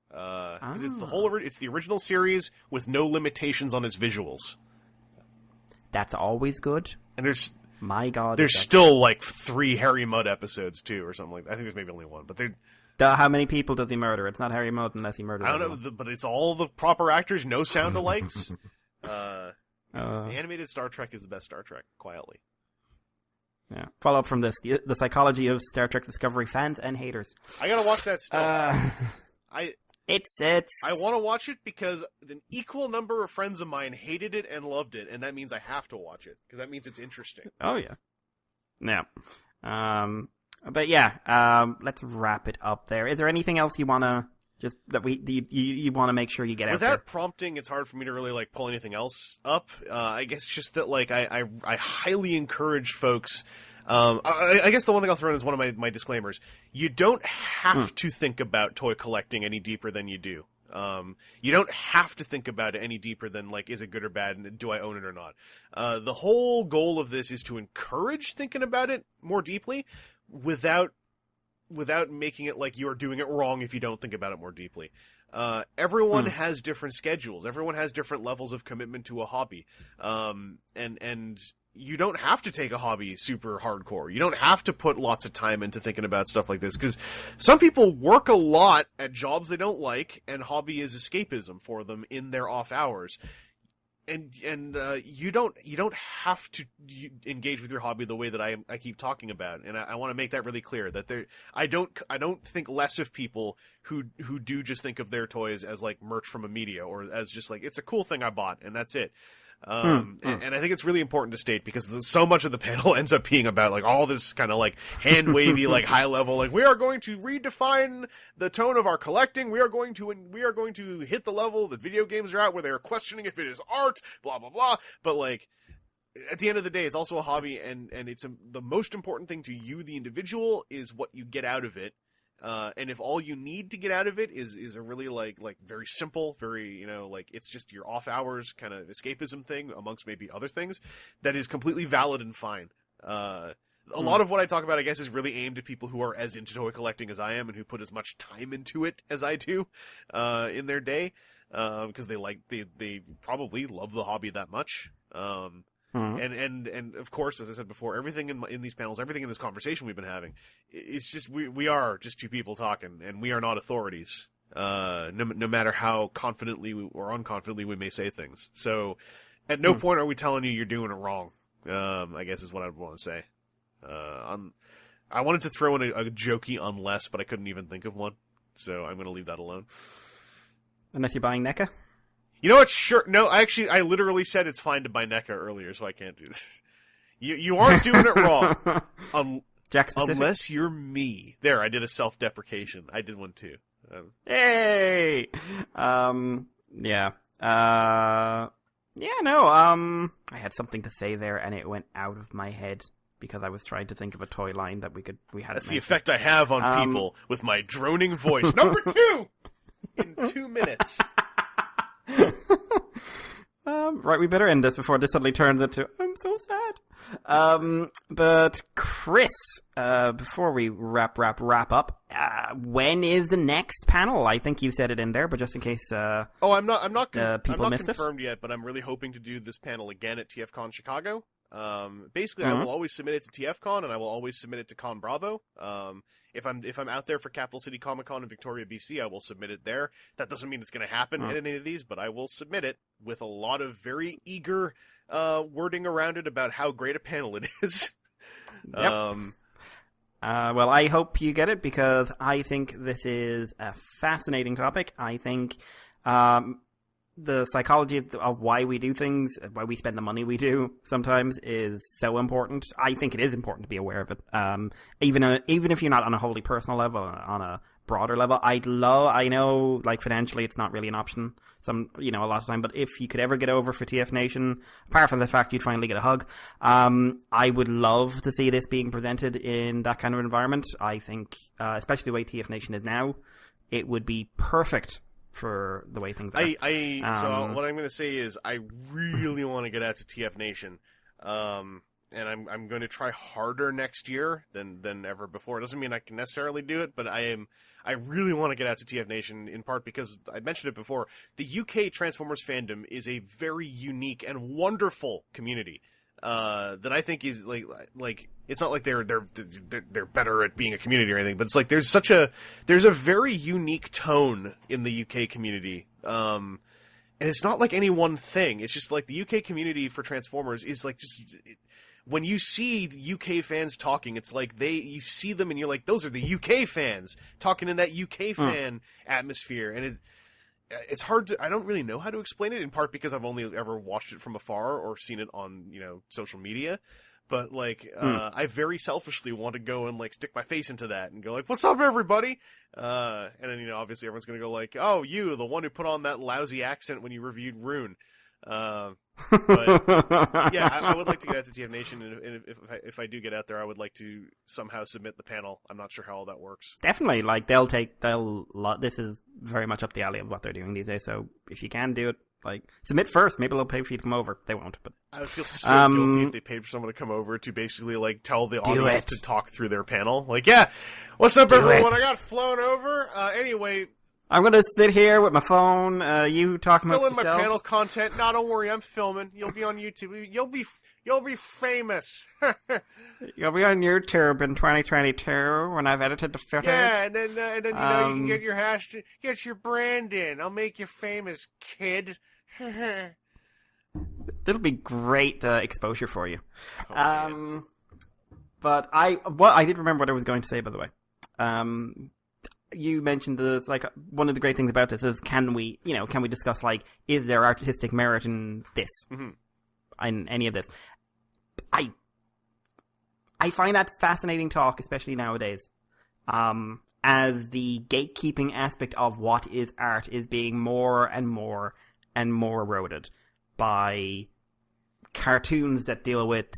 Because it's the original series with no limitations on its visuals.
That's always good.
And there's
still
like 3 Harry Mudd episodes too, or something like that. I think there's maybe only 1, but
how many people does he murder? It's not Harry Mudd unless he murders.
I don't know, but it's all the proper actors, no sound alikes. The animated Star Trek is the best Star Trek, quietly.
Yeah. Follow up from this: the psychology of Star Trek Discovery fans and haters.
I gotta watch that stuff. I want to watch it because an equal number of friends of mine hated it and loved it, and that means I have to watch it because that means it's interesting.
Oh yeah. Yeah. But yeah. Let's wrap it up there. Is there anything else you wanna you want to make sure you get out there?
Without prompting, it's hard for me to really like pull anything else up. I guess just that like I highly encourage folks. I guess the one thing I'll throw in is one of my disclaimers. You don't have to think about toy collecting any deeper than you do. You don't have to think about it any deeper than like, is it good or bad, and do I own it or not? The whole goal of this is to encourage thinking about it more deeply without making it like you're doing it wrong if you don't think about it more deeply. Everyone has different schedules. Everyone has different levels of commitment to a hobby. And you don't have to take a hobby super hardcore. You don't have to put lots of time into thinking about stuff like this, because some people work a lot at jobs they don't like, and hobby is escapism for them in their off hours. you don't have to engage with your hobby the way that I keep talking about, and I want to make that really clear that I don't think less of people who do just think of their toys as like merch from a media, or as just like it's a cool thing I bought and that's it. And I think it's really important to state, because so much of the panel ends up being about like all this kind of like hand wavy, like high level, like we are going to redefine the tone of our collecting. We are going to hit the level that video games are at, where they are questioning if it is art, blah blah blah. But like at the end of the day, it's also a hobby, and it's the most important thing to you, the individual, is what you get out of it. And if all you need to get out of it is a really like very simple, very, like it's just your off hours kind of escapism thing amongst maybe other things, that is completely valid and fine. A lot of what I talk about, I guess, is really aimed at people who are as into toy collecting as I am, and who put as much time into it as I do, in their day, because they probably love the hobby that much. And of course, as I said before, everything in these panels, everything in this conversation we've been having, it's just we are just two people talking, and we are not authorities. No matter how confidently or unconfidently we may say things. So, at no point are we telling you you're doing it wrong. I guess is what I would want to say. I wanted to throw in a jokey unless, but I couldn't even think of one, so I'm going to leave that alone.
Unless you're buying NECA?
You know what? Sure. No, I literally said it's fine to buy NECA earlier, so I can't do this. You aren't doing it wrong.
Jack specific?
Unless you're me. There, I did a self-deprecation. I did one too.
Hey! Yeah. I had something to say there, and it went out of my head, because I was trying to think of a toy line that we hadn't
That's
mentioned.
the effect I have on people with my droning voice. Number 2! In 2 minutes.
Right, we better end this before this suddenly turns into I'm so sad. But Chris, before we wrap up, when is the next panel? I think you said it in there, but just in case.
I'm not
people missed
confirmed yet, but I'm really hoping to do this panel again at TFCon Chicago. Basically, I will always submit it to TFCon, and I will always submit it to Con Bravo. If I'm out there for Capital City Comic Con in Victoria, BC, I will submit it there. That doesn't mean it's going to happen at any of these, but I will submit it with a lot of very eager wording around it about how great a panel it is.
Yep. Well, I hope you get it, because I think this is a fascinating topic. I think the psychology of why we do things, why we spend the money we do sometimes, is so important. I think it is important to be aware of it. Even if you're not on a wholly personal level, on a broader level, I know, like, financially it's not really an option a lot of time, but if you could ever get over for TF Nation, apart from the fact you'd finally get a hug, I would love to see this being presented in that kind of environment. I think, especially the way TF Nation is now, it would be perfect for the way things are.
So what I'm going to say is I really want to get out to TF Nation, and I'm going to try harder next year than ever before. It doesn't mean I can necessarily do it, but I really want to get out to TF Nation, in part because I mentioned it before. The UK Transformers fandom is a very unique and wonderful community that I think is like it's not like they're better at being a community or anything, but it's like there's a very unique tone in the UK community, and it's not like any one thing. It's just like the UK community for Transformers is like just. When you see UK fans talking, it's like you see them and you're like, those are the UK fans talking in that UK fan atmosphere, and it's hard to. I don't really know how to explain it. In part because I've only ever watched it from afar or seen it on social media. But like, I very selfishly want to go and like stick my face into that and go like, "What's up, everybody?" And then obviously everyone's gonna go like, "Oh, you, the one who put on that lousy accent when you reviewed Rune." But yeah, I would like to get out to TF Nation, and if I do get out there, I would like to somehow submit the panel. I'm not sure how all that works.
Definitely, like this is very much up the alley of what they're doing these days. So if you can do it, like submit first. Maybe they'll pay for you to come over. They won't, but
I would feel so guilty if they paid for someone to come over to basically like tell the audience to talk through their panel. Like, yeah, what's up, everyone? I got flown over. Anyway.
I'm going to sit here with my phone, you talking about yourselves.
Fill in my panel content. No, don't worry, I'm filming. You'll be on YouTube. You'll be famous.
You'll be on YouTube in 2022 when I've edited the footage.
Yeah, and then you can get your get your brand in. I'll make you famous, kid.
That'll be great exposure for you.
Oh,
But I did remember what I was going to say, by the way. You mentioned this, like, one of the great things about this is can we discuss, like, is there artistic merit in this?
Mm-hmm.
In any of this? I find that fascinating talk, especially nowadays. As the gatekeeping aspect of what is art is being more and more and more eroded by cartoons that deal with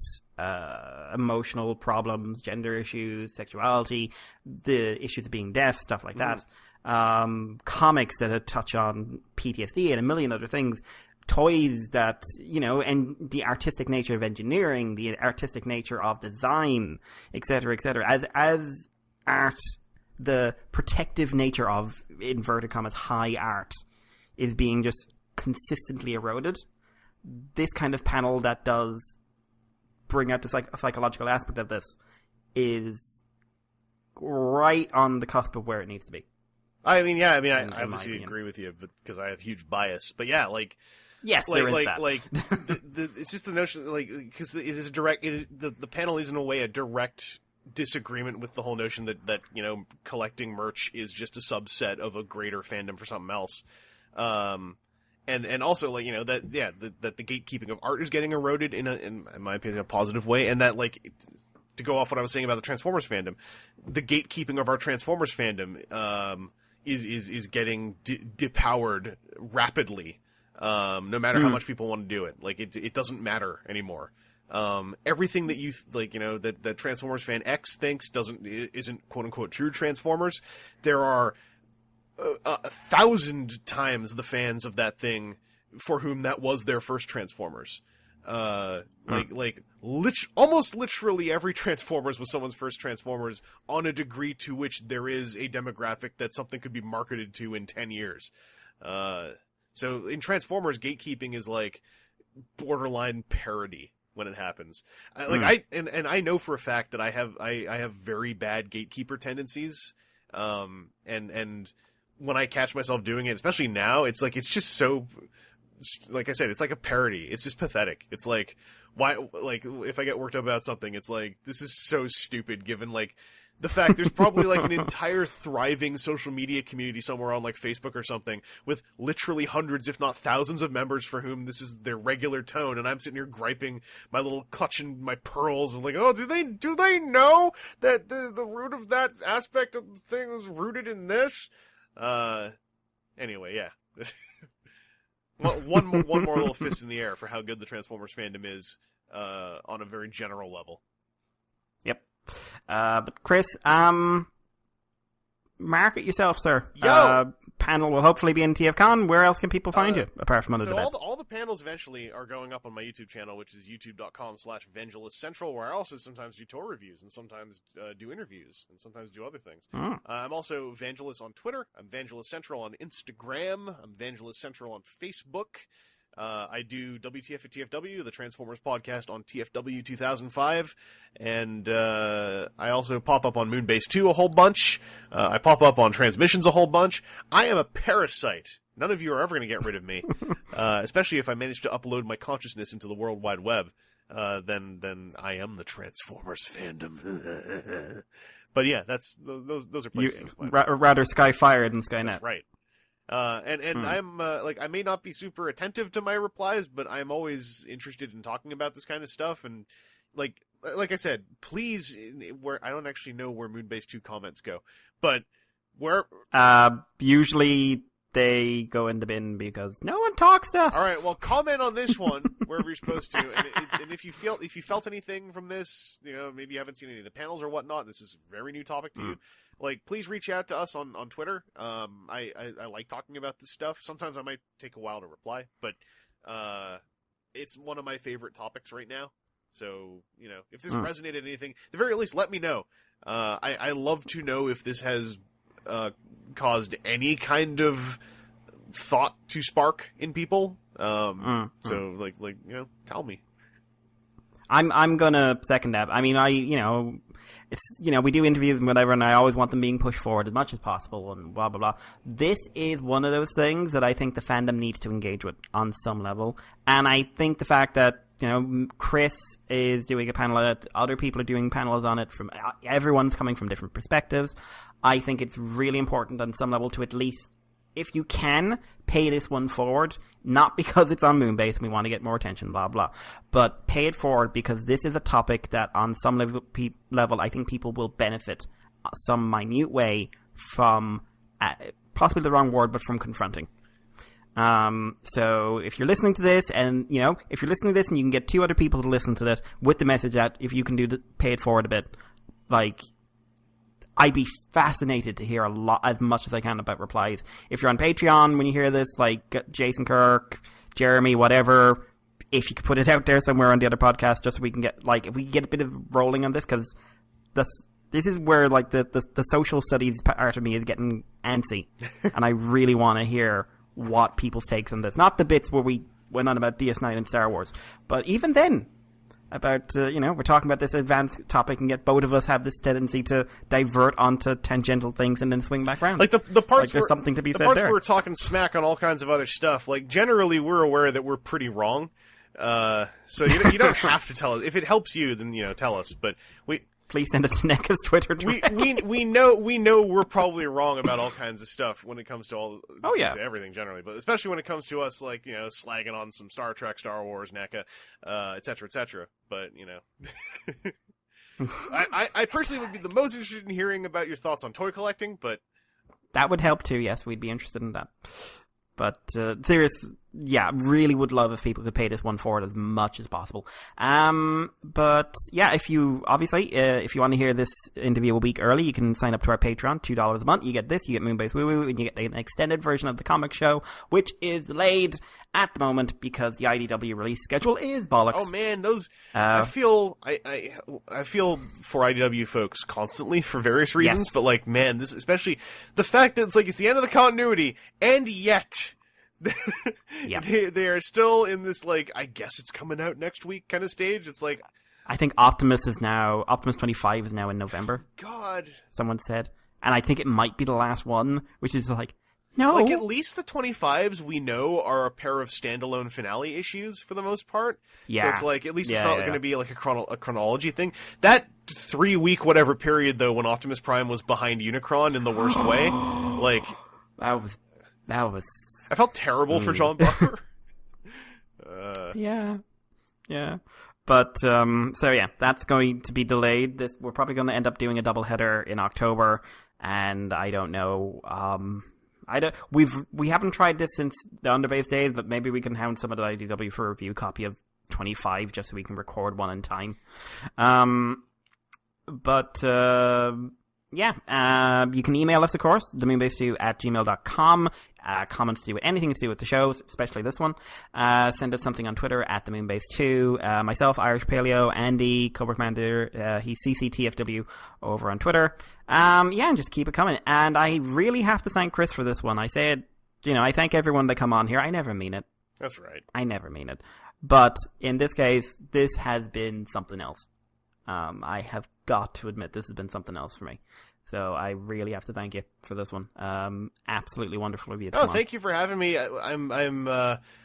emotional problems, gender issues, sexuality, the issues of being deaf, stuff like that. Comics that touch on PTSD and a million other things. Toys that, and the artistic nature of engineering, the artistic nature of design, etc., etc. As art, the protective nature of, inverted commas, high art is being just consistently eroded. This kind of panel that does bring out the psychological aspect of this is right on the cusp of where it needs to be.
I obviously agree with you, but because I have huge bias. But yeah,
yes, there is that.
It's just the notion, because it is the panel is in a way a direct disagreement with the whole notion that collecting merch is just a subset of a greater fandom for something else. And also, that the gatekeeping of art is getting eroded in my opinion, a positive way, and that, to go off what I was saying about the Transformers fandom, the gatekeeping of our Transformers fandom is getting depowered rapidly, no matter how much people want to do it. It doesn't matter anymore. Everything that that Transformers fan X thinks isn't quote unquote true Transformers. There are 1,000 times the fans of that thing for whom that was their first Transformers. Almost literally every Transformers was someone's first Transformers, on a degree to which there is a demographic that something could be marketed to in 10 years. So in Transformers, gatekeeping is borderline parody when it happens. I know for a fact that I have very bad gatekeeper tendencies. And when I catch myself doing it, especially now, it's just so, like I said, it's like a parody. It's just pathetic. It's why, if I get worked up about something, it's this is so stupid given, the fact there's probably, an entire thriving social media community somewhere on, Facebook or something, with literally hundreds, if not thousands of members for whom this is their regular tone, and I'm sitting here griping clutching my pearls, and oh, do they know that the root of that aspect of the thing was rooted in this? Anyway, yeah. one more little fist in the air for how good the Transformers fandom is, on a very general level.
Yep. But Chris, market yourself, sir.
Yo!
Panel will hopefully be in TFCon. Where else can people find you, apart from under the bed?
All the panels eventually are going up on my YouTube channel, which is youtube.com/VangelusCentral, where I also sometimes do tour reviews, and sometimes do interviews, and sometimes do other things. I'm also Vangelus on Twitter. I'm Vangelus Central on Instagram. I'm Vangelus Central on Facebook. I do WTF at TFW, the Transformers podcast on TFW 2005, and I also pop up on Moonbase 2 a whole bunch. I pop up on Transmissions a whole bunch. I am a parasite. None of you are ever going to get rid of me, especially if I manage to upload my consciousness into the World Wide Web. Then I am the Transformers fandom. But yeah, those are places.
Rather Skyfire than Skynet.
That's right. I'm I may not be super attentive to my replies, but I'm always interested in talking about this kind of stuff. And like I said, please, where I don't actually know where Moonbase 2 comments go, but where
usually they go in the bin because no one talks to us.
All right, well, comment on this one wherever you're supposed to, and if you felt anything from this, maybe you haven't seen any of the panels or whatnot. This is a very new topic to you. Please reach out to us on Twitter. I like talking about this stuff. Sometimes I might take a while to reply, but it's one of my favorite topics right now. So, if this resonated anything, at the very least, let me know. I love to know if this has caused any kind of thought to spark in people. So, tell me.
I'm gonna second that. I mean, it's, we do interviews and whatever, and I always want them being pushed forward as much as possible and blah, blah, blah. This is one of those things that I think the fandom needs to engage with on some level. And I think the fact that, Chris is doing a panel on it, other people are doing panels on it, from everyone's coming from different perspectives. I think it's really important on some level to at least, if you can, pay this one forward, not because it's on Moonbase and we want to get more attention, blah, blah, but pay it forward because this is a topic that on some level I think people will benefit some minute way from, possibly the wrong word, but from confronting. So if you're listening to this and, if you're listening to this and you can get 2 other people to listen to this with the message out, if you can pay it forward a bit, I'd be fascinated to hear as much as I can about replies. If you're on Patreon when you hear this, Jason Kirk, Jeremy, whatever, if you could put it out there somewhere on the other podcast, just so we can get, if we get a bit of rolling on this, because this is where, the social studies part of me is getting antsy. And I really want to hear what people's takes on this. Not the bits where we went on about DS9 and Star Wars, but even then, about, we're talking about this advanced topic, and yet both of us have this tendency to divert onto tangential things and then swing back around.
The parts
there's something to be said
there. The parts
there.
where we're talking smack on all kinds of other stuff, generally we're aware that we're pretty wrong. So you don't have to tell us. If it helps you, then, tell us. But
please send it to NECA's Twitter directly.
We know we're probably wrong about all kinds of stuff when it comes to to everything generally, but especially when it comes to us, slagging on some Star Trek, Star Wars, NECA, et cetera, et cetera. But I personally would be the most interested in hearing about your thoughts on toy collecting, but
that would help too. Yes, we'd be interested in that. But really would love if people could pay this one forward as much as possible. But yeah, if you want to hear this interview a week early, you can sign up to our Patreon, $2 a month. You get this, you get Moonbase Woo Woo, and you get an extended version of the comic show, which is delayed at the moment because the IDW release schedule is bollocks.
Oh man, those I feel for IDW folks constantly for various reasons, yes. But man, this especially the fact that it's the end of the continuity, and yet they are still in this I guess it's coming out next week kind of stage. It's
I think Optimus 25 is now in November.
God,
someone said, and I think it might be the last one, which is no.
At least the 25s we know are a pair of standalone finale issues for the most part.
Yeah.
So it's at least it's not going to be a chronology thing. That 3-week whatever period though, when Optimus Prime was behind Unicron in the worst way,
that was.
I felt terrible for John Barber.
Yeah. But that's going to be delayed. We're probably going to end up doing a doubleheader in October, and I don't know. We haven't tried this since the Underbase days, but maybe we can hound some of the IDW for a review copy of 25 just so we can record one in time. You can email us, of course, themoonbase2@gmail.com. Comments to do with anything to do with the shows, especially this one. Send us something on Twitter @themoonbase2. Myself, Irish Paleo, Andy, Cobra Commander, he's CCTFW over on Twitter. And just keep it coming. And I really have to thank Chris for this one. I said, I thank everyone that come on here. I never mean it.
That's right.
I never mean it. But in this case, this has been something else. I have got to admit this has been something else for me. So I really have to thank you for this one. Absolutely wonderful of you.
Thank you for having me. I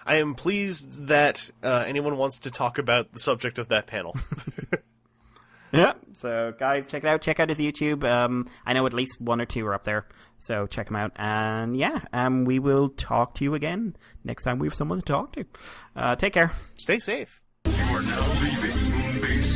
am pleased that anyone wants to talk about the subject of that panel.
Yeah. So guys, check it out. Check out his YouTube. I know at least 1 or 2 are up there. So check them out. And we will talk to you again next time we have someone to talk to. Take care.
Stay safe.
You are now leaving Moonbase